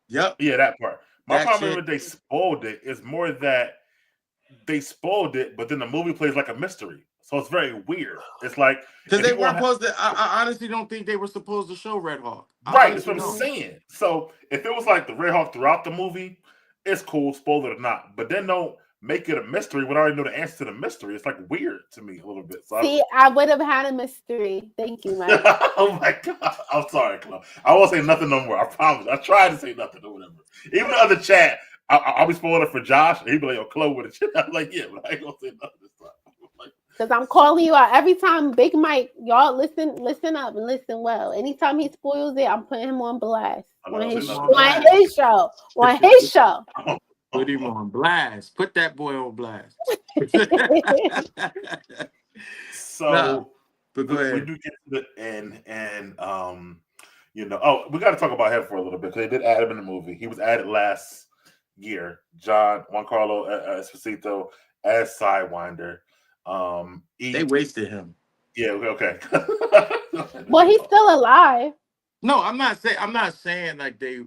Yep. Yeah, that part. My That problem shit. with they spoiled it is more that they spoiled it, but then the movie plays like a mystery. So it's very weird. It's like Because if they you weren't want- supposed to. I honestly don't think they were supposed to show Red Hawk. Right, that's what I'm honestly don't. saying. So if it was like the Red Hawk throughout the movie, it's cool, spoiler or not. But then don't make it a mystery when I already know the answer to the mystery. It's like weird to me a little bit. So See, I would have had a mystery. Thank you, Mike. oh my god. I'm sorry, Chloe. I won't say nothing no more. I promise. I tried to say nothing or whatever. Even the other chat, I'll be spoiling it for Josh, and he'd be like, yo, Chloe with a shit. I'm like, yeah, but I ain't gonna say nothing this time. Because I'm calling you out every time. Big Mike, y'all listen up and listen well. Anytime he spoils it, I'm putting him on blast. On his show. Put him on blast. Put that boy on blast. So but go ahead. we do get to the end, and we got to talk about him for a little bit because they did add him in the movie. He was added last year. Giancarlo Esposito as Sidewinder. They wasted him. Yeah. Okay. Well, he's still alive. No, I'm not saying like they.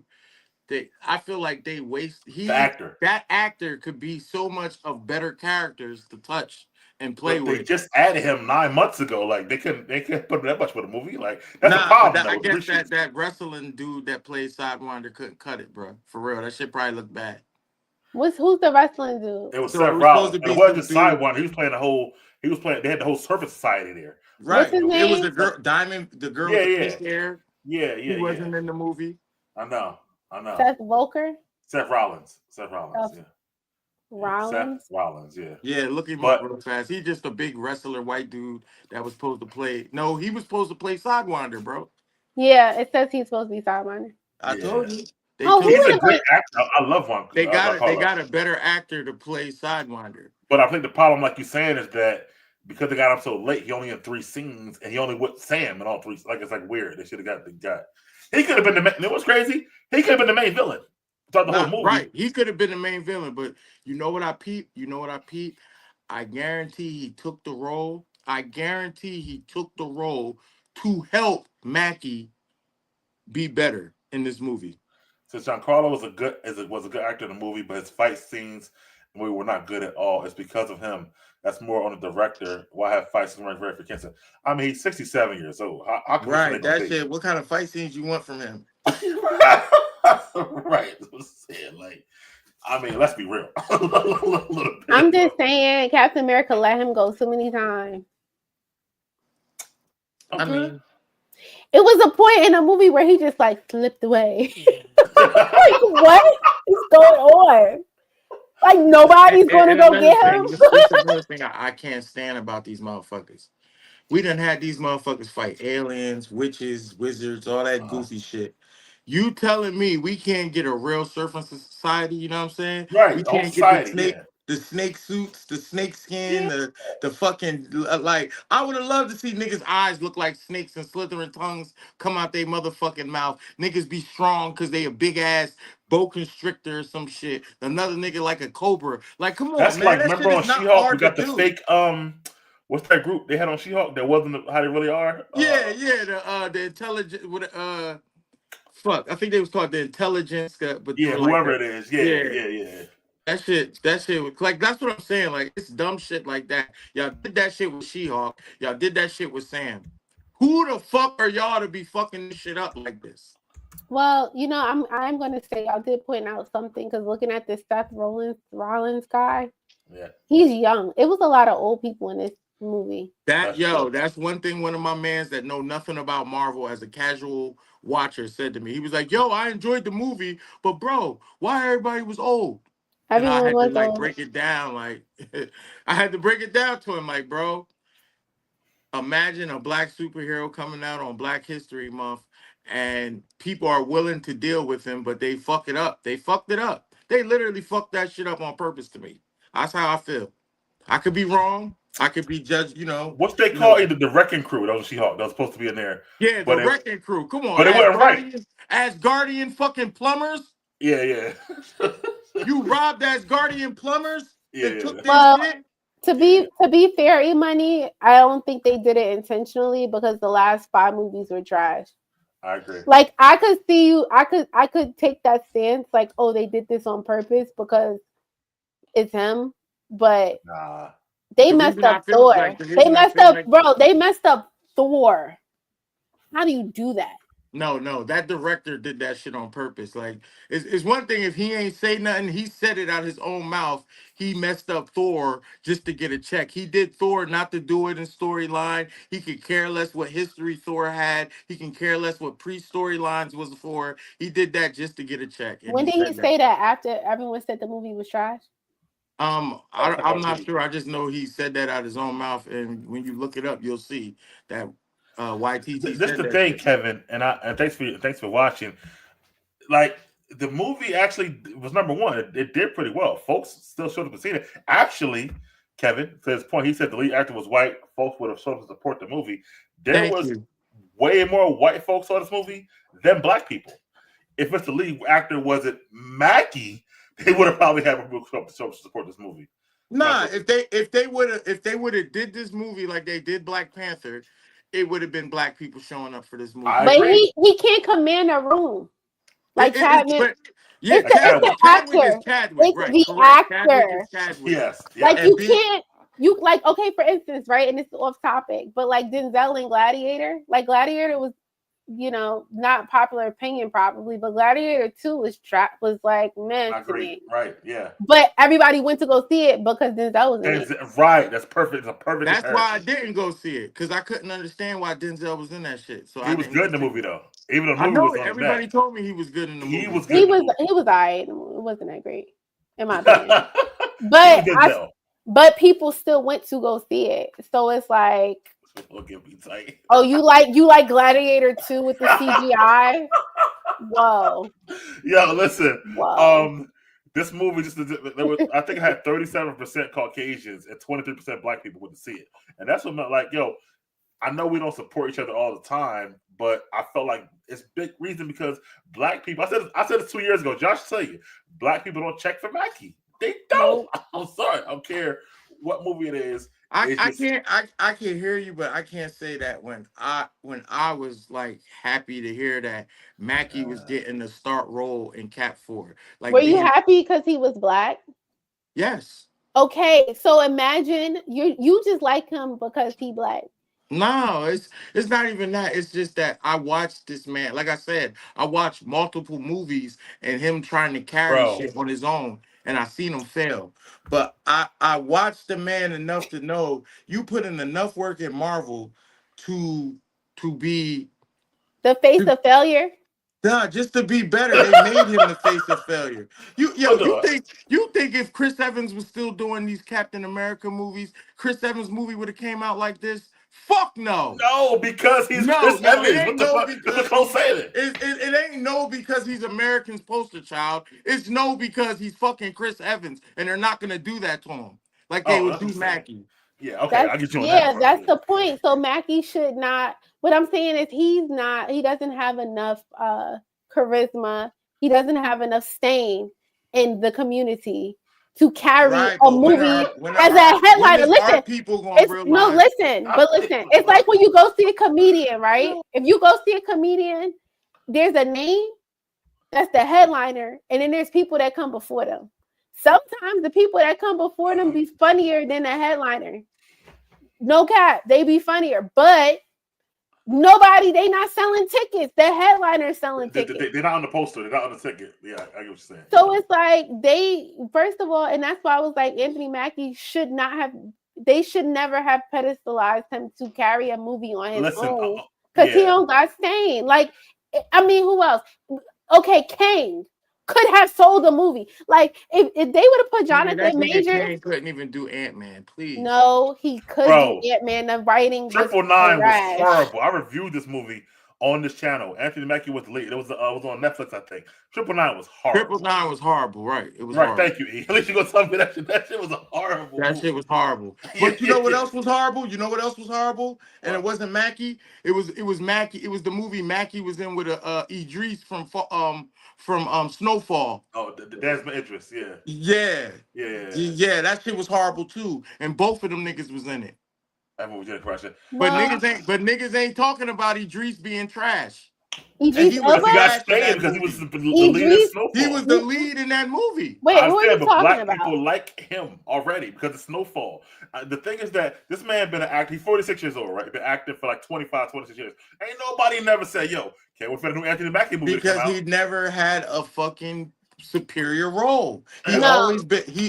I feel like they waste. That actor could be so much of better characters to touch and play with. They just added him 9 months ago. Like they couldn't put that much for the movie. Like that's the problem. I guess that wrestling dude that played Sidewinder couldn't cut it, bro. For real, that shit probably looked bad. Who's the wrestling dude? It was Seth Rollins. It wasn't just Sidewinder. He was playing the whole. He was playing. They had the whole Surface Society there. Right. It was the girl Diamond, the girl with the pink hair. Yeah. He wasn't in the movie. I know. Seth Volker? Seth Rollins. Yeah. Rollins? Seth Rollins, yeah. Yeah, look him up real fast. He's just a big wrestler, white dude that was supposed to play. No, he was supposed to play Sidewinder, bro. Yeah, it says he's supposed to be Sidewinder. I told you. He's a great actor. I love one. They got a better actor to play Sidewinder. But I think the problem, like you're saying, is that because they got him so late, he only had 3 scenes, and he only with Sam in all 3. Like it's like weird. They should have got the guy. He could have been the main. It was crazy. He could have been the main villain. Throughout the whole movie. Right. He could have been the main villain, but you know what I peeped? I guarantee he took the role. To help Mackie be better in this movie. Since Giancarlo was a good actor in the movie, but his fight scenes were not good at all. It's because of him. That's more on the director. Why have fight scenes very frequent? I mean, he's 67 years old. Right. That shit. What kind of fight scenes you want from him? Right. I'm saying, like, I mean, let's be real. I'm just saying, Captain America let him go so many times. I mean, it was a point in a movie where he just like slipped away. Like, what is going on? Like nobody's going to go get him. That's another thing I can't stand about these motherfuckers. We done had these motherfuckers fight aliens, witches, wizards, all that goofy shit. You telling me we can't get a real surfing society? You know what I'm saying? Right. We can't get the snake suits, the snake skin, the fucking like. I would have loved to see niggas' eyes look like snakes and slithering tongues come out their motherfucking mouth. Niggas be strong because they a big ass boa constrictor or some shit. Another nigga like a cobra. Like, come on, that's man. Like, that remember on She-Hulk, we got the do. fake what's that group they had on She-Hulk that wasn't how they really are? The intelligent with fuck. I think they was called the intelligence. But whoever it is. Yeah. That shit was like, that's what I'm saying. Like, it's dumb shit like that. Y'all did that shit with She-Hulk. Y'all did that shit with Sam. Who the fuck are y'all to be fucking this shit up like this? Well, I'm going to say I did point out something because looking at this Seth Rollins guy, Yeah, he's young. It was a lot of old people in this movie. That's true. That's one thing one of my mans that know nothing about Marvel as a casual watcher said to me. He was like, "Yo, I enjoyed the movie, but bro, why everybody was old?" And I Everyone had to was like old. break it down. Like I had to break it down to him, like, bro, imagine a black superhero coming out on Black History Month and people are willing to deal with him, but they fuck it up. They fucked it up. They literally fucked that shit up on purpose to me. That's how I feel. I could be wrong. I could be judged, What's they call either the Wrecking Crew? That was She-Hulk. That was supposed to be in there. Yeah, But the Wrecking Crew. Come on. but it wasn't right. Asgardian fucking plumbers. Yeah. You robbed Asgardian plumbers Yeah. that took this Well, shit. To be fair, E-Money, I don't think they did it intentionally because the last 5 movies were trash. I agree. Like I could see you, I could take that stance, like, oh, they did this on purpose because it's him, but Nah. they The messed reason I up feel Thor. like- the They reason I messed feel up, like- bro. They messed up Thor. How do you do that? No, that director did that shit on purpose. Like, it's one thing if he ain't say nothing, he said it out his own mouth. He messed up Thor just to get a check. He did Thor not to do it in storyline. He could care less what history Thor had. He can care less what pre-storylines was for. He did that just to get a check. And When did he said say that after everyone said the movie was trash? I'm not sure. I just know he said that out his own mouth. And when you look it up, you'll see that YTT This said is the that thing, shit. Kevin, and thanks for watching. Like the movie actually was number one. It did pretty well. Folks still showed up to see it. Actually, Kevin, to his point, he said the lead actor was white. Folks would have showed up to support the movie. There Thank was you. way more white folks saw this movie than black people. If it's the lead actor wasn't Mackie, they would have probably had a show up to support this movie. Nah, if they would have did this movie like they did Black Panther, it would have been black people showing up for this movie. I But agree. he can't command a room like Chadwick. Yeah, It's the Chadwick actor. is Chadwick, It's right? the Correct. actor. Chadwick is Chadwick. Yes. Like And you being- can't. You like okay, for instance, right? And it's off topic, but like Denzel in Gladiator, like Gladiator was, not popular opinion probably, but Gladiator 2 was like man I to agree. me. Right. Yeah. But everybody went to go see it because Denzel was in it. Right. That's perfect. It's a perfect. That's why I comparison. didn't go see it because I couldn't understand why Denzel was in that shit. So He was good in the movie though. Even though the I movie know was on everybody that. told me he was good in the movie. He was good. He in the was movie. he was alright. It wasn't that great, in my opinion. He But was Denzel. but people still went to go see it. So it's like, Look at me tight. oh, you like Gladiator 2 with the CGI? Whoa. Yo, listen. Whoa. This movie I think it had 37% Caucasians and 23% black people went to see it. And that's what I'm like, yo, I know we don't support each other all the time, but I felt like it's big reason because black people, I said it 2 years ago, Josh tell you, black people don't check for Mackie. They don't. I'm sorry. I don't care what movie it is. I can hear you, but I can't say that when I was like happy to hear that Mackie was getting the start role in Cap 4. Like, Were you happy because he was black? Yes. Okay, so imagine you just like him because he black. No, it's not even that. It's just that I watched this man. Like I said, I watched multiple movies and him trying to carry shit on his own, and I seen him fail. But I watched the man enough to know you put in enough work in Marvel to be the face of failure. Nah, just to be better, they made him the face of failure. You think if Chris Evans was still doing these Captain America movies, Chris Evans movie would have came out like this? Fuck no. No, because he's Chris Evans. What the fuck? Don't say that. It ain't no because he's American's poster child. It's no because he's fucking Chris Evans, and they're not gonna do that to him like they would do Mackie. Yeah, okay, I get you on that. Yeah, that's the point. So Mackie should not. What I'm saying is he doesn't have enough charisma. He doesn't have enough stain in the community to carry a movie as a headliner. Listen, listen. It's like when you go see a comedian, right? If you go see a comedian, there's a name that's the headliner, and then there's people that come before them. Sometimes the people that come before them be funnier than the headliner. No cap, they be funnier, but Nobody, they not selling tickets. The headliner's selling tickets. They're not on the poster. They're not on the ticket. Yeah, I get what you're saying. So it's like they, first of all, and that's why I was like, Anthony Mackie should not have. They should never have pedestalized him to carry a movie on his own because he don't got Stain. Like, I mean, who else? Okay, Kang could have sold a movie. Like, if they would have put Jonathan Majors, Kang couldn't even do Ant-Man. Please, no, he could do Ant-Man. The writing, 999 was horrible. I reviewed this movie on this channel. Anthony Mackie was the lead. It was on Netflix, I think. 999 was horrible. 999 was horrible, right? It was right. Horrible. Thank you, E. At least you gonna tell me that shit. That shit was a horrible. That shit was horrible. But you know what else was horrible? You know what else was horrible? And it wasn't Mackie. It was Mackie. It was the movie Mackie was in with Idris from Snowfall. Oh, the Desmond Idris. Yeah. Yeah. That shit was horrible too. And both of them niggas was in it. That movie didn't crush it. But niggas ain't talking about Idris being trash. Idris he got stayed because he was the lead in Snowfall. He was the lead in that movie. Wait, who are you talking about? People like him already because of Snowfall. The thing is that this man been an actor. He's 46 years old, right? Been acting for like 25, 26 years. Ain't nobody never said, yo, can't wait for the new Anthony Mackie movie because to come out. He never had a fucking superior role. He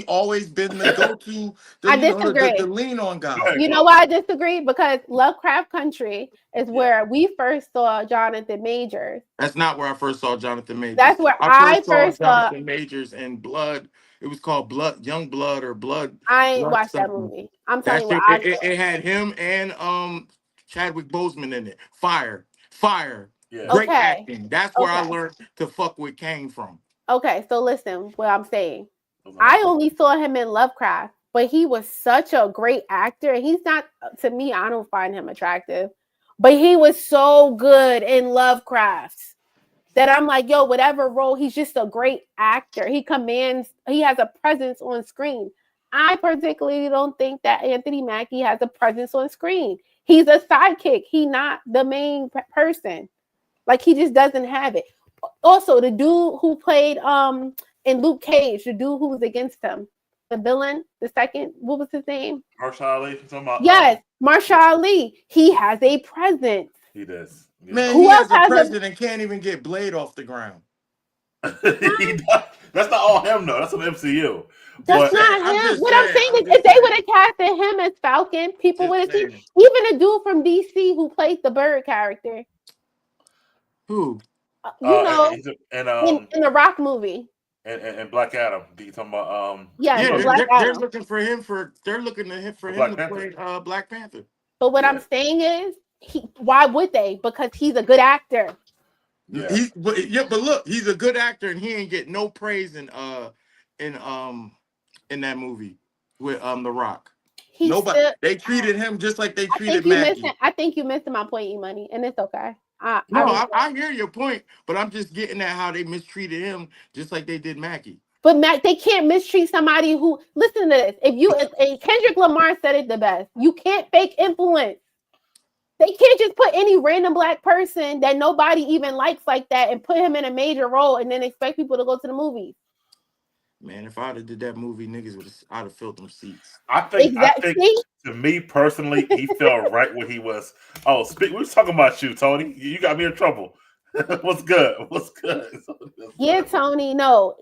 always been the go-to. I disagree. The lean on guy. You know why I disagree? Because Lovecraft Country is where we first saw Jonathan Majors. That's not where I first saw Jonathan Majors. That's where I first saw Jonathan Majors in Blood. It was called Young Blood or Blood. I ain't watched that movie. I'm telling you, it had him and Chadwick Boseman in it. Fire. Yeah. Great acting. That's where I learned to fuck with Kang from. Okay, so listen what I'm saying. I only saw him in Lovecraft, but he was such a great actor. He's not, to me, I don't find him attractive, but he was so good in Lovecraft that I'm like, yo, whatever role, he's just a great actor. He has a presence on screen. I particularly don't think that Anthony Mackie has a presence on screen. He's a sidekick. He's not the main person. Like, he just doesn't have it. Also, the dude who played in Luke Cage, the dude who was against him, the villain, the second, what was his name? Mahershala Ali. Yes, Mahershala Ali. He has a presence. He does. Yeah. Man, who else has a president can't even get Blade off the ground. He does. That's not all him though. That's an MCU. That's not him. What I'm saying is, if they would have casted him as Falcon, people would have seen. Even a dude from DC who played the bird character. Who? In the Rock movie. And Black Adam. You talking about they're looking for him to play Black Panther. But what I'm saying is, why would they? Because he's a good actor. Yeah. But look, he's a good actor and he ain't get no praise in that movie with The Rock. They treated him just like they treated Mackie. I think you missed my point, E-Money, and it's okay. I hear your point, but I'm just getting at how they mistreated him just like they did Mackie. But they can't mistreat somebody who, listen to this. If Kendrick Lamar said it the best, you can't fake influence. They can't just put any random black person that nobody even likes like that and put him in a major role and then expect people to go to the movies. Man, if I'd have did that movie, niggas I'd have filled them seats. I think to me personally, he fell right where he was. Oh, we was talking about you, Tony. You got me in trouble. What's good? Yeah, Tony. No,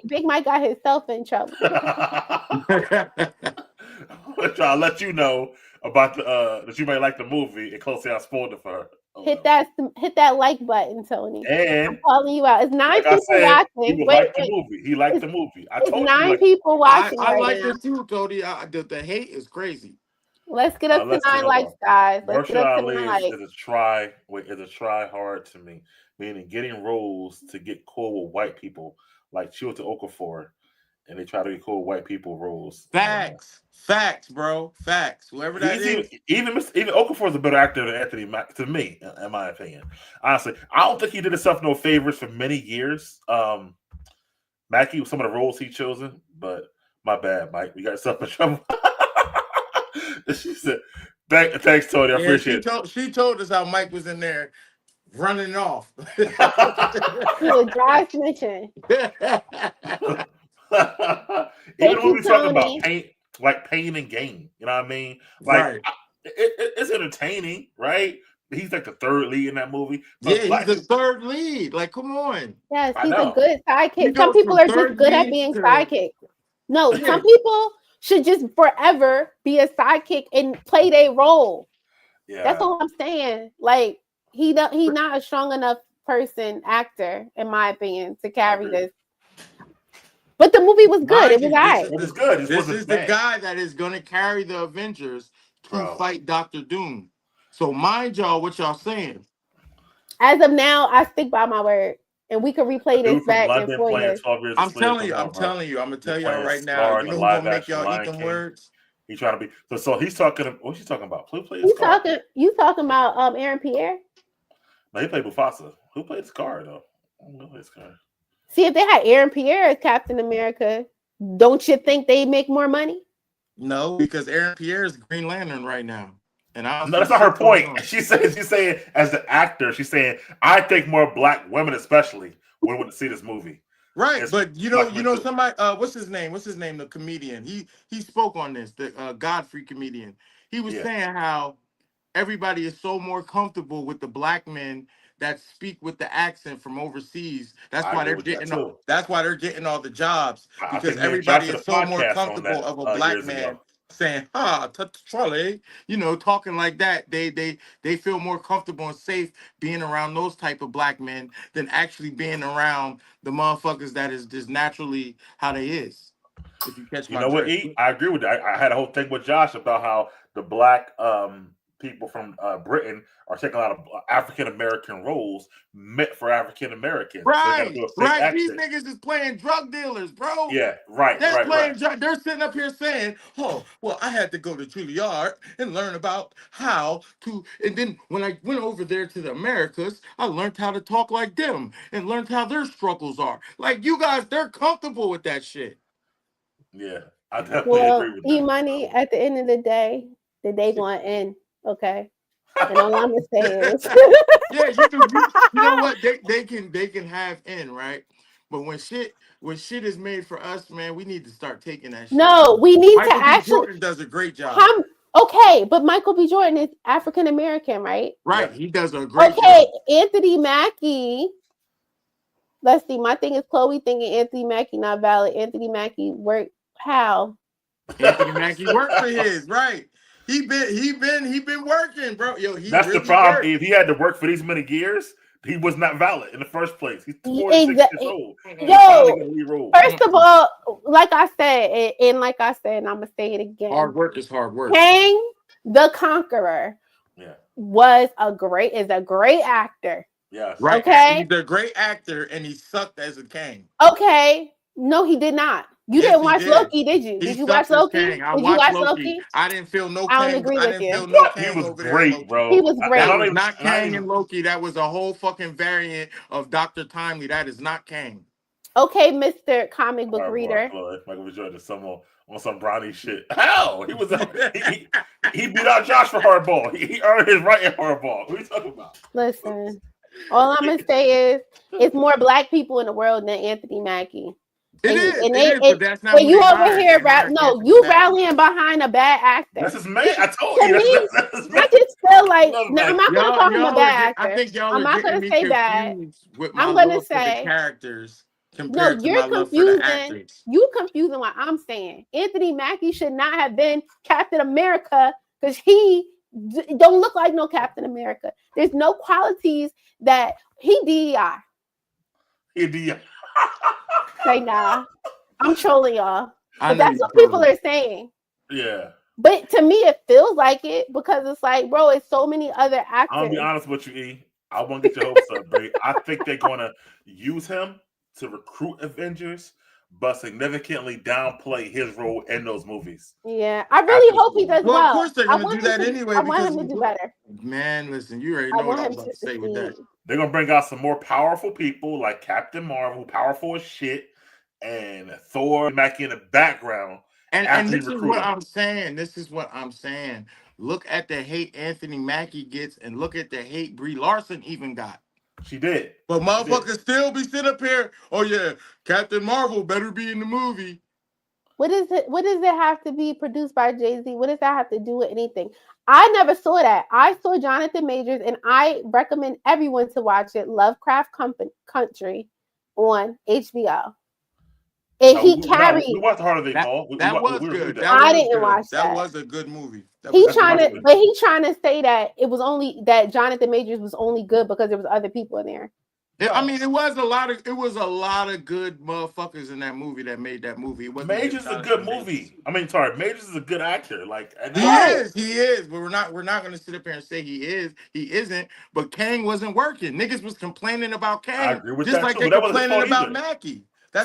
Big Mike got himself in trouble. I'm trying to let you know about that you may like the movie and closely I spoiled it for her. Hit that like button, Tony. And I'm calling you out. It's 9 people watching. He liked the movie. He liked the movie. I told 9 people watching. I like it too, Cody. The hate is crazy. Let's get up to 9 likes, guys. Let's get up to 9 likes. Is a try hard to me, meaning getting roles to get cool with white people, like Chiwetel Ejiofor, and they try to get cool with white people roles. Facts, bro. Facts. Whoever that is. Even Okafor is a better actor than Anthony Mackie, to me, in my opinion. Honestly, I don't think he did himself no favors for many years. Mackie with some of the roles he chosen, but my bad, Mike. We got yourself in trouble. She said, "Thanks, Tony. I appreciate it." She told us how Mike was in there running off. Dry snitching. Even when we talk about pain and gain, you know what I mean? Like, it's entertaining, right? he's like the third lead in that movie. Yeah, Plus, black he's the third lead. Like, come on. Yes, I he's know. a good He sidekick. goes Some people from are just third good at lead being to- sidekick. No, Yeah. some people should just forever be a sidekick and play their role. yeah. That's all I'm saying. Like he's not a strong enough actor, in my opinion, to carry agree. this. But the movie was good. Mind It you, was alright. It was good. It just This wasn't is the bad. guy that is going to carry the Avengers to Bro. fight Doctor Doom. So mind y'all what y'all saying. As of now, I stick by my word, and we can replay this Dude from back in London 4 playing years. 12 Years a I'm Slave. telling you, Come I'm on, bro. telling you, I'm gonna tell He's y'all playing right Scar now. in You the know who gonna live make action y'all Lion eat them King. words? He's trying to be so he's talking. What's he talking about? Who played You Scar? talking about Aaron Pierre? No, he played Mufasa. Who played Scar though? I don't know who Scar. See, if they had Aaron Pierre as Captain America, don't you think they make more money? No, because Aaron Pierre is Green Lantern right now. And I don't No, that's see not her shit going point. on. She's saying as the actor, she's saying I think more black women especially would see this movie. Right, It's but you black know women too. somebody. What's his name? The comedian. He spoke on this. The Godfrey comedian. He was Yeah. saying how everybody is so more comfortable with the black men that speak with the accent from overseas. That's I why agree they're with that, getting. too. That's why they're getting all the jobs I because think me and everybody Josh did is a so more podcast on comfortable that, of a black years man ago. saying "ha, Charlie," talking like that. They feel more comfortable and safe being around those type of black men than actually being around the motherfuckers that is just naturally how they is. If you catch You my know what, drift. E? I agree with that. I had a whole thing with Josh about how the black people from Britain are taking a lot of African American roles meant for African Americans. Right, do a fake right. These accent. niggas is playing drug dealers, bro. Yeah, right, They're right, playing right. drug. They're sitting up here saying, "Oh, well, I had to go to Juilliard and learn about how to." And then when I went over there to the Americas, I learned how to talk like them and learned how their struggles are. Like you guys, they're comfortable with that shit. Yeah, I definitely Well, agree with E that. Money, at the end of the day going to end. Okay. And all I'm going to say is. Yeah, you know what? They can have in, right? But when shit is made for us, man, we need to start taking that shit. No, we need Michael to B. actually. Jordan does a great job. Okay, but Michael B. Jordan is African American, right? Right, Yeah. he does a great Okay, job. Anthony Mackie. Let's see. My thing is Chloe thinking Anthony Mackie not valid. Anthony Mackie worked how? Anthony Mackie worked for his, right? He been working, bro. Yo, That's really the problem. worked. If he had to work for these many years, he was not valid in the first place. He's 46 years old. Yo, first of all, like I said, and I'm gonna say it again. Hard work is hard work. Kang the Conqueror Yeah. is a great actor. Yes. Right. Okay. He's a great actor and he sucked as a Kang. Okay. No, he did not. You Yes, didn't he watch did. Loki, did you? He Did you sucks watch as Loki? Kang. I Did you watched watch Loki. Loki? I didn't feel no I don't Kang. agree I with didn't you. feel no What? Kang He was over there in great, Loki. bro. He was great. That was not Kang and Loki. That was a whole fucking variant of Dr. Timely. That is not Kang. Okay, Mr. Comic Book Reader. Michael B. Jordan on some Bronny shit. Hell, he was he beat out Josh for hardball. He earned his right in hardball. What are you talking about? Listen, all I'm gonna say is it's more black people in the world than Anthony Mackie. It is, but that's not. But you over here, you rallying behind a bad actor. That's his man. I told you. I just feel like I'm not gonna call him a bad actor. I think y'all I'm not gonna say that. With my I'm gonna love for the say characters. No, you're confusing. You confusing what I'm saying. Anthony Mackie should not have been Captain America because he don't look like no Captain America. There's no qualities that he DEI. He DEI. Say nah. I'm trolling y'all. But that's what people are saying. Yeah. But to me, it feels like it because it's like, bro, it's so many other actors. I'll be honest with you, E. I won't get your hopes up, bro. I think they're gonna use him to recruit Avengers, but significantly downplay his role in those movies. Yeah, I really hope he does well. Of course they're gonna do that anyway. I want him to do better. Man, listen, you already know what I was about to say with that. They're gonna bring out some more powerful people like Captain Marvel, powerful as shit, and Thor, Mackie in the background. And this is what I'm saying. This is what I'm saying. Look at the hate Anthony Mackie gets, and look at the hate Brie Larson even got. She did. But motherfuckers still be sitting up here. Oh yeah, Captain Marvel better be in the movie. What is it? What does it have to be produced by Jay-Z? What does that have to do with anything? I never saw that. I saw Jonathan Majors, and I recommend everyone to watch it. Lovecraft Country on HBO. And he carried. We watched Harder Than Call. That was good. I didn't watch that. That was a good movie. He trying to say that it was only that Jonathan Majors was only good because there was other people in there. Yeah, I mean, it was a lot of good motherfuckers in that movie that made that movie. Majors is a good movie. I mean, sorry, Majors is a good actor. Like he is. But we're not gonna sit up here and say he is. He isn't. But Kang wasn't working. Niggas was complaining about Kang. I agree with just that like too, they complaining about Mackie. How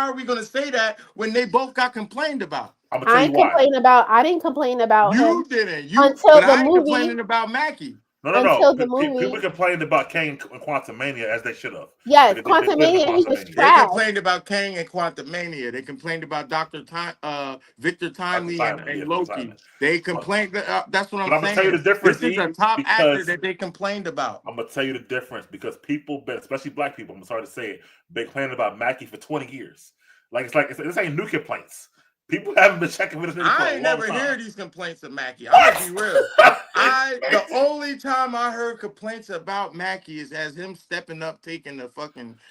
are we gonna say that when they both got complained about? I didn't complain about him. You didn't. Until the movie. Complaining about Mackie. No. People complained about Kang and Quantumania as they should have. Yes, Quantumania was trash. They complained about Kang and Quantumania. They complained about Victor Timely and Loki. They complained. That's what I'm saying. I'm gonna tell you the difference. This is a top actor that they complained about. I'm gonna tell you the difference because people, especially black people, I'm sorry to say it, been complaining about Mackie for 20 years. This ain't new complaints. People haven't been checking with us. I ain't never hear these complaints of Mackie. I'm gonna be real. The only time I heard complaints about Mackie is as him stepping up, taking the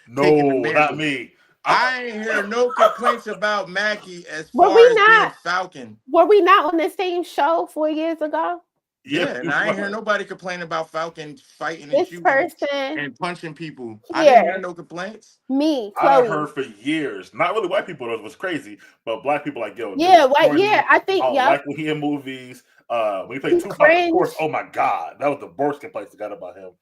not me. I ain't hear no complaints about Mackie as far as being Falcon. Were we not on the same show 4 years ago? Yeah, and I ain't hear nobody complain about Falcon fighting and shooting and punching people. Yeah. I didn't hear no complaints. Me, Chloe. I heard for years. Not really white people. It was crazy, but black people like yo. Yeah, I think like when he in movies. When he played Tupac, of course. Oh my God, that was the worst complaints I got about him.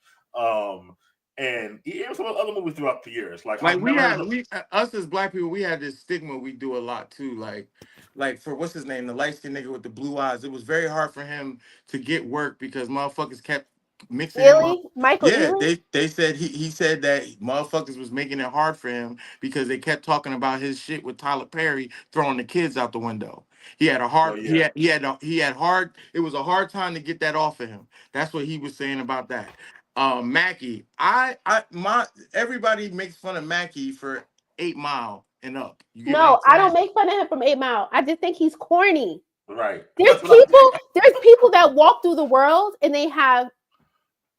And he had some other movies throughout the years. Like us as black people, we had this stigma we do a lot too. Like for what's his name, the light skinned nigga with the blue eyes. It was very hard for him to get work because motherfuckers kept mixing him up. Michael Ealy? They said he said that motherfuckers was making it hard for him because they kept talking about his shit with Tyler Perry throwing the kids out the window. He had a hard it was a hard time to get that off of him. That's what he was saying about that. Mackie, everybody makes fun of Mackie for 8 Mile and up. No, I don't make fun of him from 8 Mile. I just think he's corny. Right. There's people that walk through the world and they have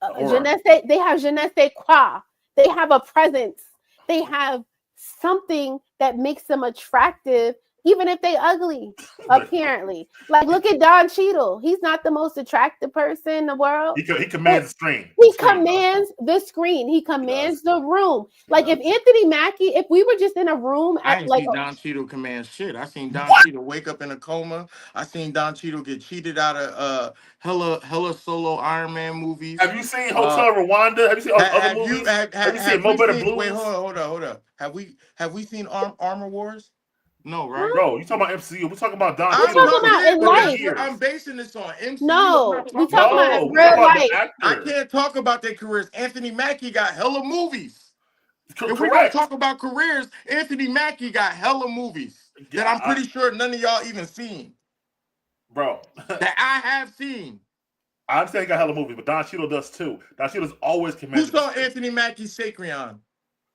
je ne sais quoi. They have a presence. They have something that makes them attractive. Even if they ugly, apparently. Like, look at Don Cheadle. He's not the most attractive person in the world. He commands the screen. He commands the screen. He commands the room. Like, if Anthony Mackie, if we were just in a room I ain't seen Don Cheadle command shit. I seen Don Cheadle wake up in a coma. I seen Don Cheadle get cheated out of hella solo Iron Man movies. Have you seen Hotel Rwanda? Have you seen other movies? Have you seen Mo Better Blues? Wait, hold up. Have we seen Armor Wars? No, right? Bro, you talking about MCU? We're talking about Don. I'm talking about in life. I'm basing this on MCU. No, we talking about real life. I can't talk about their careers. Anthony Mackie got hella movies. If we're gonna talk about careers, Anthony Mackie got hella movies that I'm pretty sure none of y'all even seen. Bro. That I have seen. I understand he got hella movies, but Don Cheadle does too. Don Cheadle's always commanded. Who saw Anthony Mackie's Sacrion?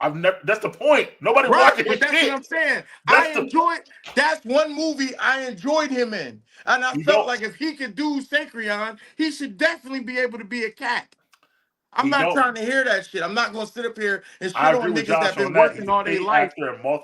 I've never. That's the point. Nobody watches it. That's what I'm saying. That's one movie I enjoyed him in, and I felt like if he could do Sacrion, he should definitely be able to be a cat. I'm not trying to hear that shit. I'm not gonna sit up here and shit on niggas that been working all their life.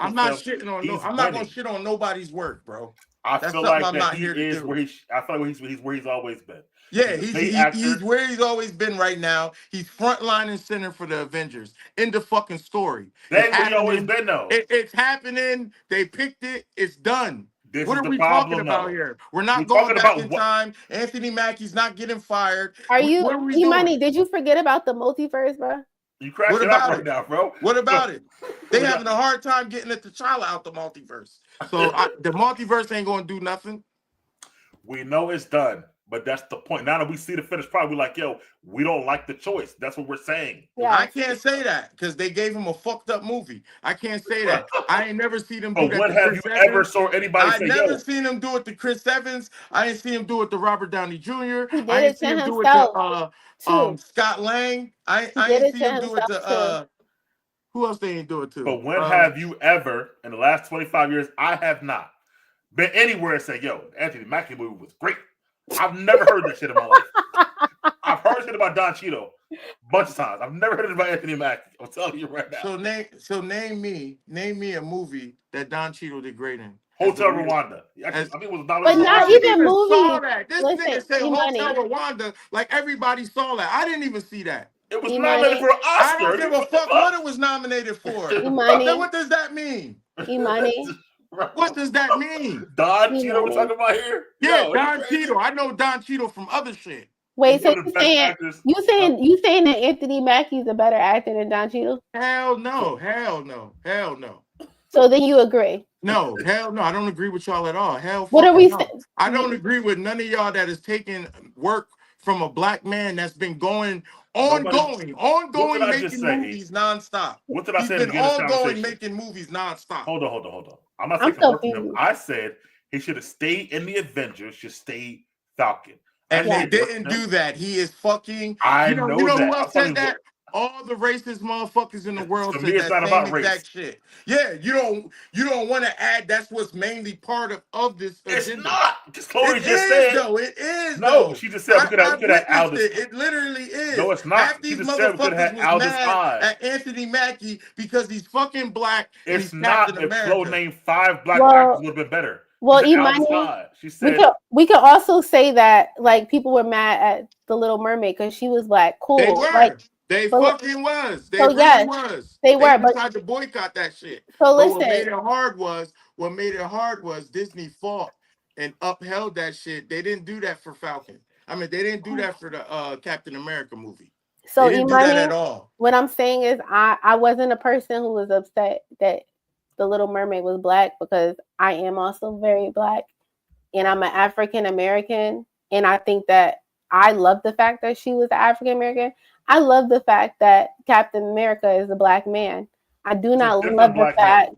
I'm not shitting on I'm not gonna shit on nobody's work, bro. I feel like that he is where I feel like he's where he's always been. Yeah, he's where he's always been right now. He's frontline and center for the Avengers. End of fucking story. That's where he always been though. It's happening. They picked it. It's done. What are we talking about here? We're not going back in time. Anthony Mackie's not getting fired. Are you, E-Money, did you forget about the multiverse, bro? You cracking up right now, bro. What about it? They having a hard time getting the T'Challa out the multiverse. So the multiverse ain't going to do nothing. We know it's done. But that's the point. Now that we see the finished product, we're like, yo, we don't like the choice. That's what we're saying. Yeah. I can't say that because they gave him a fucked up movie. I can't say that. I ain't never seen him do that. What have you ever saw anybody say? I never seen him do it to Chris Evans. I didn't see him do it to Robert Downey Jr. He did I didn't see him do it to Scott Lang. I didn't see him do it to Who else they ain't do it to? But when have you ever, in the last 25 years, I have not been anywhere and said, yo, Anthony Mackie movie was great. I've never heard that shit in my life. I've heard shit about Don Cheadle a bunch of times. I've never heard it about Anthony Mackie. I'm telling you right now. So name me a movie that Don Cheadle did great in. Hotel Rwanda. I think it was But $1. not I even didn't movies. saw that. This Listen, nigga said E-Money. Hotel Rwanda like everybody saw that. I didn't even see that. It was E-Money. nominated for an I Oscar. don't give a fuck what it was nominated for. E-Money. Then what does that mean? E-Money. What does that mean? Don E-Money. Cheadle we're talking about here? Yeah, Yo, Don Cheadle. I know Don Cheadle from other shit. Wait, so One of the best actors. you saying that Anthony Mackie's a better actor than Don Cheadle? Hell no. Hell no. Hell no. So then you agree? No, hell no. I don't agree with y'all at all. Hell, What are fucking we no. saying? I don't agree with none of y'all that is taking work from a black man that's been ongoing What did I just making say? movies nonstop. What did I He's say at the been beginning of this ongoing conversation? making movies nonstop. Hold on. I'm not I'm taking work from him. confused. I said he should have stayed in the Avengers, should stay Falcon. And Yeah. they didn't do that. He is fucking. I You know know who that. else said that? All the racist motherfuckers in the world To said me, it's that not same about race. exact shit. Yeah, you don't want to add. That's what's mainly part of this It's agenda. not. Just Chloe It just is, said. though. It is. No, though. she just said we could have witnessed Aldous. it. It literally is. No, it's not. Half She these just said we could have motherfuckers was Aldous mad Hodge. at Anthony Mackie because he's fucking black and It's he's not. Captain If America. Chloe named 5 black Well- actors, would have been better. Well, She said Aldous E-Money, Hodge. She we said could also say that like people were mad at the Little Mermaid because she was black. Cool. They were. Like, They but- fucking was. They so really yes, was. they were, but- tried to boycott that shit. so But what made listen. it hard was Disney fought and upheld that shit. They didn't do that for Falcon. I mean, they didn't do that for the Captain America movie. So They didn't do that at E-Money, all. what I'm saying is I wasn't a person who was upset that the Little Mermaid was black because I am also very black and I'm an African American, and I think that I love the fact that she was African American. I love the fact that Captain America is a black man. I do not different love the black fact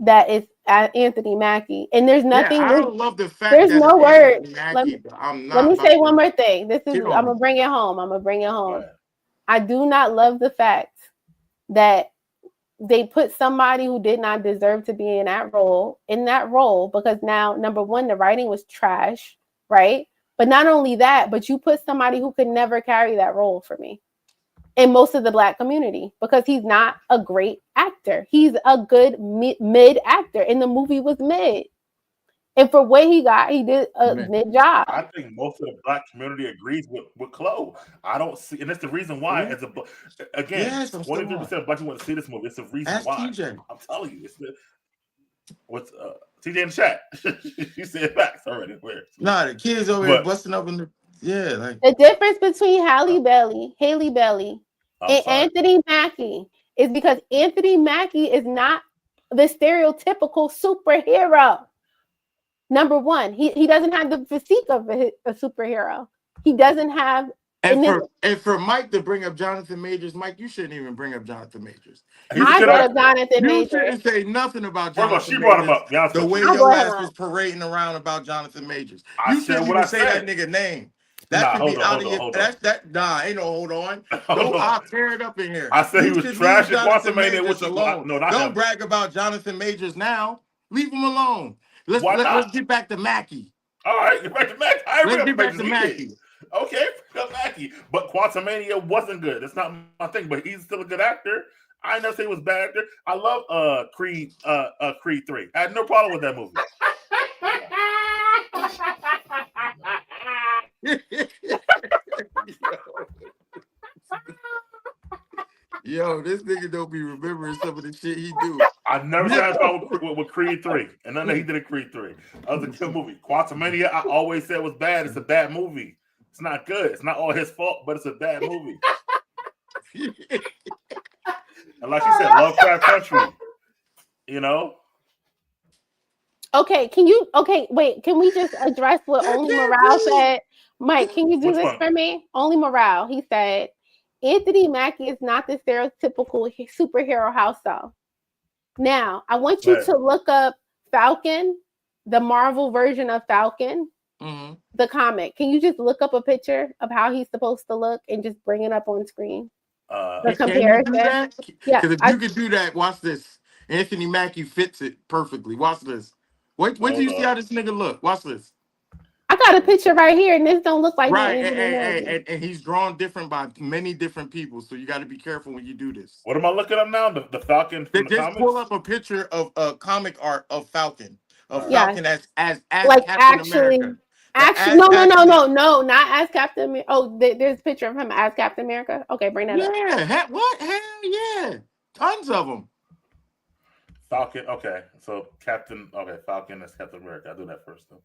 that it's Anthony Mackie, and there's nothing. Yeah, I don't love the fact there's that no it's word. Anthony Mackie, but I'm not Let me about say to- one more thing. This is Get I'm on. gonna bring it home. Go ahead. I do not love the fact that they put somebody who did not deserve to be in that role because now, number one, the writing was trash, right? But not only that, but you put somebody who could never carry that role for me in most of the black community because he's not a great actor. He's a good mid actor, and the movie was mid. And for what he got, he did a mid job. I think most of the black community agrees with Chloe. I don't see, and that's the reason why. Really? Again, Yes, I'm still 23% of black people want to see this movie. It's the reason Ask why. TJ. I'm telling you, it's what's TJ in the chat. She said facts already. Where? Nah, the kids over here But- busting up in the like The difference between Halle Bailey, I'm and sorry. Anthony Mackie is because Anthony Mackie is not the stereotypical superhero. Number one, he doesn't have the physique of a superhero. He doesn't have. and for Mike to bring up Jonathan Majors, Mike, you shouldn't even bring up Jonathan Majors. He's I a good brought up actor. Jonathan You Majors. shouldn't say nothing about First of all, Jonathan she brought him Majors. up. Be honest The with way you. I'll your go ass ahead. was parading around about Jonathan Majors. I You said shouldn't what even I say that said. nigga name. That Nah, should hold be on, out hold of on, your. hold That's that. Nah, ain't no hold on. Hold on. I'll tear it up in here. I said he You was should trash leave at Jonathan Quantumania, Majors which is alone. no, not Don't him. brag about Jonathan Majors now. Leave him alone. Why not? Let's get back to Mackie. All right, get back to Mackie. I Let's bring get up back to Majors. He did. Mackie. Okay, bring up Mackie. But Quantumania wasn't good. That's not my thing. But he's still a good actor. I never say he was a bad actor. I love Creed 3. I had no problem with that movie. Yo, this nigga don't be remembering some of the shit he do. I never had a problem with Creed 3. And none that he did in Creed 3. That was a good movie. Quantumania, I always said was bad. It's a bad movie. It's not good. It's not all his fault, but it's a bad movie. And like you said, Lovecraft Country. You know? Okay, wait, can we just address what Only Morale said? Mike, can you do Which this one? for me? Only Morale, he said, Anthony Mackie is not the stereotypical superhero house dog. Now, I want you Right. to look up Falcon, the Marvel version of Falcon, Mhm. the comic. Can you just look up a picture of how he's supposed to look and just bring it up on screen? The Can you do comparison. that? Yeah, Because if you could do that, watch this. Anthony Mackie fits it perfectly. Watch this. Wait till you see how this nigga look. Watch this. I got a picture right here, and this don't look like Right, no Anthony. and he's drawn different by many different people, so you got to be careful when you do this. What am I looking up now? The Falcon from the Just comics? pull up a picture of comic art of Falcon, Yes. as Like Captain actually, America. actually, no, not as Captain America. Oh, there's a picture of him as Captain America. Okay, bring that up. Yeah, what? Hell yeah, tons of them. Falcon. Okay, so Captain. Okay, Falcon is Captain America. I'll do that first though.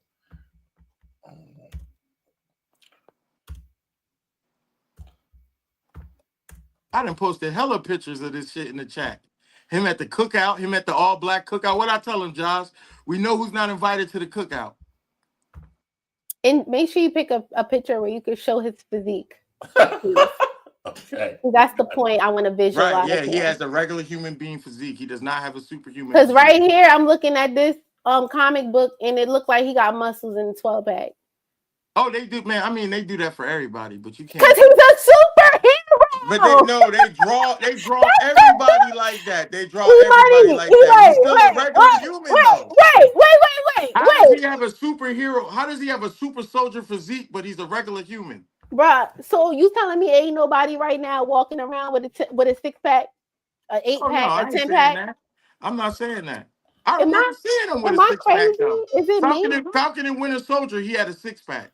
I done posted hella pictures of this shit in the chat. Him at the cookout, him at the all black cookout. What I tell him, Josh? We know who's not invited to the cookout. And make sure you pick a picture where you can show his physique. Okay. That's the point I want to visualize. Right, yeah, he has a regular human being physique. He does not have a superhuman. Because right here, I'm looking at this comic book, and it looked like he got muscles in the 12 pack. Oh, they do, man. I mean, they do that for everybody, but you can't. Because he's a superhero. But they draw everybody like that. They draw everybody like that. He's still a regular human, though. Wait. How does he have a superhero? How does he have a super soldier physique, but he's a regular human? Bruh, so you telling me ain't nobody right now walking around with a 6-pack, an 8-pack, a 10-pack? I'm not saying that. I remember seeing him with a 6-pack though. Is it Falcon and Winter Soldier, he had a 6-pack.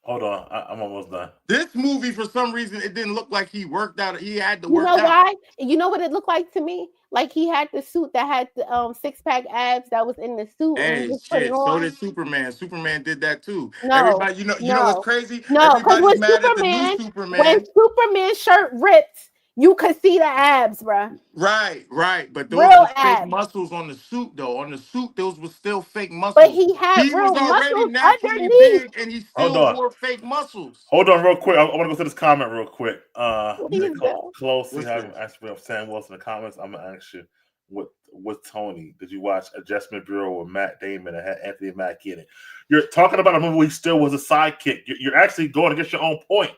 Hold on, I'm almost done. This movie, for some reason, it didn't look like he worked out. He had to work out. You know why? You know what it looked like to me? Like he had the suit that had the 6-pack abs that was in the suit. Hey, shit. So did Superman. Superman did that too. No, everybody, you know what's crazy? No, everybody's mad at the new Superman. When Superman's shirt ripped, you could see the abs, bruh. Right. But those were fake muscles on the suit, though. On the suit, those were still fake muscles. But he was already naturally big, and he still wore fake muscles. Hold on, real quick. I want to go to this comment real quick. Closely, I'm asking Sam Wilson in the comments. I'm gonna ask you, with Tony, did you watch Adjustment Bureau with Matt Damon and had Anthony Mackie in it? You're talking about a movie where he still was a sidekick. You're actually going against your own point.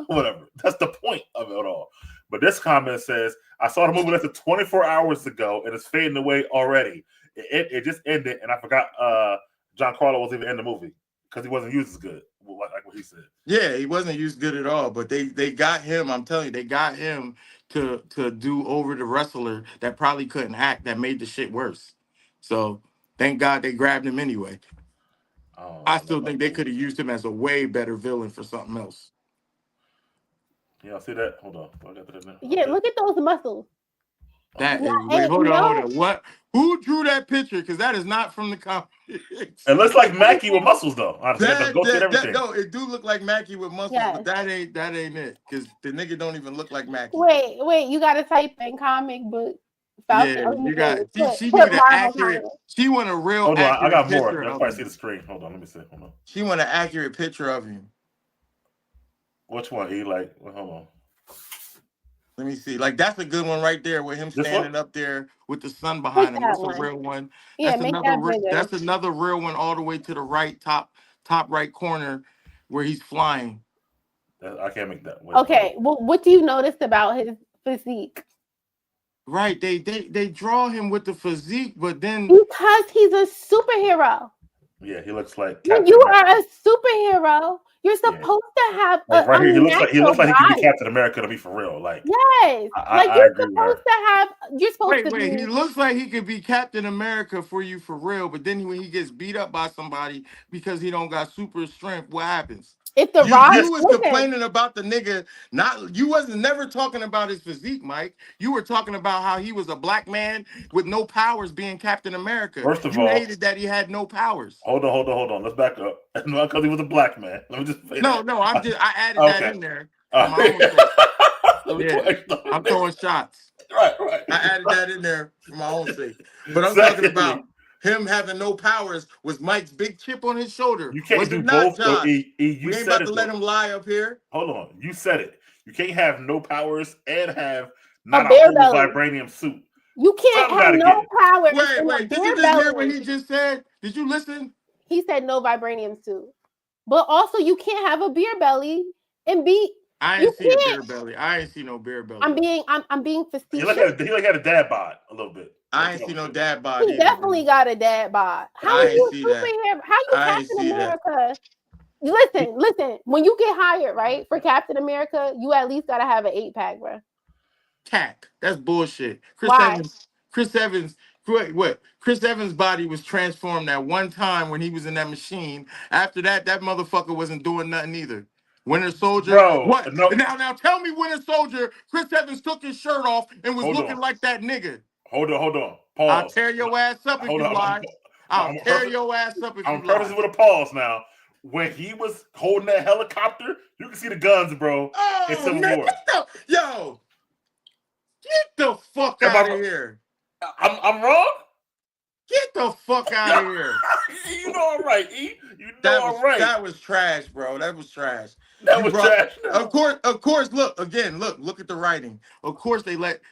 Whatever. That's the point of it all. But this comment says, I saw the movie less than 24 hours ago and it's fading away already. It just ended, and I forgot Giancarlo was even in the movie because he wasn't used as good, like what he said. Yeah, he wasn't used good at all, but they got him. I'm telling you, they got him to do over the wrestler that probably couldn't act, that made the shit worse. So thank God they grabbed him anyway. I still think they could have used him as a way better villain for something else. Yeah, see that? Hold on. Yeah, look at those muscles. Hold on. What? Who drew that picture? Because that is not from the comics. It looks like Mackie with muscles, though. No, it do look like Mackie with muscles, but that ain't it. Because the nigga don't even look like Mackie. Wait, you gotta type in comic book. Falcon. Yeah, you got. She need an accurate. She want a real. Hold on, I got more. Let me see the screen. Hold on, let me see. Hold on. She want an accurate picture of him. Which one? Hold on. Let me see. Like that's a good one right there with him standing up there with the sun behind him. That's a real one. Yeah, that's another real one all the way to the right, top right corner where he's flying. I can't make that. Okay. Well, what do you notice about his physique? Right. They draw him with the physique, but then because he's a superhero. Yeah, he looks like you are a superhero. You're supposed to have right here. He looks like he could be Captain America to be for real. Like yes, you're supposed to have. You're supposed to. Wait. He looks like he could be Captain America for you for real, but then when he gets beat up by somebody because he don't got super strength, what happens? If you was complaining about the nigga, you wasn't never talking about his physique, Mike. You were talking about how he was a black man with no powers being Captain America. First of all, you hated that he had no powers. Hold on. Let's back up. Not because he was a black man. Let me just I added that in there. I'm throwing shots. Right. I added that in there for my own sake. But I'm talking about him having no powers was Mike's big chip on his shoulder. You can't do both. We ain't about to let him lie up here. Hold on. You said it. You can't have no powers and have not a whole vibranium suit. You can't have no powers. Wait. Did you just hear what he just said? Did you listen? He said no vibranium suit. But also you can't have a beer belly and be I You ain't see a can't. beer belly. I ain't see no beer belly. I'm being He facetious. like had a dad bod a little bit. I ain't see no dad bod He either. definitely got a dad bod. How I is you ain't a see that. superhero? How you I ain't Captain see that. America? Listen. When you get hired, right, for Captain America, you at least gotta have an 8-pack, bro. Cack. That's bullshit. Why? Chris Evans. What? Chris Evans' body was transformed at one time when he was in that machine. After that, that motherfucker wasn't doing nothing either. Winter Soldier. Bro, What? no. Now tell me, Winter Soldier. Chris Evans took his shirt off and was looking like that nigga. Hold on. Pause. I'll tear your ass up if you lie. I'll tear your ass up if you lie. I'm purposing with a pause now. When he was holding that helicopter, you can see the guns, bro. Oh, man. Yo. Get the fuck out of here. I'm wrong? Get the fuck out of here. You know I'm right, E. You know I'm right. That was trash, bro. That was trash. Trash. Of course. Look at the writing. Of course, they let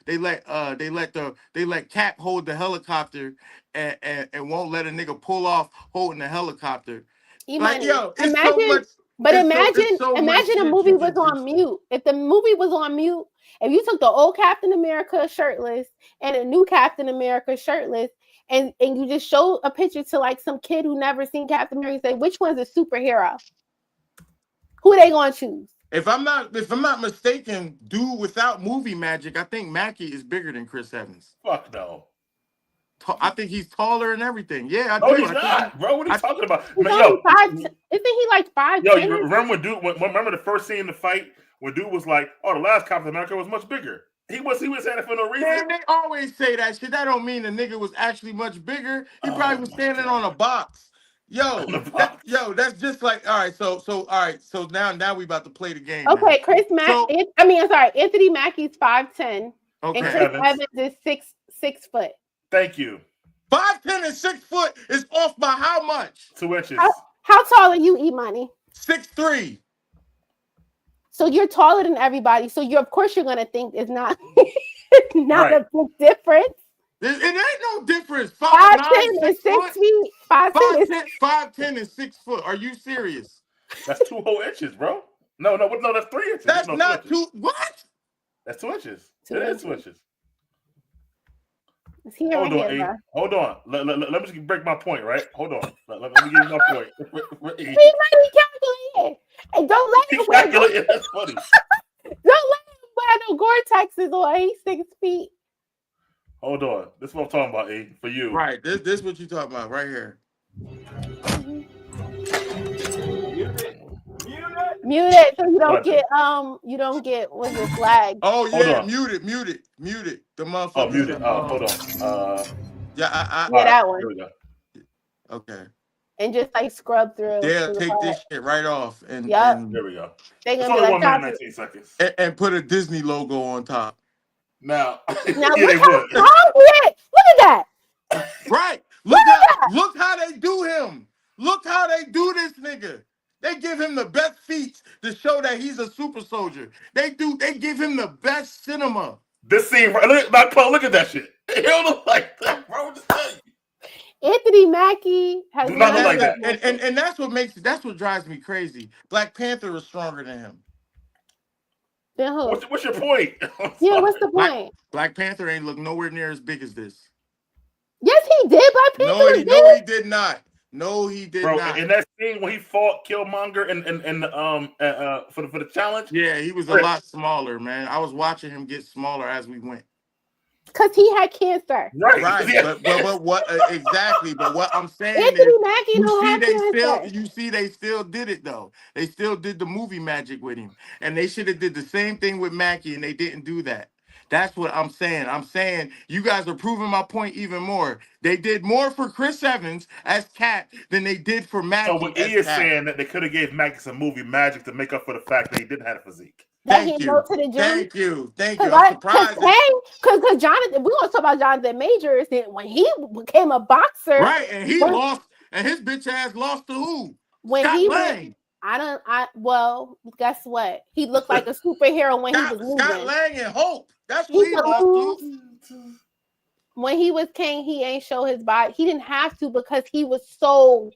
Cap hold the helicopter and won't let a nigga pull off holding the helicopter. Like, yo, it's imagine, so much. But It's so imagine much a movie was on mute. If the movie was on mute, if you took the old Captain America shirtless and a new Captain America shirtless, and you just show a picture to like some kid who never seen Captain America, say which one's a superhero? Who are they gonna choose? If I'm not mistaken, dude without movie magic, I think Mackie is bigger than Chris Evans. Fuck no. I think he's taller and everything. Yeah, I no, do. He's not, bro. What are you talking about? He's Man, only 5. Isn't he like 5'10"? Yo, you remember when remember the first scene in the fight when dude was like, "Oh, the last Captain America was much bigger." He was saying it for no reason. Man, they always say that shit. That don't mean the nigga was actually much bigger. He probably was standing on a box. Yo, that's just like all right. So all right. So now we about to play the game. Okay, now. Anthony Mackie's 5'10", okay. and Chris Evans is 6 foot. Thank you. 5'10" and 6 foot is off by how much? 2 inches. How tall are you, E-Money? 6'3". So you're taller than everybody. So of course you're gonna think it's not a big difference. It ain't no difference. 5'10" and 6 feet. 5'10" and 6 foot. Are you serious? That's 2 whole inches, bro. No, that's 3 inches. That's not 2 2. What? That's 2 inches. It is 2 inches. Hold on. Let me just break my point, right? Hold on. Let me give you my point. He might calculate it. And don't let him calculate it. That's funny. Don't let him wear no Gore-Texes on. He's 6 feet. Hold on. This is what I'm talking about, E. For you. Right. This is what you talking about right here. Mute it so you don't get what's the flag. Oh yeah, mute it. The motherfucker. Oh, mute it. Hold on. Yeah, that one. Here we go. Okay. And just like scrub through. They'll take this shit right off and there we go. They're it's gonna only be 1 like, minute 19 seconds. And put a Disney logo on top. Now yeah, they would. Look at that. Right. Look how they do him. Look how they do this nigga. They give him the best feats to show that he's a super soldier. They give him the best cinema. This scene, look at that shit. He don't look like that, bro. Just tell you. Anthony Mackie has do not look like that. And that's what drives me crazy. Black Panther is stronger than him. Then who? What's your point? Yeah, what's the point? Black Panther ain't look nowhere near as big as this. Yes, he did. Black Panther No, he did not. No, he did not. In that scene when he fought Killmonger and for the challenge, yeah, he was a lot smaller, man. I was watching him get smaller as we went. Because he had cancer. Right. But what exactly? But what I'm saying Anthony Mackie you see they still did it though. They still did the movie magic with him, and they should have did the same thing with Mackie, and they didn't do that. That's what I'm saying. I'm saying you guys are proving my point even more. They did more for Chris Evans as Cap than they did for Mackie. So what he is saying that they could have gave Mackie some movie magic to make up for the fact that he didn't have a physique. Thank you. Thank you. I'm surprised. Because Jonathan, we're gonna talk about Jonathan Majors. Then when he became a boxer, right, and he lost, and his bitch ass lost to who? Scott Lang. Well, guess what? He looked like a superhero when he was moving. Scott Lang and Hope. That's what he lost to. When he was king, he ain't show his body. He didn't have to because he was so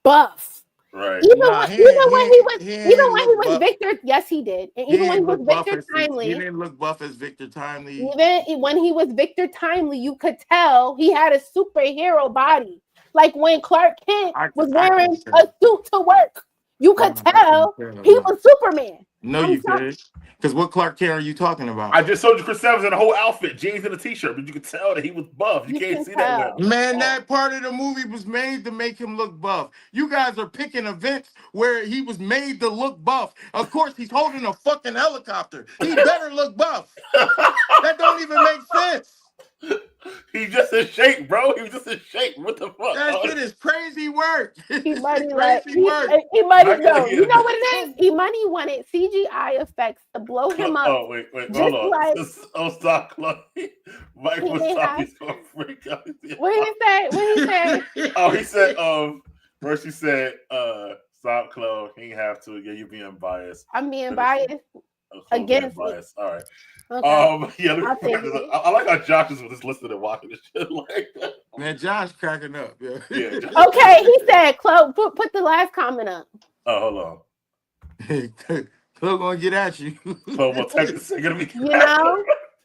buff. Right. Even Nah, when he was he even ain't when he look was buff. Victor, yes, he did. And He even when he ain't was look buff Victor as he Timely, didn't look buff as Victor Timely. even when he was Victor Timely, you could tell he had a superhero body. Like when Clark Kent was wearing a suit to work, you could tell he was Superman. No, you could. Because what Clark Kent are you talking about? I just showed you Chris Evans in a whole outfit, jeans and a t-shirt, but you could tell that he was buff. You can't can see tell. that. Man, that part of the movie was made to make him look buff. You guys are picking events where he was made to look buff. Of course, he's holding a fucking helicopter. He better look buff. That don't even make sense. He's just in shape, bro. He was just in shape. What the fuck? That shit is crazy work. He money Crazy work. he money Like, no. yeah. You know what it is? He money wanted CGI effects to blow him up. Oh wait, Just hold on. like- Stop, Chloe. Mike He was didn't talking have so freak out. What he say? What he say? Oh, he said, first he said, stop, Chloe. He ain't have to. Yeah, you being biased. I'm being biased Chloe being against it. biased. All right. Okay. Yeah, I'll take it. I like how Josh is just listening and watching this shit like that. Man, Josh cracking up. Yeah. Yeah. Okay, he said, Chloe, put the last comment up. Oh, hold on. Chloe gonna get at you. Chloe will take a second to be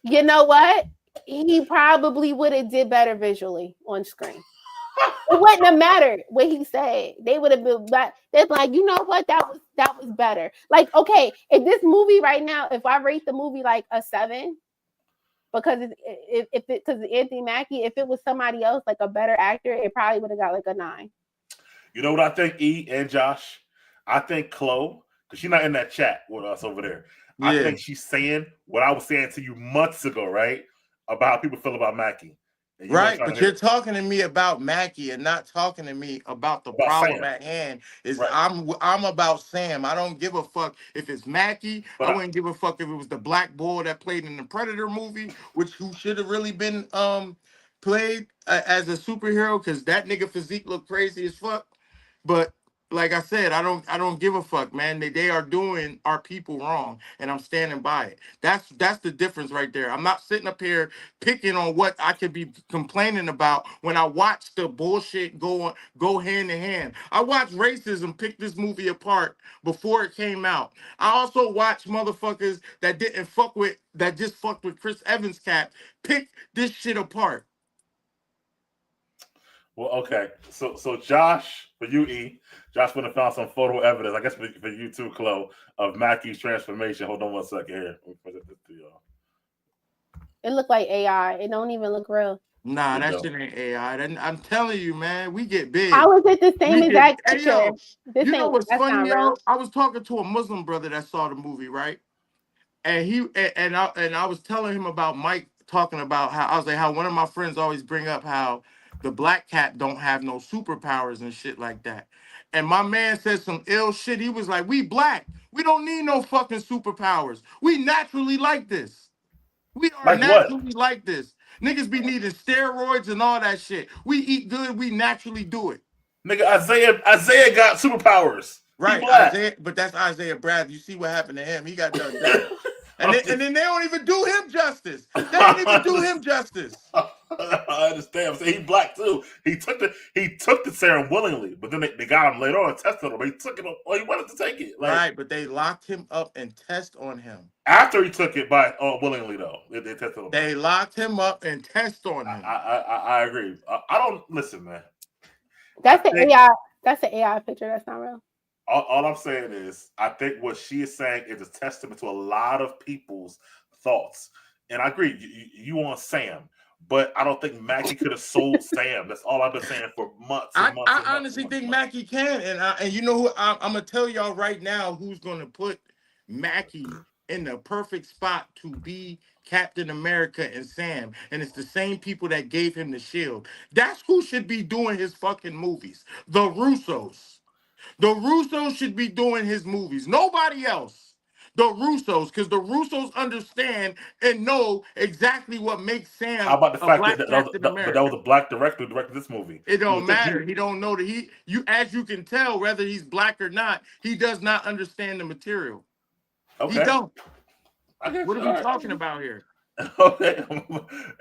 You know what? He probably would have did better visually on screen. It wouldn't have mattered what he said. They would have been like, they're like, you know what? That was better. Like, okay, if this movie right now, if I rate the movie like a 7, because because Anthony Mackie, if it was somebody else, like a better actor, it probably would have got like a 9. You know what I think, E and Josh? I think Chloe, because she's not in that chat with us over there. Yeah. I think she's saying what I was saying to you months ago, right? About how people feel about Mackie. Right, but you're talking to me about Mackie and not talking to me about the problem at hand. Is right. I'm about Sam. I don't give a fuck if it's Mackie. I wouldn't give a fuck if it was the black boy that played in the Predator movie, who should have really been played as a superhero, because that nigga physique looked crazy as fuck. But like I said, I don't give a fuck, man. They are doing our people wrong, and I'm standing by it. That's the difference right there. I'm not sitting up here picking on what I could be complaining about when I watch the bullshit go hand in hand. I watched racism pick this movie apart before it came out. I also watched motherfuckers that just fucked with Chris Evans' cap pick this shit apart. Well, okay. So Josh, for you, E, Josh would have found some photo evidence, I guess for you too, Chloe, of Mackie's transformation. Hold on one second here. Let me present this to y'all. It looked like AI. It don't even look real. Nah, that shit ain't AI. I'm telling you, man, we get big. How is it the same exact picture? Hey, yo, you know what's funny, yo? I was talking to a Muslim brother that saw the movie, right? And I was telling him about Mike talking about how one of my friends always bring up how the Black Cat don't have no superpowers and shit like that. And my man said some ill shit. He was like, we black. We don't need no fucking superpowers. We naturally like this. We are like naturally like this. Niggas be needing steroids and all that shit. We eat good. We naturally do it. Nigga, Isaiah got superpowers. Right, Isaiah, but that's Isaiah Bradley. You see what happened to him. He got done. And then they don't even do him justice. They don't even do him justice. I understand. I'm saying he's black too. He took the serum willingly, but then they got him later on and tested him. He took it. He wanted to take it. Right, but they locked him up and test on him. After he took it willingly though, they tested him. They locked him up and test on him. I agree. I don't listen, man. That's the AI. That's the AI picture. That's not real. All I'm saying is, I think what she is saying is a testament to a lot of people's thoughts. And I agree, you want Sam, but I don't think Mackie could have sold Sam. That's all I've been saying for months. I honestly think Mackie can. And you know who I'm going to tell y'all right now who's going to put Mackie in the perfect spot to be Captain America and Sam. And it's the same people that gave him the shield. That's who should be doing his fucking movies. The Russos. The Russos should be doing his movies. Nobody else. The Russos, because the Russos understand and know exactly what makes Sam. How about the fact that that was a black director who directed this movie? It don't matter. He don't know that as you can tell, whether he's black or not, he does not understand the material. Okay. He don't. What are we talking about here? Okay.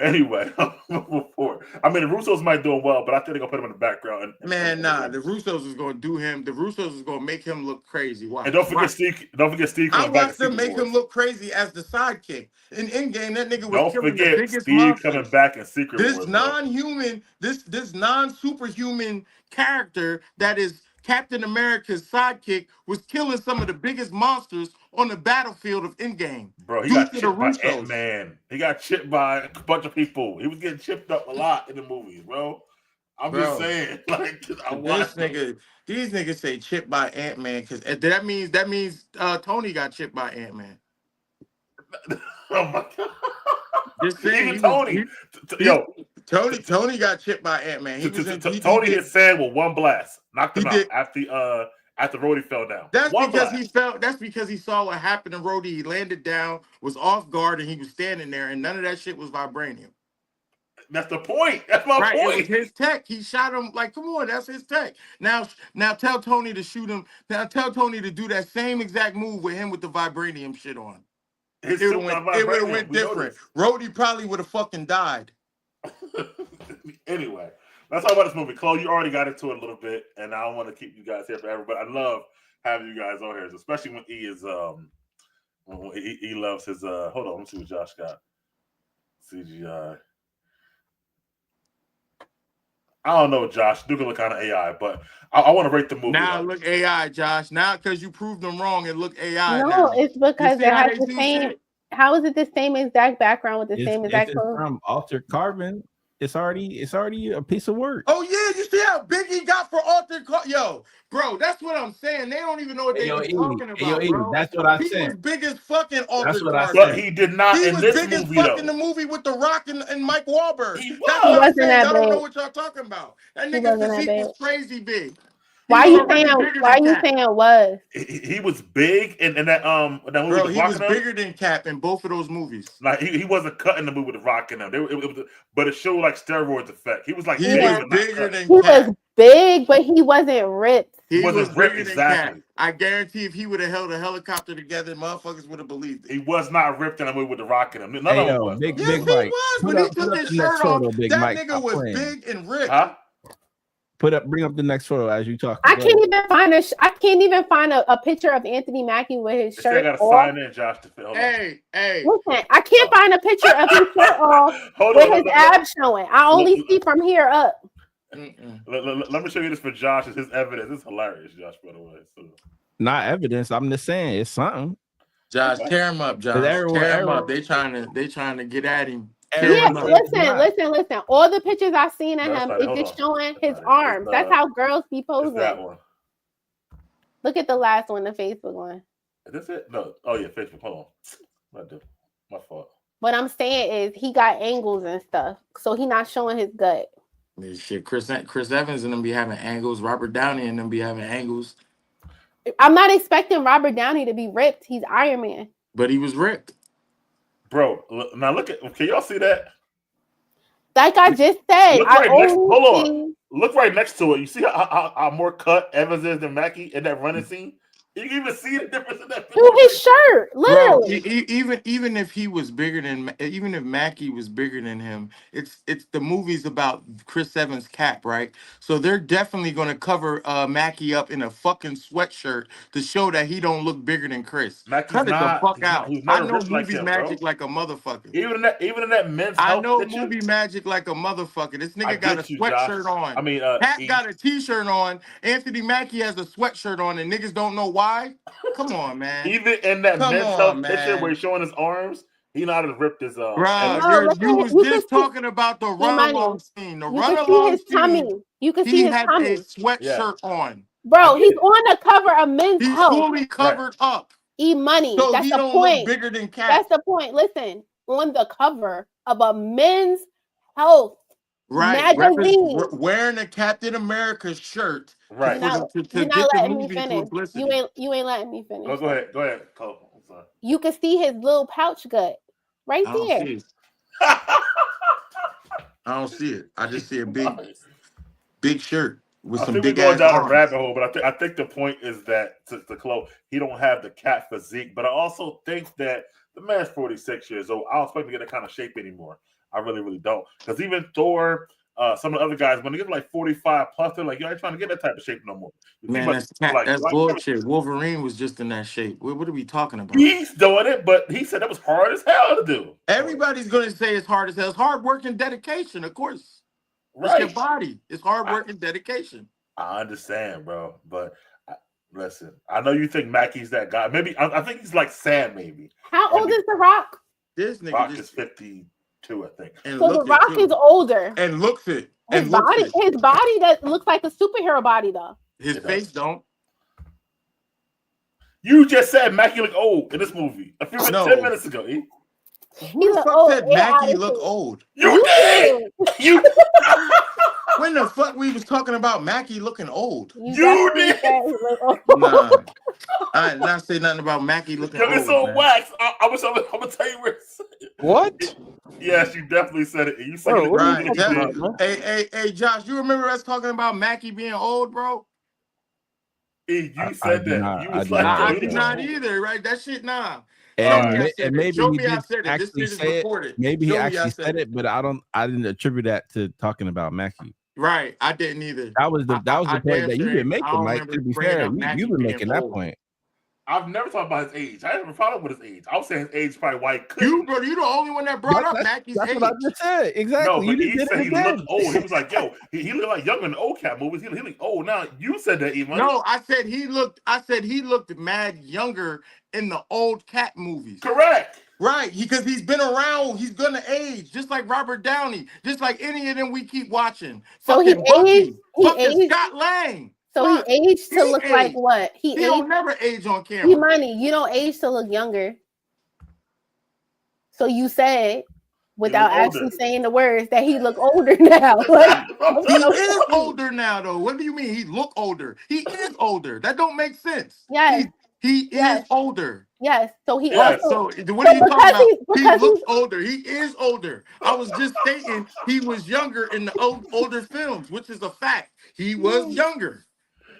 Anyway, before I mean the Russos might do well, but I think they're gonna put him in the background. Man, nah, the Russos is gonna do him. The Russos is gonna make him look crazy. Watch. And don't forget Watch. Steve. Don't forget Steve I coming back. watched them make him look crazy as the sidekick. In Endgame, that nigga was Don't killing the forget biggest Steve monsters. coming back in Secret This Wars. non-human, this non-superhuman character that is Captain America's sidekick was killing some of the biggest monsters on the battlefield of Endgame. Bro, he Due got to the chipped by Russos. Ant-Man. He got chipped by a bunch of people. He was getting chipped up a lot in the movies, bro. I'm just saying, like, I watched these niggas say chipped by Ant-Man because that means Tony got chipped by Ant-Man. Oh my god! Just saying, Even Tony, Tony got chipped by Ant-Man. Tony hit Sam with one blast, knocked him out after Rhodey fell down. That's because he saw what happened to Rhodey. He landed down, was off guard, and he was standing there, and none of that shit was vibranium. That's the point. That's my point. It was his tech. He shot him like, come on, that's his tech. Now tell Tony to shoot him. Now tell Tony to do that same exact move with him with the vibranium shit on. It would have went different. Rhodey probably would have fucking died. Anyway, let's talk about this movie. Chloe, you already got into it a little bit, and I don't want to keep you guys here forever, but I love having you guys on here, especially when he is when he loves his hold on, let me see what Josh got. CGI. I don't know, Josh. Do look kind of AI, but I want to rate the movie. Now it look AI, Josh. Now because you proved them wrong, it look AI. No, now. it's because it has the same. Shit? How is it the same exact background with the same exact clothes? From Altered Carbon. It's already a piece of work. Oh yeah, you see how big he got for Altered Carbon? Yo, bro, that's what I'm saying. They don't even know what they were talking about, bro. That's what I said. He was big as fucking Altered Carbon. But he did not he in was this big movie, as fuck in though. the movie with The Rock and Mike Wahlberg. He That's what I'm saying. that I don't big. know what y'all talking about. That nigga's physique was crazy big. Why you saying it was? He was big in that movie. Bro, he was bigger than Cap in both of those movies. Like he wasn't cutting the movie with The Rock in them. But it showed like steroids effect. He was like he was bigger than Cap. He was big, but he wasn't ripped. He was ripped exactly. I guarantee if he would have held a helicopter together, motherfuckers would have believed it. He was not ripped in a movie with The Rock in him. None of them was. Big Mike. When he took his shirt off, that nigga was big and ripped. Huh? Bring up the next photo as you talk. I can't even find a picture of Anthony Mackie with his shirt gotta off. sign in, Josh. Hey. Listen, I can't find a picture of his shirt off with his abs showing. I only see from here up. Let me show you this for Josh. It's his evidence. It's hilarious, Josh, by the way. So. Not evidence. I'm just saying it's something. Josh, tear him up, Josh. Tear him up. They trying to get at him. Yeah, listen. All the pictures I've seen of him is just showing his arms. That's how girls be posing. That one. Look at the last one, the Facebook one. Is this it? No. Oh yeah, Facebook. Hold on. My fault. What I'm saying is he got angles and stuff, so he not showing his gut. Shit, Chris Evans and them be having angles. Robert Downey and them be having angles. I'm not expecting Robert Downey to be ripped. He's Iron Man. But he was ripped. Bro, now look at. Can y'all see that? Like I just said, Look right next to it. You see how more cut Evans is than Mackie in that running scene? You can even see the difference in that. Through his shirt, literally. Bro, even if he was bigger than, even if Mackie was bigger than him, it's the movie's about Chris Evans' Cap, right? So they're definitely going to cover Mackie up in a fucking sweatshirt to show that he don't look bigger than Chris. Cut it the fuck out. I know movie magic like a motherfucker. Even in that men's health I know picture, movie magic like a motherfucker. This nigga got a sweatshirt on. I mean, Pat got a t-shirt on. Anthony Mackie has a sweatshirt on, and niggas don't know why. Come on, man. Even in that men's health picture where he's showing his arms, he not as ripped as Bro, you was just talking about the run-along scene. The run-along scene. You can see his tummy. He had a sweatshirt on. Bro, he's on the cover of Men's Health. He's fully covered up. E-Money. So that's he the don't point. Look bigger than Cap. That's the point. Listen, on the cover of a Men's Health magazine, wearing a Captain America shirt. Right. You're not letting me finish. You ain't letting me finish. Oh, go ahead, Cole. I'm sorry. You can see his little pouch gut right there. I don't see it. I just see a big shirt with some big ass down arms. a rabbit hole, but I think the point is that to Chloe, he don't have the Cap physique. But I also think that The man's 46 years old. I don't expect him to get that kind of shape anymore. I really, really don't. Because even Thor, some of the other guys, when they get like 45 plus, they're like, yo, I ain't trying to get that type of shape no more. Man, that's bullshit. Wolverine was just in that shape. What are we talking about? He's doing it, but he said that was hard as hell to do. Everybody's gonna say it's hard as hell. It's hard work and dedication, of course. It's Right. your body. It's hard work and dedication. I understand, bro. But listen, I know you think Mackey's that guy. Maybe I think he's like Sam, maybe. How old is The Rock? This nigga Rock just is 52, I think. and So The look Rock it is too. older. And looks it. His And looks body, it. his body that looks like a superhero body though. His It face does. don't. You just said Mackey look old in this movie a few 10 minutes ago. E. Who the fuck said Mackie look old? You did. You When the fuck we was talking about Mackie looking old? You definitely did. said he looked old. Nah. I did not say nothing about Mackie looking Yo, old. it's on man. wax. I'm gonna tell you where it's. What? Yes, you definitely said it. You said Bro, it. what are you You talking did. about, man? Hey, Josh, you remember us talking about Mackie being old, bro? E, I you said did that. not. You I was did like, not. yo, I he did look not old. either, right? That shit, nah. All And, right. said and it. maybe Show he me I did said it. This actually shit is say it. recorded. Maybe he Show me I actually said said it. it, but I didn't attribute that to talking about Mackie. Right, I didn't either. That was the I point damn that sure you've been ain't- I making, don't Mike. remember To be bringing fair, up Mackie you've been being making that old. point. I've never talked about his age. I have a problem with his age. I was saying his age is probably why he couldn't. You, bro, you the only one that brought up Mackie's That's age. what I just said. Exactly. No, but you he just said did he it again. looked old. He was like, yo, he looked like younger in the old cat movies. He looked old. Now you said that, Iman. No, I said he looked mad younger in the old cat movies. Correct. Right, because he's been around. He's gonna age, just like Robert Downey, just like any of them we keep watching. So he Fucking Bucky, aged- he fucking aged- Scott Lang. So Fuck, he aged to he look like aged. what? He He don't aged. never age on camera. Money. You don't age to look younger. So you said, without older. actually saying the words, that he look older now. Like, He is older now, though. What do you mean? He look older. He is older. That don't make sense. Yes. He Yes. is older. yes. So he Yes. also. So what are you talking about? He because looks older. He is older. I was just stating he was younger in the older films, which is a fact. He was younger,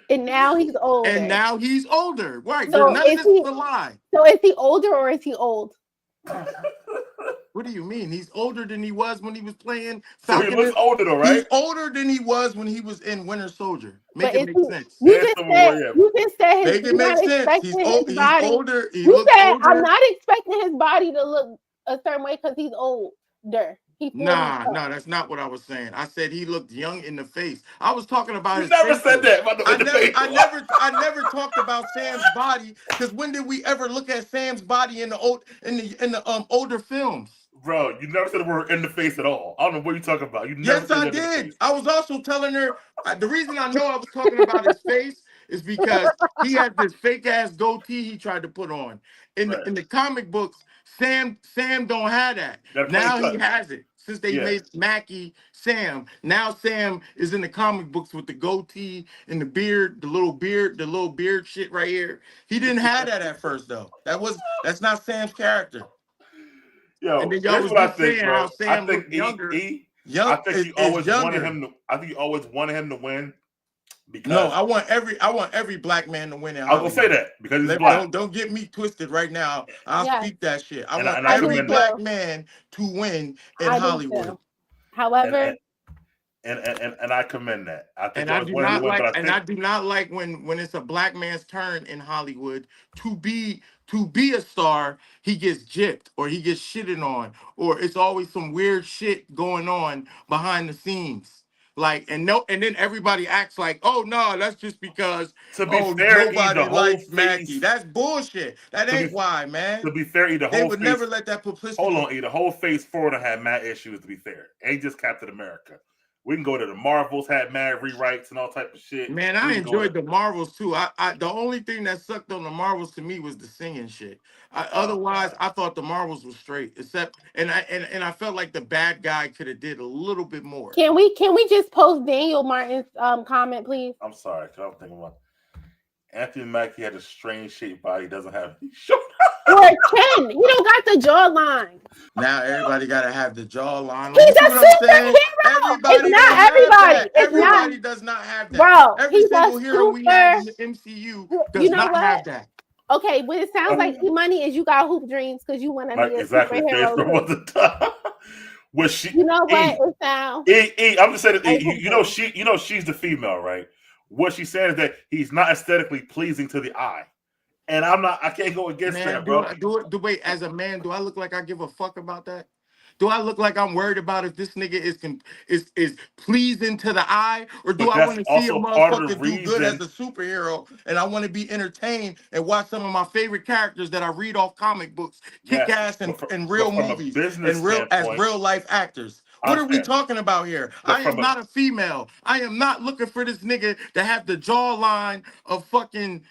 and now he's older. and now he's older. Right? So So none of is this he- is a lie. So is he older or is he old? What do you mean? He's older than he was when he was playing So he Falcon. looks older though, He's right? older than he was when he was in Winter Soldier. Make But it is make he- sense. You That's just the said. way, yeah. You just said his. Make it you're make not sense. expecting He's his body. older. He You looks said older. I'm not expecting his body to look a certain way because he's older. He 40 Nah, plus. no, that's not what I was saying. I said he looked young in the face. I was talking about You his never face, said though. that. By the way, I never talked about Sam's body because when did we ever look at Sam's body in the older films? Bro, you never said the word in the face at all. I don't know what you're talking about. You never Yes, said I that in the did. face. I was also telling her the reason I know I was talking about his face is because he had this fake ass goatee he tried to put on. In the comic books, Sam don't have that. That Now funny he cut. has it. Since they Yeah. made Mackie Sam, now Sam is in the comic books with the goatee and the beard, the little beard shit right here. He didn't have that at first though. That's not Sam's character. Yo, And then y'all here's was what I just think, saying bro. how Sam I think looked younger. I think you always wanted him to. I think you always wanted him to win because No, I want every black man to win in I was gonna say that because he's black. Don't get me twisted right now. I'll Yes. speak that shit. I And want I every commend black that. man to win in I do Hollywood. too. However, And I commend that. I think And you I always do wanted him not to win, like, but I and think I do not like when it's a black man's turn in Hollywood to be a star. He gets gypped or he gets shitted on, or it's always some weird shit going on behind the scenes. Like and then everybody acts like, oh no, that's just because to be fair, nobody the whole likes face. Mackie. That's bullshit. That To be- ain't why, man. To be fair, the They whole would face. never let that publicity. Hold on, the whole phase 4 to have mad issues. To be fair, ain't just Captain America. We can go to the Marvels, had mad rewrites and all type of shit. Man, I We can go enjoyed to- the Marvels too. I the only thing that sucked on the Marvels to me was the singing shit. Otherwise, I thought the Marvels was straight. Except, and I felt like the bad guy could have did a little bit more. can we just post Daniel Martin's comment, please? I'm sorry, because I'm thinking about Anthony Mackie had a strange shaped body. He doesn't have any shoulders. Or Ken, he don't got the jawline. Now everybody gotta have the jawline. He's You a see what I'm saying? superhero. Everybody It's not don't have everybody. that. It's not. Everybody does not have that. Bro, Every he's a single hero we have in super- the MCU You does know not what? have that. Okay, what it sounds like, E-Money, is you got hoop dreams because you want to Like, be a exactly. superhero. Too. Was she? You know what? E, It sounds. I'm just saying. like You know she's the female, right? What she's saying is that he's not aesthetically pleasing to the eye, and I can't go against that, bro. Wait, as a man, do I look like I give a fuck about that? Do I look like I'm worried about if this nigga is pleasing to the eye, or do But I that's want to see a also part of the motherfucker do good as reason. a superhero, and I want to be entertained and watch some of my favorite characters that I read off comic books, kick ass in real from movies, a business and as standpoint, real life actors. I What are we understand. talking about here? But I am not a female. I am not looking for this nigga to have the jawline of fucking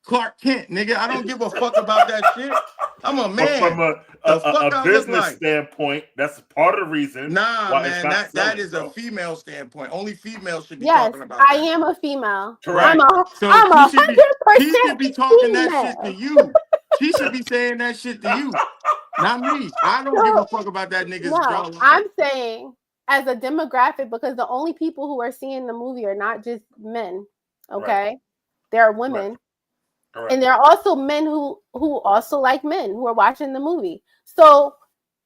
Clark Kent, nigga. I don't give a fuck about that shit. I'm a But man. from a I business look like? standpoint, that's part of the reason Nah, why man, it's not that selling, is bro. a female standpoint. Only females should be Yes, talking about I that. am a female. Correct. So I'm she should 100% be talking that shit to female. you. She should be saying that shit to you, not me. I don't give a fuck about that nigga's No, jawline. I'm saying as a demographic, because the only people who are seeing the movie are not just men. Okay, there are women. Correct. And there are also men who also like men who are watching the movie. So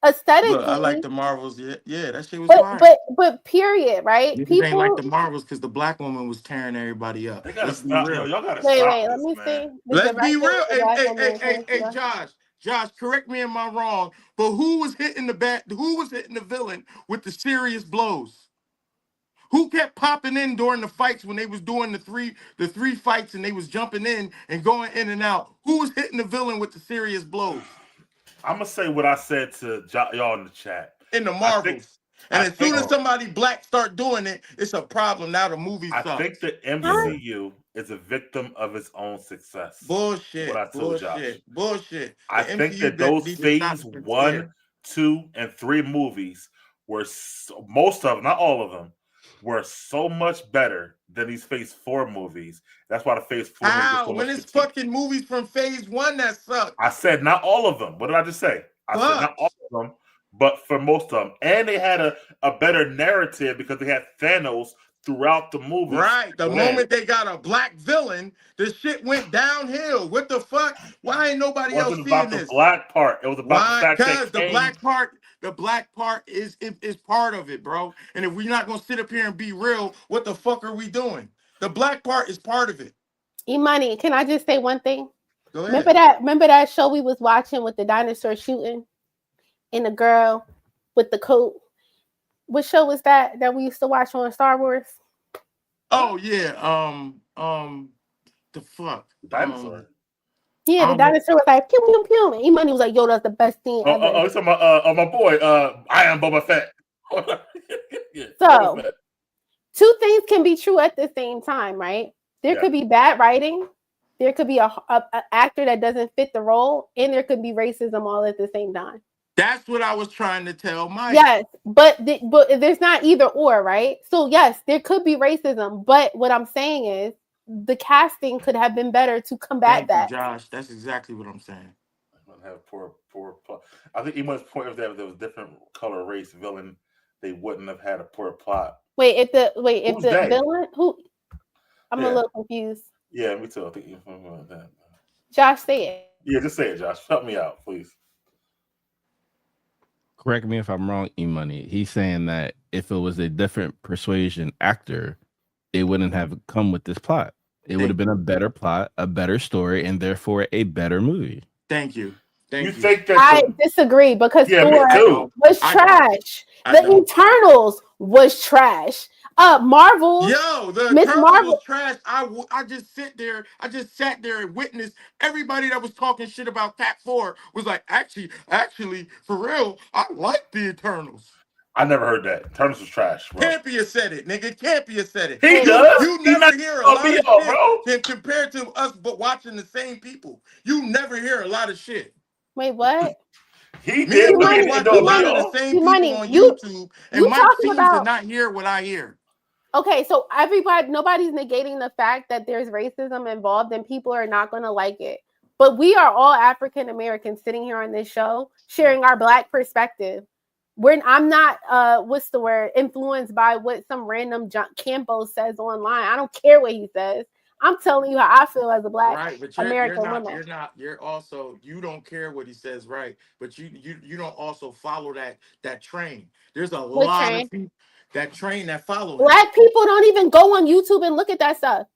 aesthetically, Look, I like the Marvels. Yeah, that shit was fire. But period, right? Niggas People ain't like the Marvels because the black woman was tearing everybody up. They gotta Let's be stop. real. Y'all gotta wait, stop let this, me man. see. Let's be real. Hey, Josh, correct me if I'm wrong, but who was hitting the villain with the serious blows? Who kept popping in during the fights when they was doing the three fights and they was jumping in and going in and out? Who was hitting the villain with the serious blows? I'm gonna say what I said to y'all in the chat. In the Marvels. As soon as somebody black start doing it, it's a problem. Now the movie sucks. I think the MCU is a victim of its own success. Bullshit. What I told Josh. Bullshit. I think that those phase 1, 2, and 3 movies were most of them, not all of them, were so much better than these phase 4 movies. That's why the phase 4 movies How? When it's fucking movies from phase 1 that suck. I said not all of them. What did I just say? I said not all of them, but for most of them. And they had a better narrative because they had Thanos throughout the movie. Right. The moment they got a black villain, the shit went downhill. What the fuck? Why ain't nobody else seeing this? It wasn't about the black part. It was about the fact that the black part is part of it, bro. And if we're not gonna sit up here and be real, what the fuck are we doing? The black part is part of it. E-Money, can I just say one thing? Go ahead. Remember that show we was watching with the dinosaur shooting and the girl with the coat? What show was that we used to watch on Star Wars? Oh yeah, the fuck, dinosaur. Yeah, the dinosaur was like pew pew pew, and E-Money was like, "Yo, that's the best thing ever." Oh, it's my boy. I am Boba Fett. Yeah, so, Boba Fett. 2 things can be true at the same time, right? There could be bad writing, there could be a actor that doesn't fit the role, and there could be racism all at the same time. That's what I was trying to tell Mike. Yes, but there's not either or, right? So yes, there could be racism, but what I'm saying is the casting could have been better to combat that. Josh, that's exactly what I'm saying. Have poor. I think E-Money's point of that if there was different color race villain, they wouldn't have had a poor plot. If the villain who, I'm a little confused. Yeah, me too. I think that. Josh, say it. Yeah, just say it, Josh. Help me out, please. Correct me if I'm wrong, E-Money. He's saying that if it was a different persuasion actor, it wouldn't have come with this plot. It would have been a better plot, a better story, and therefore a better movie. Thank you. Think that I disagree because Thor was trash. The Eternals was trash. Marvel. Yo, the Eternals was trash. I just sat there and witnessed everybody that was talking shit about Cat 4 was like, actually, for real, I like the Eternals. I never heard that. Eternals was trash, bro. Campia said it, nigga. Campia said it. He does. You never hear a lot of shit compared to us, but watching the same people. You never hear a lot of shit. Wait, what? He did. Watching the same people on YouTube, and Mike seems to not hear what I hear. Okay, so nobody's negating the fact that there's racism involved and people are not going to like it. But we are all African Americans sitting here on this show sharing our Black perspective. I'm not influenced by what some random Campo says online. I don't care what he says. I'm telling you how I feel as a Black Right, but American woman. you're also, you don't care what he says, right? But you don't also follow that train. There's a What lot train? of people that train that follow him. Black people don't even go on YouTube and look at that stuff.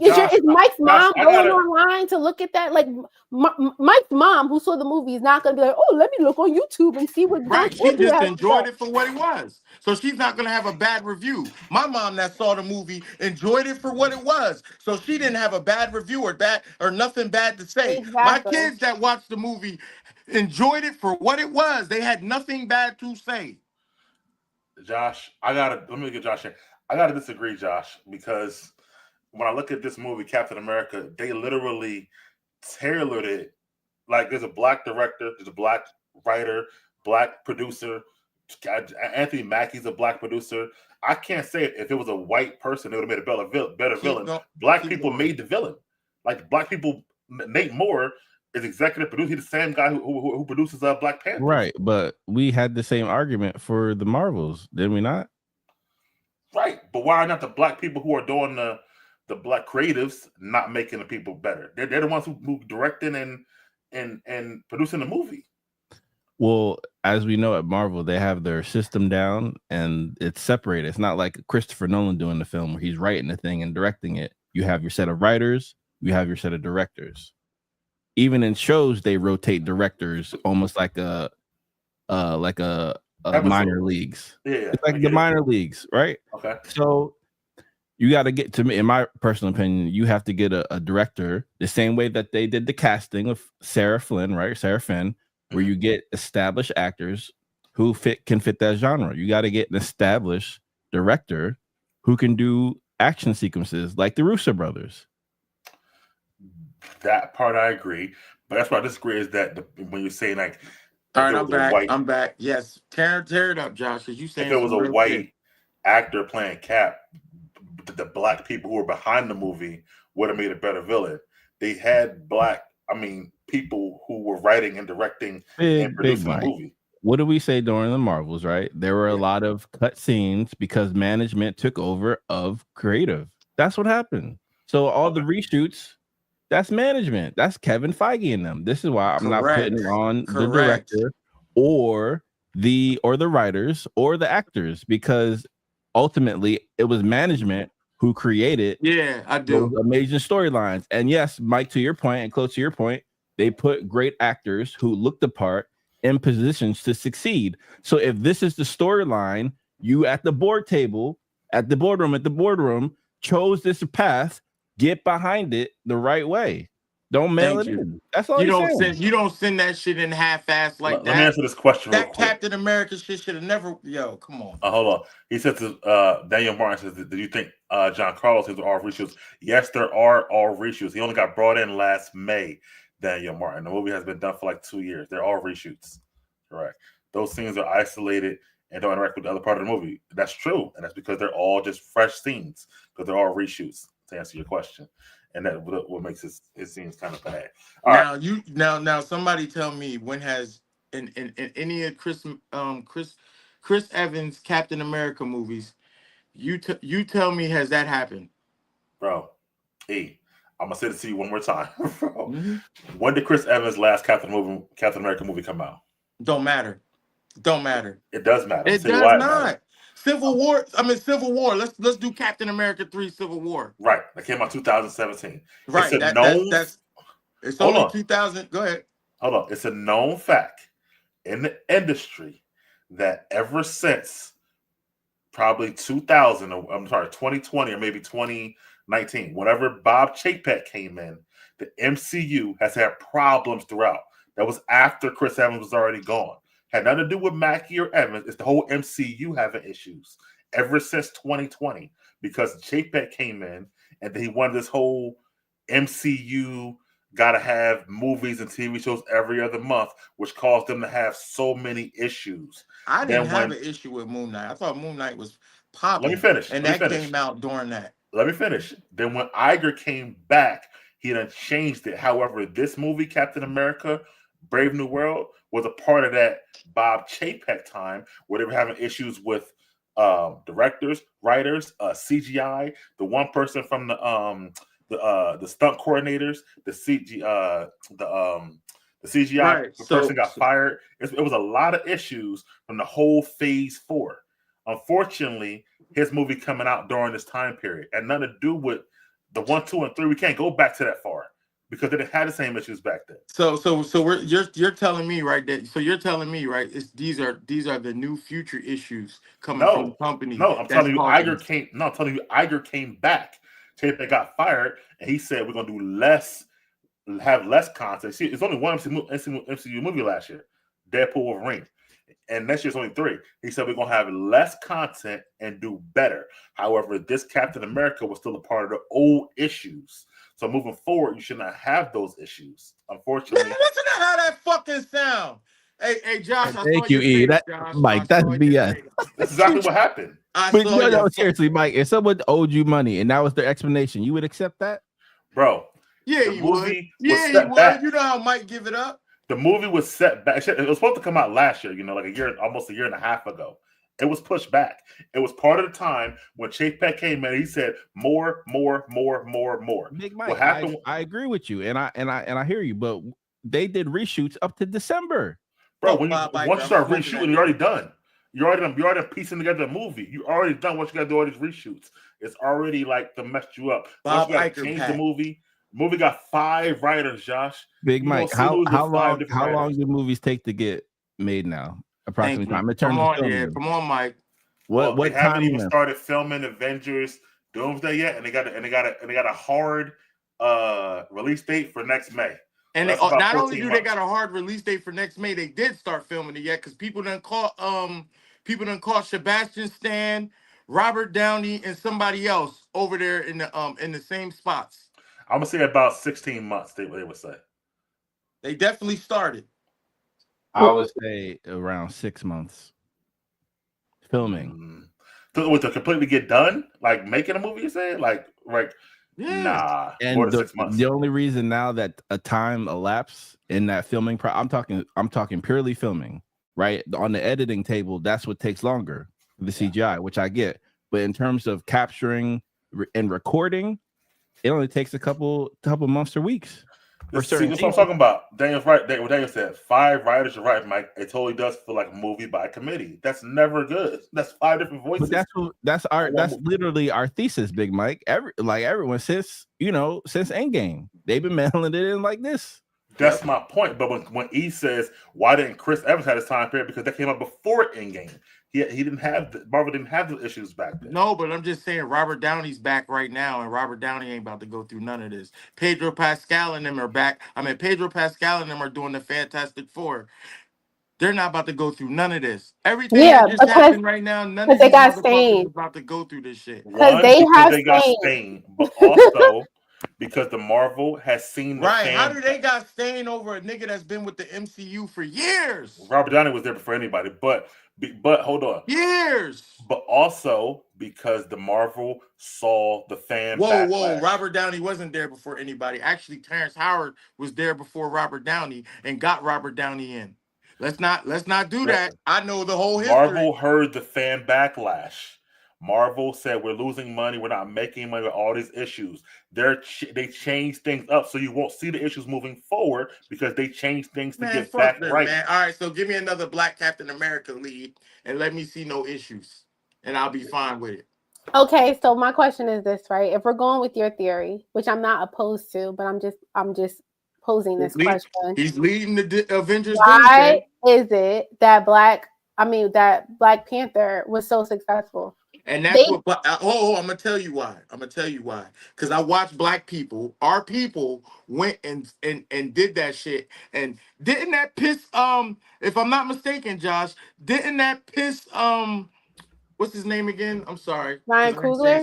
Is Mike's mom going online to look at that? Like Mike's mom, who saw the movie, is not going to be like, "Oh, let me look on YouTube and see what." Right, she just enjoyed it for what it was, so she's not going to have a bad review. My mom that saw the movie enjoyed it for what it was, so she didn't have a bad review or nothing bad to say. Exactly. My kids that watched the movie enjoyed it for what it was. They had nothing bad to say. Josh, let me get Josh here. I gotta disagree, Josh, because when I look at this movie, Captain America, they literally tailored it. Like, there's a Black director, there's a Black writer, Black producer. Anthony Mackie's a Black producer. I can't say if it was a white person, it would have made a better villain. Black people made the villain. Like, Black people, Nate Moore is executive producer. He's the same guy who produces Black Panther. Right, but we had the same argument for the Marvels, did we not? Right, but why are not the Black people who are doing the Black creatives not making the people better? They're the ones who directing and producing the movie. Well, as we know at Marvel, they have their system down and it's separated. It's not like Christopher Nolan doing the film where he's writing the thing and directing it. You have your set of writers, you have your set of directors. Even in shows, they rotate directors almost like a minor leagues. Yeah, it's like the minor leagues, right? Okay. So you got to get to me, in my personal opinion, you have to get a director the same way that they did the casting of Sarah Finn, where you get established actors who can fit that genre. You got to get an established director who can do action sequences like the Russo brothers. That part I agree, but that's why I disagree is that when you're saying like, all right, I'm back. Yes, tear it up, Josh. Because you saying if it was a white actor playing Cap, the Black people who were behind the movie would have made a better villain. They had people who were writing and directing and producing the movie. What did we say during the Marvels, right? There were a lot of cut scenes because management took over of creative. That's what happened. So all the reshoots, that's management. That's Kevin Feige and them. This is why I'm not putting on the director or the writers or the actors, because ultimately it was management who created those amazing storylines. And yes, Mike, to your point and close to your point, they put great actors who looked the part in positions to succeed. So if this is the storyline, you at the boardroom chose this path, get behind it the right way. Don't mail it in. That's all you don't send that shit in half-ass like that. Let me answer this question real quick. That Captain America shit should have never. Yo, come on. Hold on. He said to Daniel Martin says, "Do you think John Carlos is all reshoots?" Yes, there are all reshoots. He only got brought in last May. Daniel Martin. The movie has been done for like 2 years. They're all reshoots. Correct. Those scenes are isolated and don't interact with the other part of the movie. That's true, and that's because they're all just fresh scenes because they're all reshoots. To answer your question. And that what makes it seems kind of bad. Now somebody tell me, when has in any of Chris Evans Captain America movies, you tell me, has that happened? Bro, I'm gonna say this to you one more time. Bro. Mm-hmm. When did Chris Evans' last Captain America movie come out? Don't matter. It does matter. It does not. Civil War. Let's do Captain America 3 Civil War. Right. That came out 2017. Right. It's only 2000. Go ahead. Hold on. It's a known fact in the industry that ever since probably 2020 or maybe 2019, whenever Bob Chapek came in, the MCU has had problems throughout. That was after Chris Evans was already gone. Had nothing to do with Mackie or Evans. It's the whole MCU having issues ever since 2020 because Chapek came in and then he wanted this whole MCU got to have movies and TV shows every other month, which caused them to have so many issues. I didn't have an issue with Moon Knight. I thought Moon Knight was popping. Let me finish. And that came out during that. Let me finish. Then when Iger came back, he done changed it. However, this movie, Captain America, Brave New World, was a part of that Bob Chapek time where they were having issues with directors, writers, CGI, the one person from the stunt coordinators, the CGI Right. person got fired. It was a lot of issues from the whole Phase 4. Unfortunately, his movie coming out during this time period and nothing to do with the 1, 2, and 3. We can't go back to that far because they didn't have the same issues back then. You're telling me, right, these are the new future issues coming from the company. No, I'm telling you, Iger came back. Chapek got fired, and he said we're gonna have less content. See, it's only one MCU movie last year, Deadpool Wolverine. And next year's only 3. He said we're gonna have less content and do better. However, this Captain America was still a part of the old issues. So moving forward, you should not have those issues. Unfortunately, man, listen to how that fucking sound. Hey, Josh. Thank you, E. Mike, that's BS. That's exactly what happened. No, seriously, Mike. If someone owed you money and that was their explanation, you would accept that, bro? Yeah, you would. Yeah, you would. You know how Mike give it up. The movie was set back. It was supposed to come out last year, like almost a year and a half ago. It was pushed back. It was part of the time when Chapek came in. He said more. Big Mike, what happened? I agree with you, and I hear you. But they did reshoots up to December, bro. Once you start reshooting, you're already done. You're already piecing together a movie. You already done what you got to do. All these reshoots. It's already like to mess you up. Once you got to change the movie. Movie got 5 writers, Josh. Big Mike, how long do movies take to get made now? Approximately time. Come on, Mike. What they haven't even started filming Avengers Doomsday yet, and they got a hard release date for next May. And not only do they got a hard release date for next May, they did start filming it yet because people done caught Sebastian Stan, Robert Downey, and somebody else over there in the same spots. I'm gonna say about 16 months. They would say. They definitely started. I would say around 6 months filming. To completely get done, like making a movie, you say, like yeah. Nah. And more than 6 months. The only reason now that a time elapsed in that filming, I'm talking purely filming, right? On the editing table, that's what takes longer, the CGI, which I get. But in terms of capturing and recording, it only takes a couple months or weeks. That's what I'm talking about. Daniel's right. What Daniel said, 5 writers are right, Mike. It totally does feel like a movie by committee. That's never good. That's 5 different voices. But that's literally our thesis, Big Mike. Everyone since Endgame, they've been mailing it in like this. That's my point. But when E says, why didn't Chris Evans have his time period? Because that came out before Endgame. He didn't have Marvel didn't have the issues back then. No, but I'm just saying Robert Downey's back right now, and Robert Downey ain't about to go through none of this. Pedro Pascal and them are back. Pedro Pascal and them are doing the Fantastic Four. They're not about to go through none of this. Everything that just happened right now, none of these motherfuckers about to go through this shit. Because they got Stain, but also because the Marvel has seen the fan. How do they got Stain over a nigga that's been with the MCU for years? Robert Downey was there before anybody, but hold on. Years. But also because the Marvel saw the fan backlash. Whoa. Robert Downey wasn't there before anybody. Actually, Terrence Howard was there before Robert Downey and got Robert Downey in. Let's not do that. I know the whole history. Marvel heard the fan backlash. Marvel said we're losing money. We're not making money with all these issues. They changed things up so you won't see the issues moving forward because they changed things to get back right. Man. All right, so give me another Black Captain America lead and let me see no issues, and I'll be fine with it. Okay, so my question is this, right? If we're going with your theory, which I'm not opposed to, but I'm just posing this question. He's leading the Avengers. Why is it that Black Panther was so successful? And that's I'm gonna tell you why. Because I watched black people, our people went and did that shit. And didn't that piss if I'm not mistaken, Josh, didn't that piss what's his name again? I'm sorry. Ryan Coogler?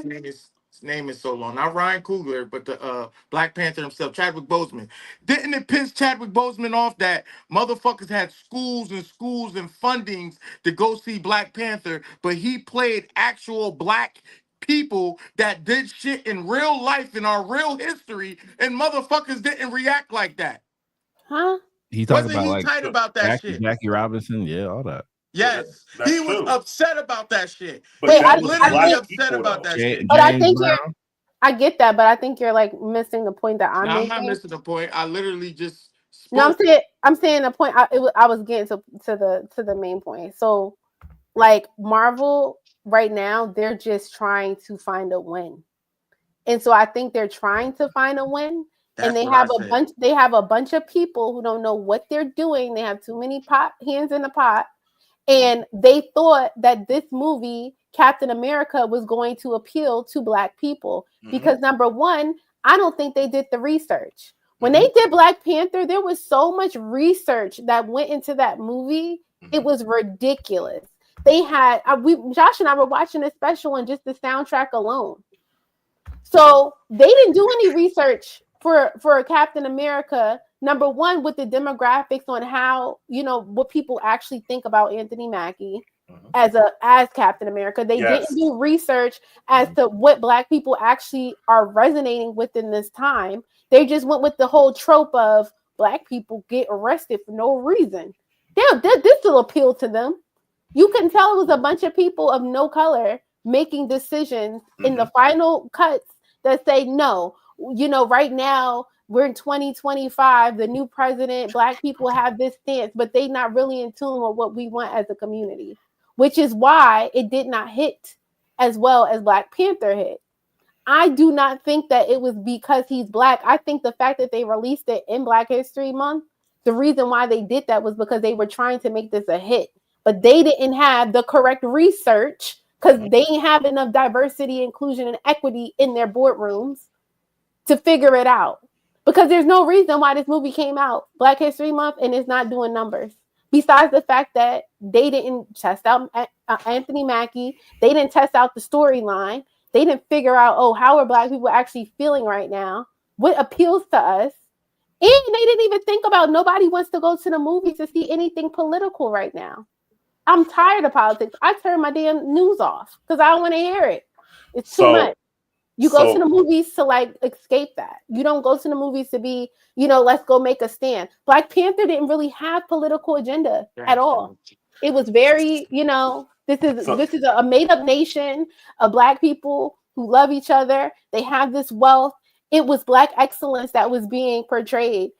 His name is so long. Not Ryan Coogler, but the Black Panther himself, Chadwick Boseman. Didn't it piss Chadwick Boseman off that motherfuckers had schools and fundings to go see Black Panther, but he played actual black people that did shit in real life in our real history, and motherfuckers didn't react like that? Huh? He talking Wasn't about he tight about that shit? Jackie Robinson, yeah, all that. Yes, That's he was true. upset about that shit. But Wait, He that was was literally black upset people, about though. that shit. But I James think Brown. I get that, but I think you're like missing the point that I'm Now I'm not making. missing the point. I literally just No, spoke. I'm saying the point. I was getting to the main point. So, like Marvel right now, they're just trying to find a win, and so I think they're trying to find a win, and That's what I said. They have a bunch of people who don't know what they're doing. They have too many hands in the pot, and they thought that this movie Captain America was going to appeal to Black people because number one, I don't think they did the research. When they did Black Panther, there was so much research that went into that movie. It was ridiculous. They had Josh and I were watching a special on just the soundtrack alone. So they didn't do any research for Captain America. Number one, with the demographics on how what people actually think about Anthony Mackie as Captain America. They didn't do research as to what Black people actually are resonating with in this time. They just went with the whole trope of Black people get arrested for no reason. This will appeal to them. You can tell it was a bunch of people of no color making decisions in the final cuts that say no. Right now we're in 2025. The new president, Black people have this stance, but they're not really in tune with what we want as a community, which is why it did not hit as well as Black Panther hit. I do not think that it was because he's Black. I think the fact that they released it in Black History Month, the reason why they did that was because they were trying to make this a hit, but they didn't have the correct research because they didn't have enough diversity, inclusion, and equity in their boardrooms to figure it out. Because there's no reason why this movie came out Black History Month and it's not doing numbers. Besides the fact that they didn't test out Anthony Mackie, they didn't test out the storyline. They didn't figure out, how are Black people actually feeling right now? What appeals to us? And they didn't even think about nobody wants to go to the movies to see anything political right now. I'm tired of politics. I turn my damn news off because I don't want to hear it. It's too much. You go to the movies to like escape that. You don't go to the movies to be, let's go make a stand. Black Panther didn't really have political agenda at all. It was very, this is a made up nation of Black people who love each other. They have this wealth. It was Black excellence that was being portrayed.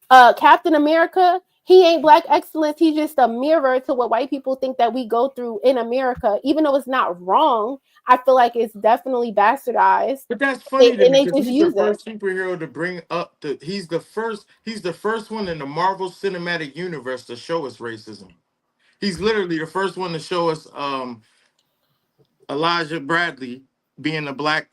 Captain America, he ain't Black excellence. He's just a mirror to what white people think that we go through in America. Even though it's not wrong, I feel like it's definitely bastardized. But that's funny to me because just he's the use first superhero to bring up he's the first one in the Marvel Cinematic Universe to show us racism. He's literally the first one to show us Elijah Bradley being a black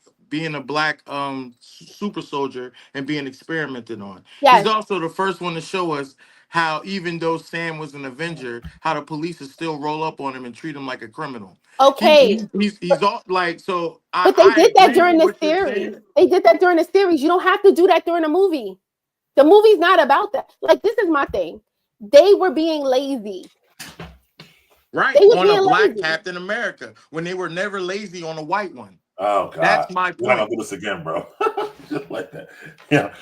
super soldier and being experimented on. Yes. He's also the first one to show us how even though Sam was an Avenger, how the police will still roll up on him and treat him like a criminal. Okay. He's all like so. But they did that during the series. They did that during the series. You don't have to do that during the movie. The movie's not about that. Like, this is my thing. They were being lazy. Right, on a Black lazy. Captain America when they were never lazy on a white one. Oh God, that's my point. We're not gonna do this again, bro. Just like that. Yeah,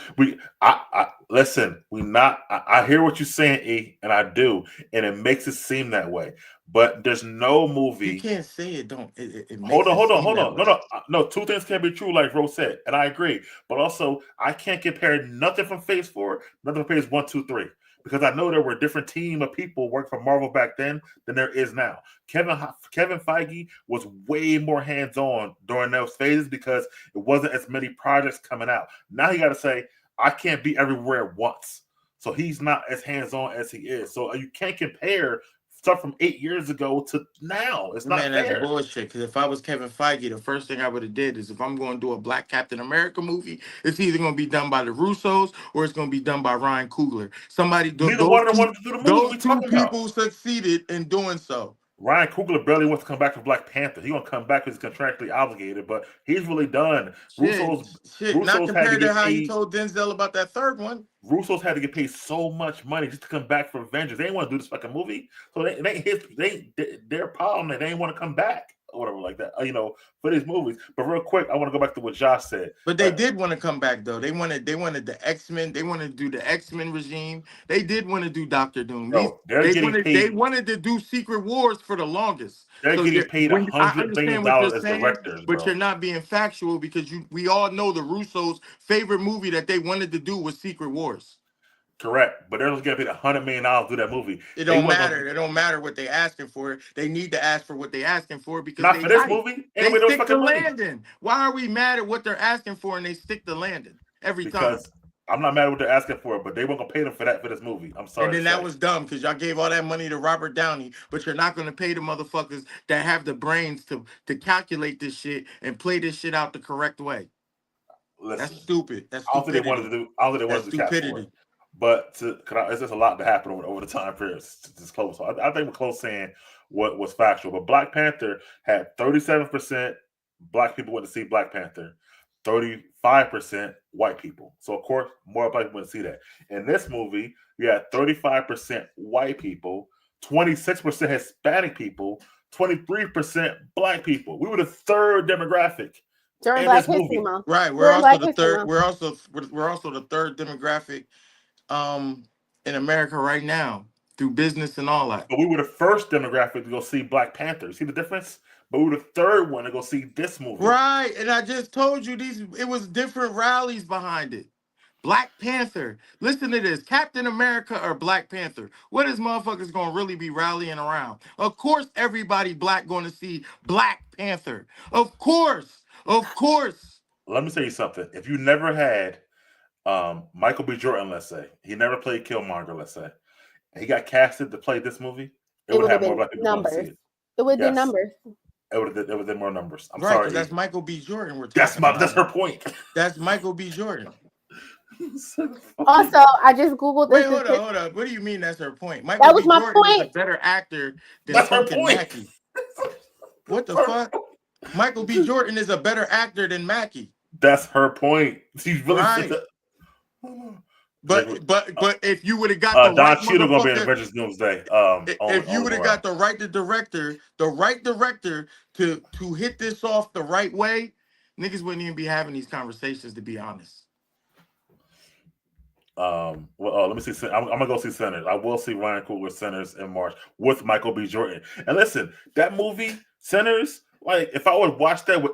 I listen. I hear what you're saying, E, and I do, and it makes it seem that way. But there's no movie. You can't say it. Don't. Hold on. No. Two things can be true, like Rose said, and I agree. But also, I can't compare nothing from Phase 4, nothing from Phase 1, 2, 3. Because I know there were a different team of people working for Marvel back then than there is now. Kevin Feige was way more hands-on during those phases because it wasn't as many projects coming out. Now you got to say, I can't be everywhere at once. So he's not as hands-on as he is. So you can't compare stuff from 8 years ago to now. It's not fair. That's bullshit. Because if I was Kevin Feige, the first thing I would have did is if I'm going to do a Black Captain America movie, it's either going to be done by the Russos or it's going to be done by Ryan Coogler. Those two people succeeded in doing so. Ryan Coogler barely wants to come back to Black Panther. He's gonna come back because he's contractually obligated, but he's really done. Russo's not compared to how he told Denzel about that third one. Russo's had to get paid so much money just to come back for Avengers. They didn't want to do this fucking movie, so they their problem that they didn't want to come back. or whatever like that. For these movies. But real quick, I want to go back to what Josh said. But they did want to come back though. They wanted the X-Men. They wanted to do the X-Men regime. They did want to do Doctor Doom. No, They wanted to do Secret Wars for the longest. They're getting paid $100 million as saying, directors, but you're not being factual because we all know the Russos' favorite movie that they wanted to do was Secret Wars. Correct, but they're just getting paid $100 million to do that movie. It don't matter. It don't matter what they asking for. They need to ask for what they asking for because not for this movie. They stick the landing. Why are we mad at what they're asking for and they stick the landing every time? Because I'm not mad at what they're asking for, but they weren't gonna pay them for this movie. I'm sorry. And then that was dumb because y'all gave all that money to Robert Downey, but you're not gonna pay the motherfuckers that have the brains to calculate this shit and play this shit out the correct way. Listen, that's stupid. That's I don't think they wanted to do. I don't think they wanted to do stupidity. But it's just a lot to happen over the time period. It's close. So I think we're close saying what was factual. But Black Panther had 37% black people went to see Black Panther, 35% white people. So of course, more black people went to see that. In this movie, you had 35% white people, 26% Hispanic people, 23% black people. We were the third demographic during Black History Month. Right. We're also the third. We're also the third demographic in America right now through business and all that. But we were the first demographic to go see Black Panther. See the difference? But we were the third one to go see this movie. Right, and I just told you it was different rallies behind it. Black Panther. Listen to this. Captain America or Black Panther. What is motherfuckers gonna really be rallying around? Of course, everybody black going to see Black Panther. Of course. Let me tell you something. If you never had Michael B. Jordan, let's say, he never played Killmonger, let's say, and he got casted to play this movie, it would have more black people numbers. To see it. It would do numbers. It would have more numbers. I'm right, sorry. That's Michael B. Jordan. That's her point. That's Michael B. Jordan. Also, I just Googled this. Wait, hold up. What do you mean that's her point? Michael that was B. my Jordan point. Is a better actor than fucking Mackie. What the fuck? Michael B. Jordan is a better actor than Mackie. That's her point. She's really right. But if you would have got the Don Cheadle gonna be in Avengers Doomsday. If you would have got the right director to hit this off the right way, niggas wouldn't even be having these conversations. To be honest. Let me see. I'm gonna go see Sinners. I will see Ryan Coogler Sinners in March with Michael B. Jordan. And listen, that movie Sinners. Like, if I would watch that with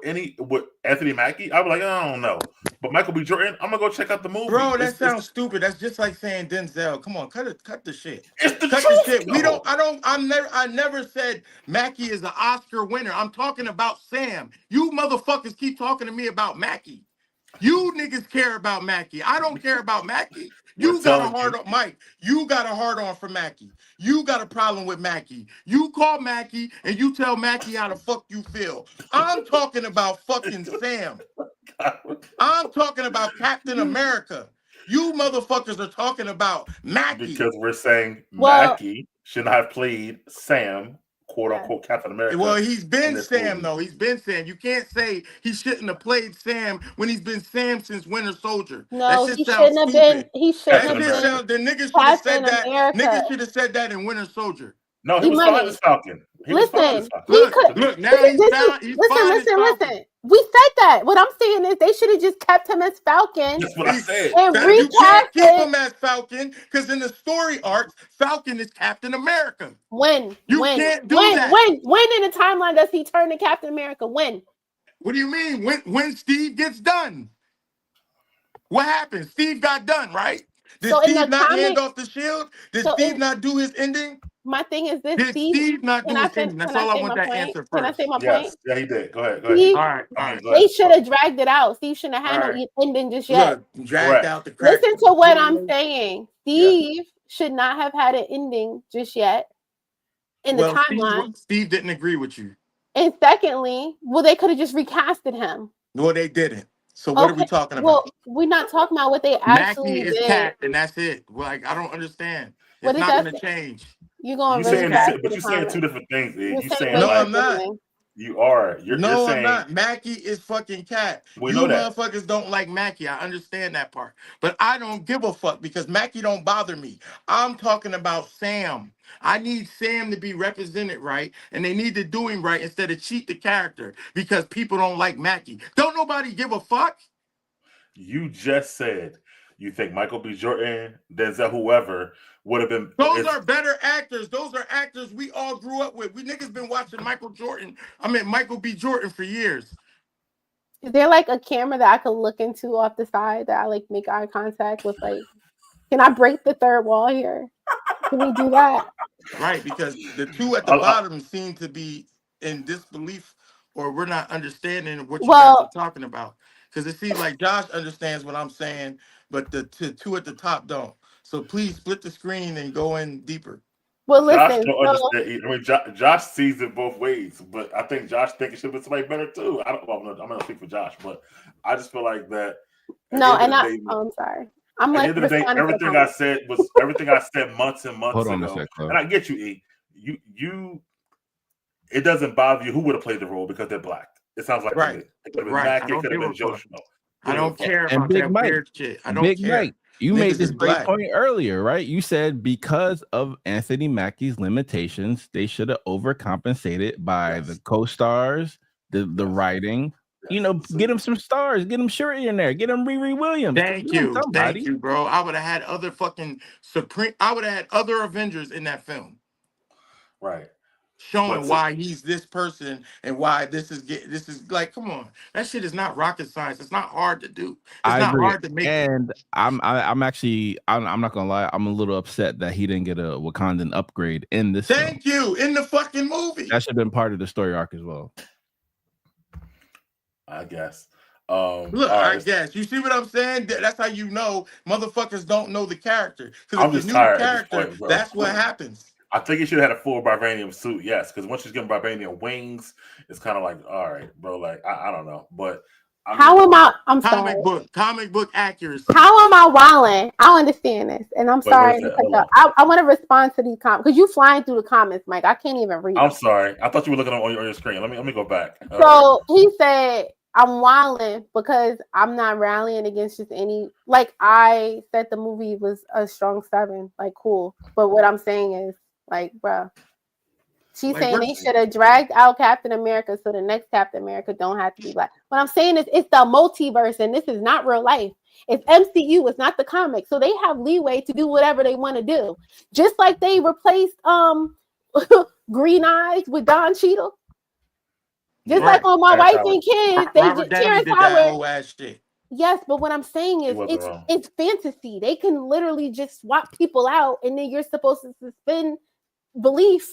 Anthony Mackie, I'd be like, I don't know. But Michael B. Jordan, I'm gonna go check out the movie. Bro, that sounds stupid. That's just like saying Denzel. Come on, cut the shit. It's the cut truth. The shit. I never said Mackie is an Oscar winner. I'm talking about Sam. You motherfuckers keep talking to me about Mackie. You niggas care about Mackie. I don't care about Mackie. You got a hard on, Mike. You got a hard on for Mackie. You got a problem with Mackie. You call Mackie and you tell Mackie how the fuck you feel. I'm talking about fucking Sam. I'm talking about Captain America. You motherfuckers are talking about Mackie. Because we're saying Mackie should not have played Sam, quote unquote, Captain America. Well, he's been Sam, though. He's been Sam. You can't say he shouldn't have played Sam when he's been Sam since Winter Soldier. No, he shouldn't have been. He shouldn't have been. The niggas should have said that. Niggas should have said that in Winter Soldier. No, he was fine as Falcon. Listen, look, now listen. We said that. What I'm saying is they should have just kept him as Falcon. That's what I said. And you can't keep him as Falcon because in the story arc, Falcon is Captain America. When in the timeline does he turn to Captain America? When? What do you mean? When Steve gets done? What happened? Steve got done, right? Did Steve not hand off the shield? Did Steve not do his ending? My thing is this. Did Steve not do his ending? That's all I want that answer first. Can I say my point? Yeah, he did. Go ahead. All right. They should have dragged it out. Steve shouldn't have had no ending just yet. Look, dragged out the crack. Listen to what I'm saying. Steve should not have had an ending just yet in the timeline. Steve didn't agree with you. And secondly, they could have just recasted him. No, they didn't. So what are we talking about? Well, we're not talking about what they actually Mackie is did. Cat, and that's it. Like, I don't understand. It's not going to change. You're going but you're saying two different things. You're saying no, I'm not. You are. You're No, I'm saying not. Mackie is fucking cat. we You know that. motherfuckers don't like Mackie. I understand that part. But I don't give a fuck because Mackie don't bother me. I'm talking about Sam. I need Sam to be represented right, and they need to do him right instead of cheat the character because people don't like Mackie. Don't nobody give a fuck. You just said you think Michael B. Jordan, Denzel, whoever would have been. Those are better actors. Those are actors we all grew up with. We niggas been watching Michael B. Jordan for years. Is there like a camera that I could look into off the side that I like make eye contact with? Like, can I break the third wall here? Can we do that? Right, because the two at the bottom seem to be in disbelief, or we're not understanding what you guys are talking about. Because it seems like Josh understands what I'm saying, but the two at the top don't. So please split the screen and go in deeper. Well, Josh listen. don't understand. I mean, Josh sees it both ways, but I think Josh thinks it should be somebody better too. I'm gonna speak for Josh, but I just feel like that. No, and I'm sorry. I'm like, at the end of the day, everything I said was everything I said months and months ago. And I get you, E. You. It doesn't bother you who would have played the role because they're black. It sounds like right. It could have been Mackie. It could have been Joe Schmo. I don't care about that weird shit. I don't care. Mike, you made this great point earlier, right? You said because of Anthony Mackie's limitations, they should have overcompensated by the co-stars, the writing. You know, get him some stars, get him Shuri in there, get him Riri Williams. Thank you, bro. I would have had other fucking I would have had other Avengers in that film. Right. Showing why he's this person and why this is like, come on, that shit is not rocket science. It's not hard to do. It's not hard to make. And I'm not gonna lie, I'm a little upset that he didn't get a Wakandan upgrade in this. Thank you in the fucking movie. That should have been part of the story arc as well. I guess. Look, I guess you see what I'm saying. That's how you know motherfuckers don't know the character. I'm just tired. Character, that's what happens. I think he should have had a full vibranium suit, yes, because once you give him vibranium wings, it's kind of like, all right, bro, like I don't know, but I'm sorry. Comic book accuracy. How am I wilding? I understand this, and I'm sorry. I want to respond to these comments because you flying through the comments, Mike. I can't even read. I'm sorry. I thought you were looking on your screen. Let me go back. So he said, "I'm wilding because I'm not rallying against just any." Like I said, the movie was a strong 7. Like cool, but what I'm saying is. Like, bro, she's saying they should have dragged out Captain America so the next Captain America don't have to be black. What I'm saying is it's the multiverse and this is not real life. It's MCU, it's not the comics. So they have leeway to do whatever they want to do. Just like they replaced Green Eyes with Don Cheadle. Just like on My Wife and Kids, they did that whole ass shit. Yes, but what I'm saying is it's fantasy. They can literally just swap people out and then you're supposed to suspend belief.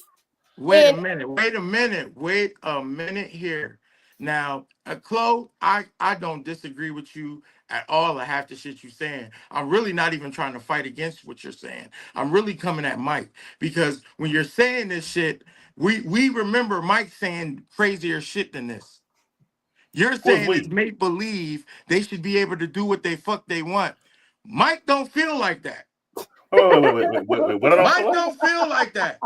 Wait a minute here. Now, Chloe, I don't disagree with you at all. Half the shit you're saying. I'm really not even trying to fight against what you're saying. I'm really coming at Mike because when you're saying this shit, we remember Mike saying crazier shit than this. You're saying it's make believe. They should be able to do what they want. Mike don't feel like that. Wait. Mike don't feel like that.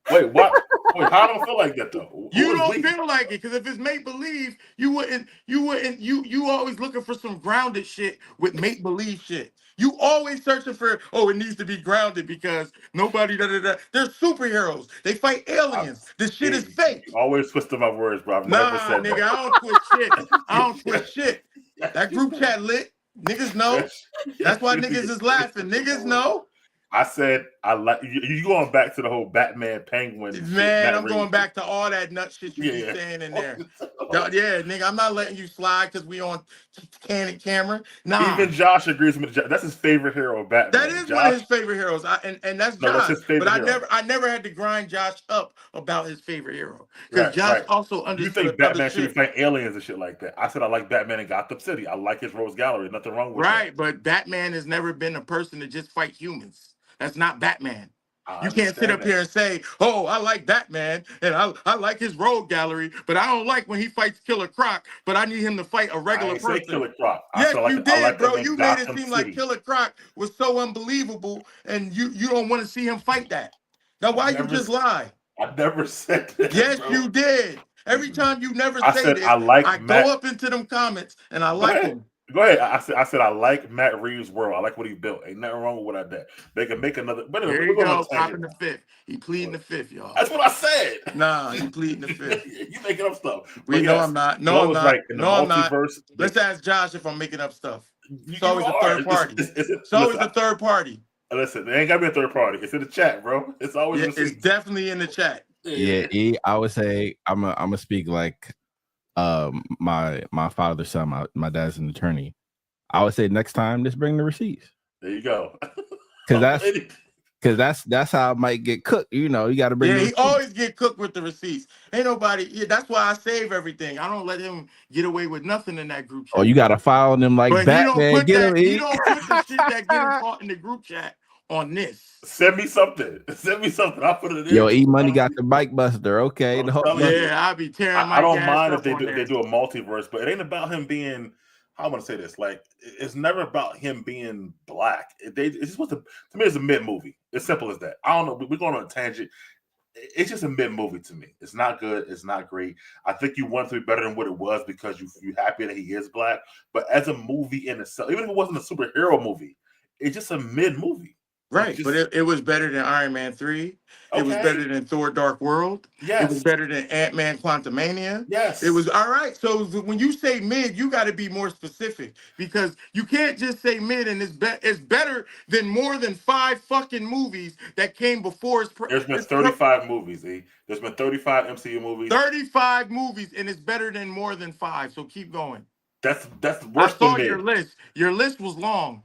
Wait, what? Wait, how do I feel like that though? You don't feel like it because if it's make believe, you always looking for some grounded shit with make believe shit. You always searching for it needs to be grounded because nobody They're superheroes. They fight aliens. This shit is fake. You always twisting my words, bro. Nigga, I don't twist shit. I don't twist shit. That group chat lit. Niggas know. That's why niggas is laughing. Niggas know. I said I like you going back to the whole Batman Penguin. Man, I'm going back to all that nut shit you be saying in there. Yeah, nigga, I'm not letting you slide because we on candid camera. Nah. Even Josh agrees with Josh. That's his favorite hero, Batman. That is one of his favorite heroes. And that's Josh. That's his favorite hero. I never had to grind Josh up about his favorite hero. Because Josh also understood. You think Batman should be fighting aliens and shit like that. I said I like Batman in Gotham City. I like his Rose Gallery. Nothing wrong with that. But Batman has never been a person to just fight humans. That's not Batman. You can't sit up here and say, "Oh, I like Batman and I like his rogue gallery, but I don't like when he fights Killer Croc. But I need him to fight a regular person." Say Killer Croc. Yes, you did, bro. You made it seem like Killer Croc was so unbelievable, and you don't want to see him fight that. Now, why you just lie? I never said that. Yes, bro. you did. Every time you never I say said this, I like I Matt. go up into them comments and I Go like ahead. them. Go ahead. I said I like Matt Reeves' world. I like what he built. Ain't nothing wrong with what I did. They can make another. But anyway, There we're you going on go, a tangent popping the now. fifth. He pleading the fifth, y'all. That's what I said. Nah, he pleading the fifth. You making up stuff. We But know yes, I'm not. No, Flo I'm was not. right. In the No, I'm not. multiverse, Let's ask Josh if I'm making up stuff. you It's always a are. third party. It's always a third party. Listen, there ain't gotta be a third party. It's in the chat, bro. It's always Yeah, receipts. it's definitely in the chat. Yeah, I would say I'm a speak like my father's son. My dad's an attorney. I would say next time just bring the receipts. There you go. Because that's how it might get cooked. You know, you got to bring. Yeah, the he receipts. always get cooked with the receipts. Ain't nobody. Yeah, that's why I save everything. I don't let him get away with nothing in that group chat. Oh, you got to file them like But Batman. he don't put Get him. he don't put the shit that get him caught in the group chat on this. Send me something. Send me something. I'll put it in. Yo, E Money got the bike buster. Okay, I'll be tearing my I don't gas mind up if they on do there. they do a multiverse, but it ain't about him being. How am I gonna say this? Like, it's never about him being black. It's just supposed to me. It's a mid movie. It's simple as that. I don't know. We're going on a tangent. It's just a mid movie to me. It's not good. It's not great. I think you want it to be better than what it was because you happy that he is black. But as a movie in itself, even if it wasn't a superhero movie, it's just a mid movie. Right, but it was better than Iron Man 3. It was better than Thor Dark World. Yes. It was better than Ant-Man Quantumania. Yes. It was all right. So when you say mid, you got to be more specific because you can't just say mid and it's better than more than 5 fucking movies that came before. There's been 35 movies, E. There's been 35 MCU movies. 35 movies and it's better than more than 5. So keep going. That's worse I saw than mid. your list. Your list was long.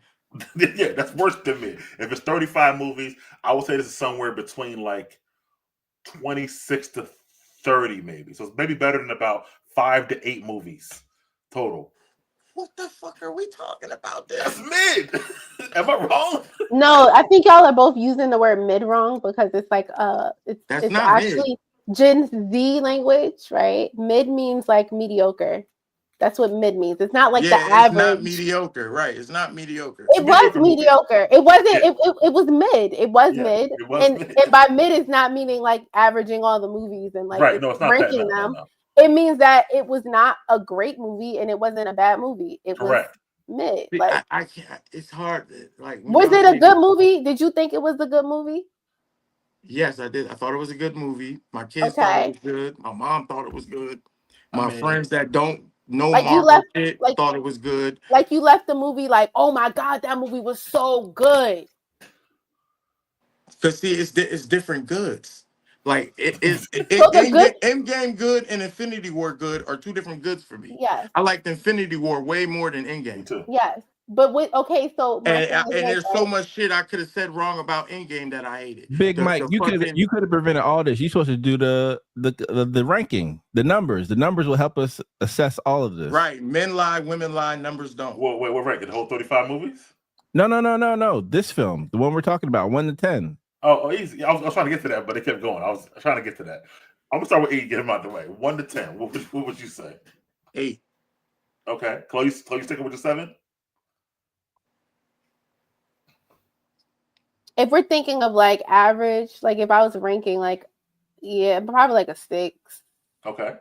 Yeah, that's worse than me. If it's 35 movies, I would say this is somewhere between like 26 to 30, maybe. So it's maybe better than about 5 to 8 movies total. What the fuck are we talking about this? That's mid. Am I wrong? No, I think y'all are both using the word mid wrong because it's like it's not actually Gen Z language, right? Mid means like mediocre. That's what mid means. It's not like the average. It's not mediocre, right? It's not mediocre. It was mediocre. It wasn't. Yeah. It was mid. It was mid. It was mid. And by mid is not meaning like averaging all the movies and like right. No, it's not ranking that, them. No. It means that it was not a great movie and it wasn't a bad movie. It Correct. was mid. Like I can't. It's hard. Like, was it a good movie? Did you think it was a good movie? Yes, I did. I thought it was a good movie. My kids thought it was good. My mom thought it was good. My friends that don't know like Marvel shit thought it was good. Like you left the movie like, oh my god, that movie was so good. Cause see, it's different goods. Like Endgame good and Infinity War good are 2 different goods for me. Yes. I liked Infinity War way more than Endgame too. Yes. But so and there's so much shit I could have said wrong about Endgame that I hated. Big Mike, you could have prevented all this. You're supposed to do the ranking, the numbers. The numbers will help us assess all of this. Right. Men lie, women lie, numbers don't. What ranking? The whole 35 movies? No. This film, the one we're talking about, 1 to 10. Oh, easy. I was trying to get to that, but it kept going. I was trying to get to that. I'm gonna start with 8, get him out the way. 1 to 10. What would you say? 8. Okay. Chloe sticking with the 7? If we're thinking of like average, like if I was ranking, like probably like a 6. Okay.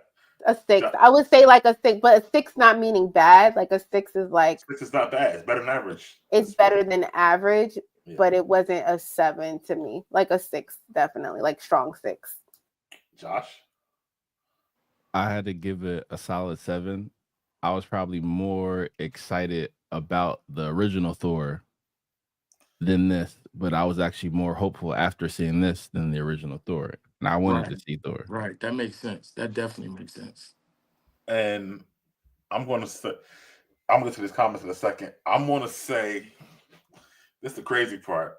A 6. I would say like a 6, but a 6 not meaning bad. Like a 6 is like 6 is not bad. It's better than average. It's better than average, but it wasn't a 7 to me. Like a 6, definitely, like strong 6. Josh, I had to give it a solid 7. I was probably more excited about the original Thor than this, but I was actually more hopeful after seeing this than the original Thor. And I wanted to see Thor. Right. That makes sense. That definitely makes sense. And I'm going to get to these comments in a second. I'm going to say, this is the crazy part.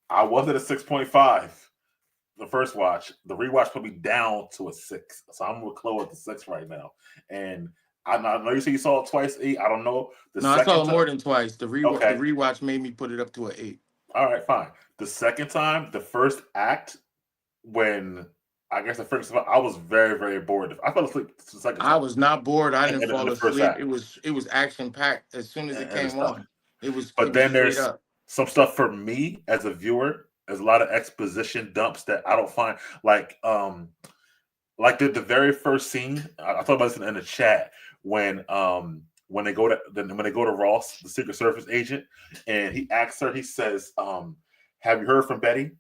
I was at a 6.5 the first watch. The rewatch put me down to a 6. So I'm with Chloe at the 6 right now. And I know you say you saw it twice, 8. I don't know. I saw it more than twice. The rewatch made me put it up to an 8. All right, fine. The second time, the first act, when I guess the first time, I was very, very bored. I fell asleep the second time. I was not bored. I didn't fall asleep. It was action packed as soon as it came on. There's some stuff for me as a viewer There's a lot of exposition dumps that I don't find like the very first scene. I thought about this in the chat when they go to Ross, the Secret Service agent, and he asks her. He says, "Have you heard from Betty?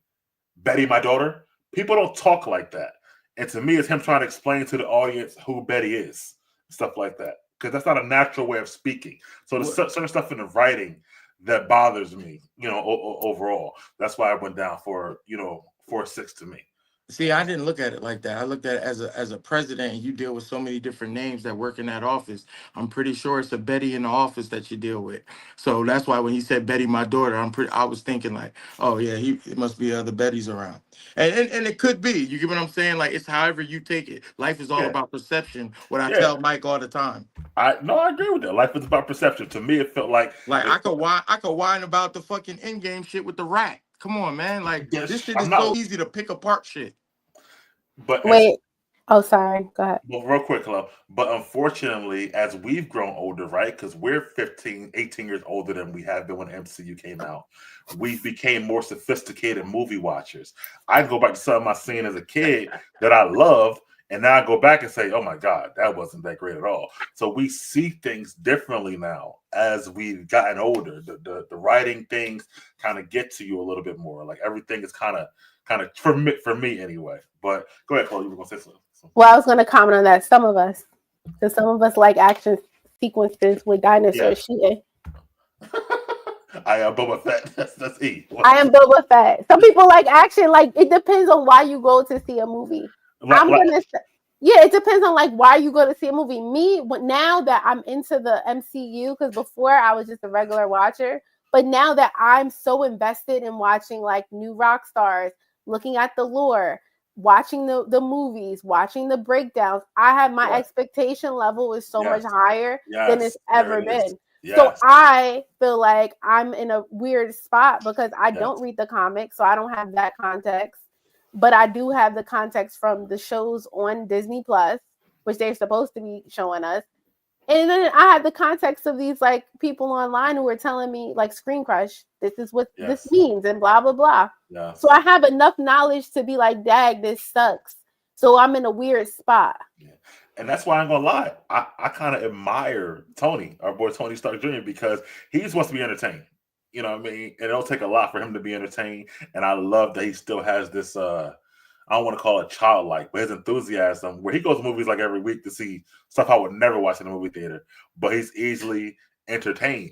Betty, my daughter." People don't talk like that, and to me, it's him trying to explain to the audience who Betty is, stuff like that, because that's not a natural way of speaking. So there's certain stuff in the writing that bothers me, overall. That's why I went down for 4.6 to me. See, I didn't look at it like that. I looked at it as a president, and you deal with so many different names that work in that office. I'm pretty sure it's a Betty in the office that you deal with. So that's why when he said Betty, my daughter, I was thinking like, oh yeah, it must be other Bettys around, and it could be. You get what I'm saying? Like it's however you take it. Life is all about perception. What I tell Mike all the time. I agree with that. Life is about perception. To me, it felt like I could whine about the fucking Endgame shit with the rat. Come on, man. Like this shit is so easy to pick apart shit. But wait. Oh, sorry. Go ahead. Well, real quick, Chloe. But unfortunately, as we've grown older, right? Because we're 15, 18 years older than we have been when MCU came out. We became more sophisticated movie watchers. I go back to something I seen as a kid that I loved, and now I go back and say, oh my God, that wasn't that great at all. So we see things differently now as we've gotten older. The writing things kind of get to you a little bit more. Like everything is kind of for me anyway. But go ahead, Chloe. You were going to say something. Well, I was going to comment on that. Some of us like action sequences with dinosaurs shooting. I am Boba Fett. That's E. I am Boba Fett. Some people like action. Like it depends on why you go to see a movie. It depends on like why you go to see a movie. Me, now that I'm into the MCU, because before I was just a regular watcher, but now that I'm so invested in watching like new rock stars, looking at the lore, watching the movies, watching the breakdowns, I have my expectation level is so much higher than it's ever been. Yes. So I feel like I'm in a weird spot because I don't read the comics, so I don't have that context. But I do have the context from the shows on Disney Plus, which they're supposed to be showing us. And then I have the context of these like people online who are telling me like Screen Crush, this is what this means and blah, blah, blah. Yeah. So I have enough knowledge to be like, dag, this sucks. So I'm in a weird spot. Yeah. And that's why I'm going to lie. I kind of admire Tony, our boy Tony Stark Jr., because he just wants to be entertained. You know what I mean? And it'll take a lot for him to be entertained. And I love that he still has this, I don't want to call it childlike, but his enthusiasm, where he goes to movies like every week to see stuff I would never watch in the movie theater, but he's easily entertained.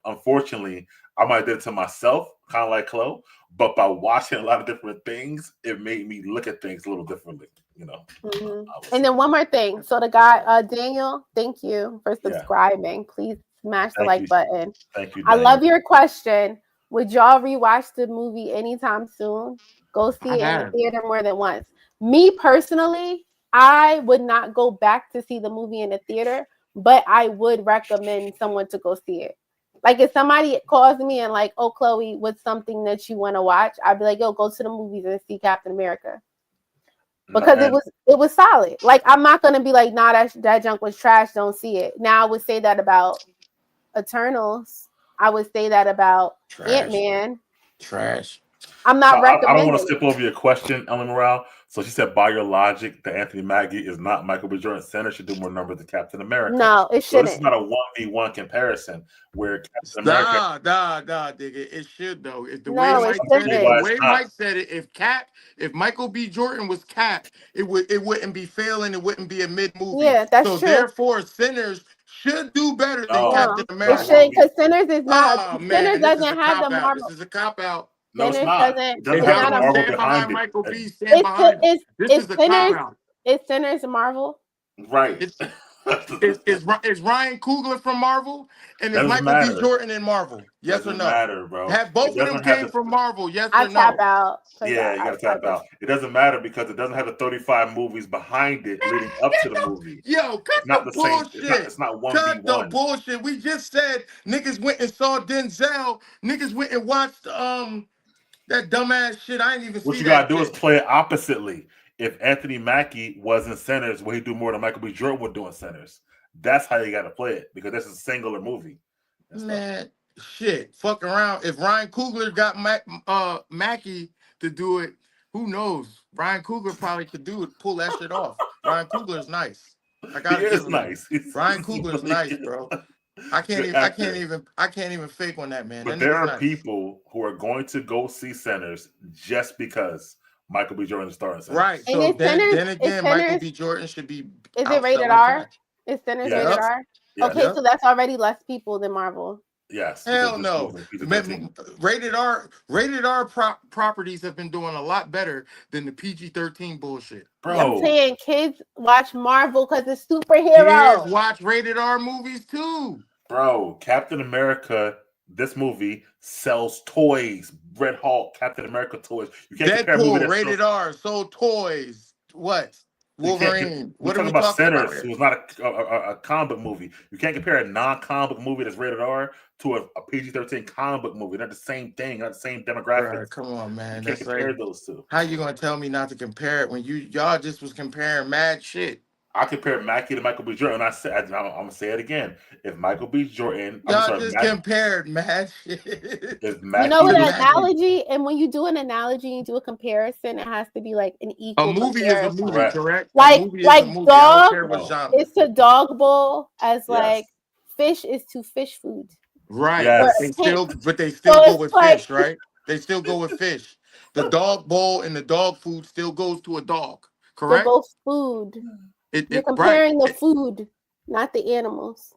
Unfortunately, I might have did it to myself, kind of like Chloe, but by watching a lot of different things, it made me look at things a little differently, Mm-hmm. And then one more thing. So the guy, Daniel, thank you for subscribing. Please smash the like button. Thank you, Daniel. I love your question. Would y'all rewatch the movie anytime soon? Go see it in the theater more than once. Me personally, I would not go back to see the movie in the theater, but I would recommend someone to go see it. Like if somebody calls me and like, oh, Chloe, what's something that you want to watch? I'd be like, yo, go to the movies and see Captain America. Because it was solid. Like I'm not gonna be like, nah, that junk was trash, don't see it. Now I would say that about Eternals. I would say that about Ant-Man. Trash. I'm not recommending. I don't want to skip over your question, Ellen Morale. So she said, by your logic, that Anthony Mackie is not Michael B. Jordan. Center should do more numbers than Captain America. No, it shouldn't. So this is not a 1v1 comparison where Captain America. Nah, nigga. It should though. If the way Mike said it, if Michael B. Jordan was Cap, it wouldn't be failing. It wouldn't be a mid movie. Yeah, that's true. So therefore, Sinners should do better than Captain America. It should, because Sinners is not. Sinners doesn't have the Marvel. This is a cop out. No, it's not. It doesn't have the Marvel behind it. Michael B. Stand behind it. This is a cop out. Is Sinners Marvel? Right. Is Ryan Coogler from Marvel? And is Michael B. Jordan in Marvel? Yes or no? Matter, bro. Have both of them came from Marvel? Yes or no? I tap out. Yeah, you gotta tap out. It doesn't matter because it doesn't have the 35 movies behind it leading up to the movie. Yo, cut the bullshit. It's not 1v1. Cut the bullshit. We just said niggas went and saw Denzel. Niggas went and watched that dumbass shit. I ain't even see that. What you gotta do is play it oppositely. If Anthony Mackie was in Sinners, would he do more than Michael B. Jordan would do in Sinners? That's how you gotta play it because this is a singular movie. Man, shit, fuck around. If Ryan Coogler got Mackie to do it, who knows? Ryan Coogler probably could pull that shit off. Ryan Coogler's nice. I He gotta give is him that. nice. Ryan Coogler's nice, bro. I can't even fake on that, man. But That there nigga's are nice. people who are going to go see Sinners just because Michael B. Jordan is starring Sinners. Right. And So is Sinners- then again, is Michael Sinners- B. Jordan should be. Is it rated R? Is Sinners Yes. rated R? Yes. Okay, so that's already less people than Marvel. Yes. Hell because no. this movie, PG-13. Rated R properties have been doing a lot better than the PG-13 bullshit. Bro, I'm saying kids watch Marvel because it's superheroes. Kids watch rated R movies too. bro, Captain America, this movie sells toys. Red Hulk, Captain America toys. You can't compare a movie Deadpool, that rated sells- R, sold toys. What? you can't- Wolverine. We're What are talking we about talking about Sinners, here? who's not a comic book movie. You can't compare a non-comic book movie that's rated R to a PG-13 comic book movie. They're not the same thing, not the same demographics. Bruh, come on, man. You can't That's compare like, those two. how you gonna tell me not to compare it when y'all just was comparing mad shit? I compare Mackie to Michael B. Jordan. And I'm gonna say it again. If Michael B. Jordan, Y'all just compared mad shit. if Mackie You know what to- an Imagine. analogy, and when you do an analogy, you do a comparison, it has to be like an equal A movie comparison. is a movie, Correct. correct? Like- a movie is like a movie. I dog- don't care what No. genre. It's to dog bowl as like Yes. fish is to fish food. Right. Yes. But they still So go it's with like- fish, right? They still go with fish. The dog bowl and the dog food still goes to a dog, They're correct? both food. You're Right. comparing the food, not the animals.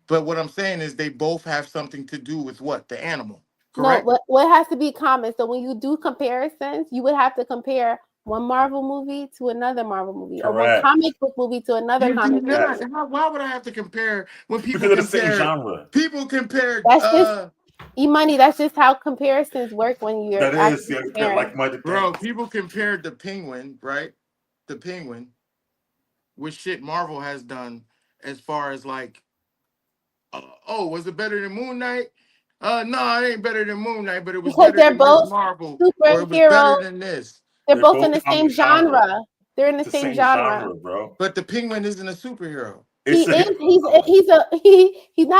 But what I'm saying is they both have something to do with what? The animal, correct? No, what has to be common. So when you do comparisons, you would have to compare one Marvel movie to another Marvel movie, or one Correct. comic book movie to another You do comic book. not. movie. Why would I have to compare when people because of the same compare? genre. People compare. That's just- E-money, that's just how comparisons work when you're That is, actually yeah, comparing. like-minded Bro, things. people compared the Penguin, right? The Penguin, with shit Marvel has done as far as like, was it better than Moon Knight? No, it ain't better than Moon Knight, but it was Because better they're than both this Marvel, or it was superheroes. better than this. They're They're both both in the comic same genre. genre. They're in the It's same genre. bro. But the Penguin isn't a superhero. He's not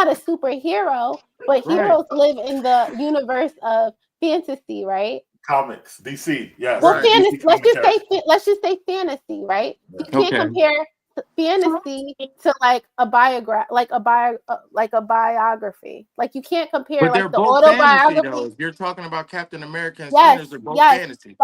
a superhero, but Right. heroes live in the universe of fantasy, right? Comics, DC, yes. Well, Right. fantasy. DC Let's comic just say fantasy, right? You can't Okay. compare fantasy to like a biography. Like you can't compare But they're like the both fantasy, autobiography. though. If you're talking about Captain America and Yes, Sinners, they're both yes. fantasy.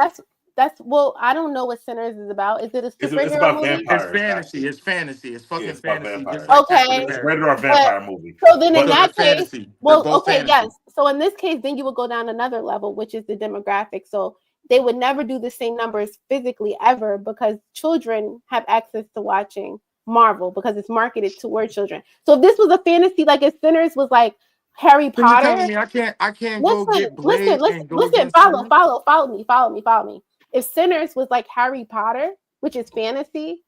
That's well, I don't know what Sinners is about. Is it a It's superhero about movie? vampires. It's fantasy. It's fantasy. It's fucking Yeah, it's about fantasy. vampires. Just like Okay. Captain It's America. rated R vampire movie. So then But in So that they're case, fantasy. They're well, both okay, fantasy. yes. So in this case, then you would go down another level, which is the demographic. So they would never do the same numbers physically ever because children have access to watching Marvel because it's marketed toward children. So if this was a fantasy, like if Sinners was like Harry So you're telling Potter, me I can't go get Blade listen, and go against follow Sinners? me. If Sinners was like Harry Potter, which is fantasy,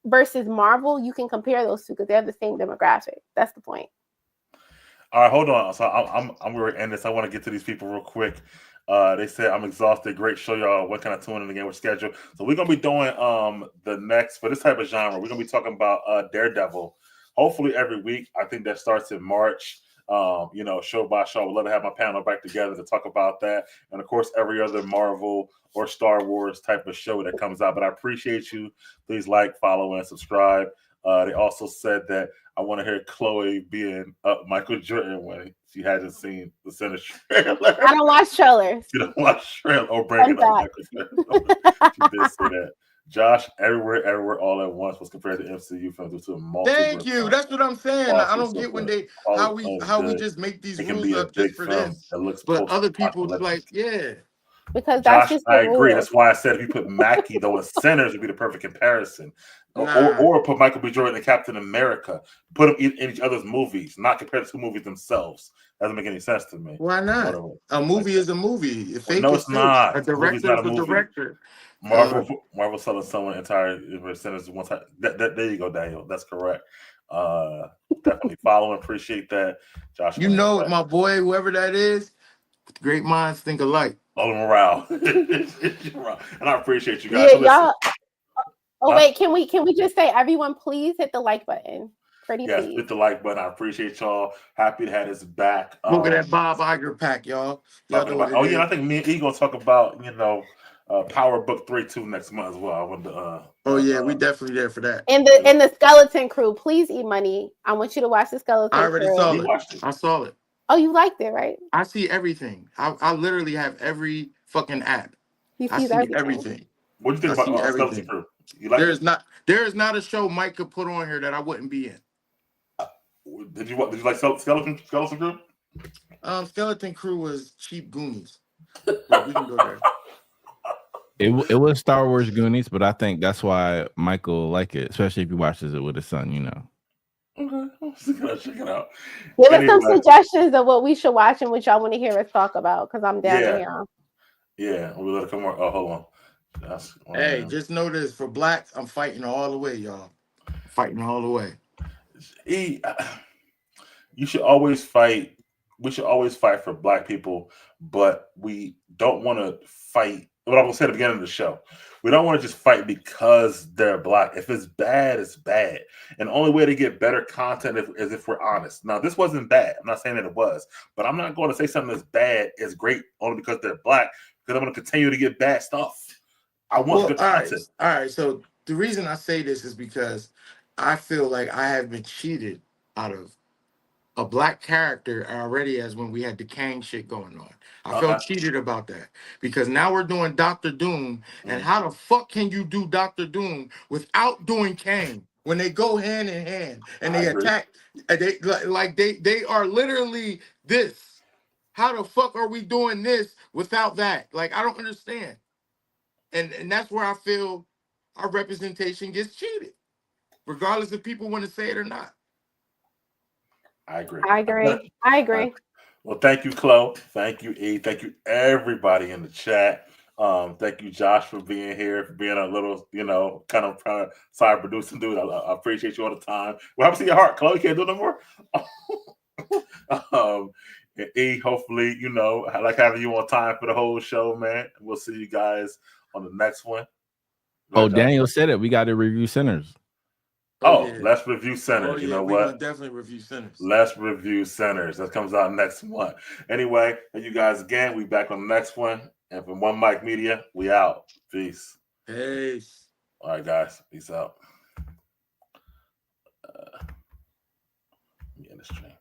versus Marvel, you can compare those two because they have the same demographic. That's the point. All right, hold on. So I'm going to end this. I want to get to these people real quick. They said I'm exhausted. Great show, y'all. What kind of tune in again? We're scheduled. So we're gonna be doing the next for this type of genre. We're gonna be talking about Daredevil. Hopefully every week. I think that starts in March. Show by show. We'd love to have my panel back together to talk about that. And of course, every other Marvel or Star Wars type of show that comes out. But I appreciate you. Please like, follow, and subscribe. They also said that I want to hear Chloe being Michael Jordan when she hasn't seen the Sinners trailer. I don't watch trailers. You don't watch trailer or bring it up Michael Jordan. She did say that. Josh, everywhere, all at once was compared to MCU film due to a multiple. Thank you. That's what I'm saying. I don't get when they how we just make these It can rules be a up big just for film this. that looks But other people post-apocalyptic. like, yeah. Because that's Josh, just the I agree. rule. That's why I said if you put Mackie though in Sinners would be the perfect comparison. Nah. Or put Michael B. Jordan and Captain America. Put them in each other's movies, not compare the two movies themselves. Doesn't make any sense to me. Why not? A movie is a movie. If No, it's not. A Movie's director not is a a movie. director. Marvel selling someone entire Sinners one time. There you go, Daniel. That's correct. Definitely follow and appreciate that, Josh. You know it, my boy, whoever that is. Great minds think alike. All morale. And I appreciate you guys. Yeah, So listen, y'all. Oh wait, can we just say everyone please hit the like button Pretty Yes, please. hit the like button. I appreciate y'all. Happy to have this back. Look at that Bob Iger pack, y'all. Y'all Talking know what about, it is. I think me and E gonna talk about, Power Book 3-2 next month as well. I want to, Oh yeah, we definitely there for that. And the Skeleton Crew, please, E-Money. I want you to watch the Skeleton I already Crew. saw You it. watched it. I saw it. Oh, you liked it, right? I see everything. I literally have every fucking app. He I sees see everything. everything. What do you I think see about Skeleton everything. Crew? You like There it? is not a show Mike could put on here that I wouldn't be in. Did you like Skeleton Crew? Skeleton Crew was cheap Goonies. But we can go there. It was Star Wars Goonies, but I think that's why Michael like it, especially if he watches it with his son. Okay, I'm just gonna check it out. Give us some Anyway. suggestions of what we should watch and what y'all want to hear us talk about, because I'm down to hear 'em. Yeah, we let it come on. Oh, hold on. Hey, just know this: for blacks, I'm fighting all the way, y'all. Fighting all the way. You should always fight. We should always fight for black people, but we don't want to fight. What I will say at the beginning of the show, we don't want to just fight because they're black. If it's bad, it's bad. And the only way to get better content is if we're honest. Now, this wasn't bad. I'm not saying that it was, but I'm not going to say something that's bad is great only because they're black, because I'm going to continue to get bad stuff. I want good content. All right. So the reason I say this is because I feel like I have been cheated out of a black character already, as when we had the Kang shit going on. I felt cheated about that because now we're doing Doctor Doom, and how the fuck can you do Doctor Doom without doing Kang when they go hand in hand and they attack? They are literally this. How the fuck are we doing this without that? Like, I don't understand. And that's where I feel our representation gets cheated, regardless if people want to say it or not. I agree. I agree. Well, thank you, Chloe. Thank you, E. Thank you, everybody in the chat. Thank you, Josh, for being here, for being a little, kind of side producing dude. I appreciate you all the time. What happens to your heart, Chloe? You can't do it no more. E, hopefully, I like having you on time for the whole show, man. We'll see you guys on the next one. Oh, Daniel said it. We got to review Sinners. Yeah. Let's review Sinners. You know we're what? gonna definitely review Sinners. Let's review Sinners. That comes out next month. Anyway, thank you guys again. We back on the next one. And from One Mic Media, we out. Peace. Peace. All right, guys. Peace out. Let me end the stream.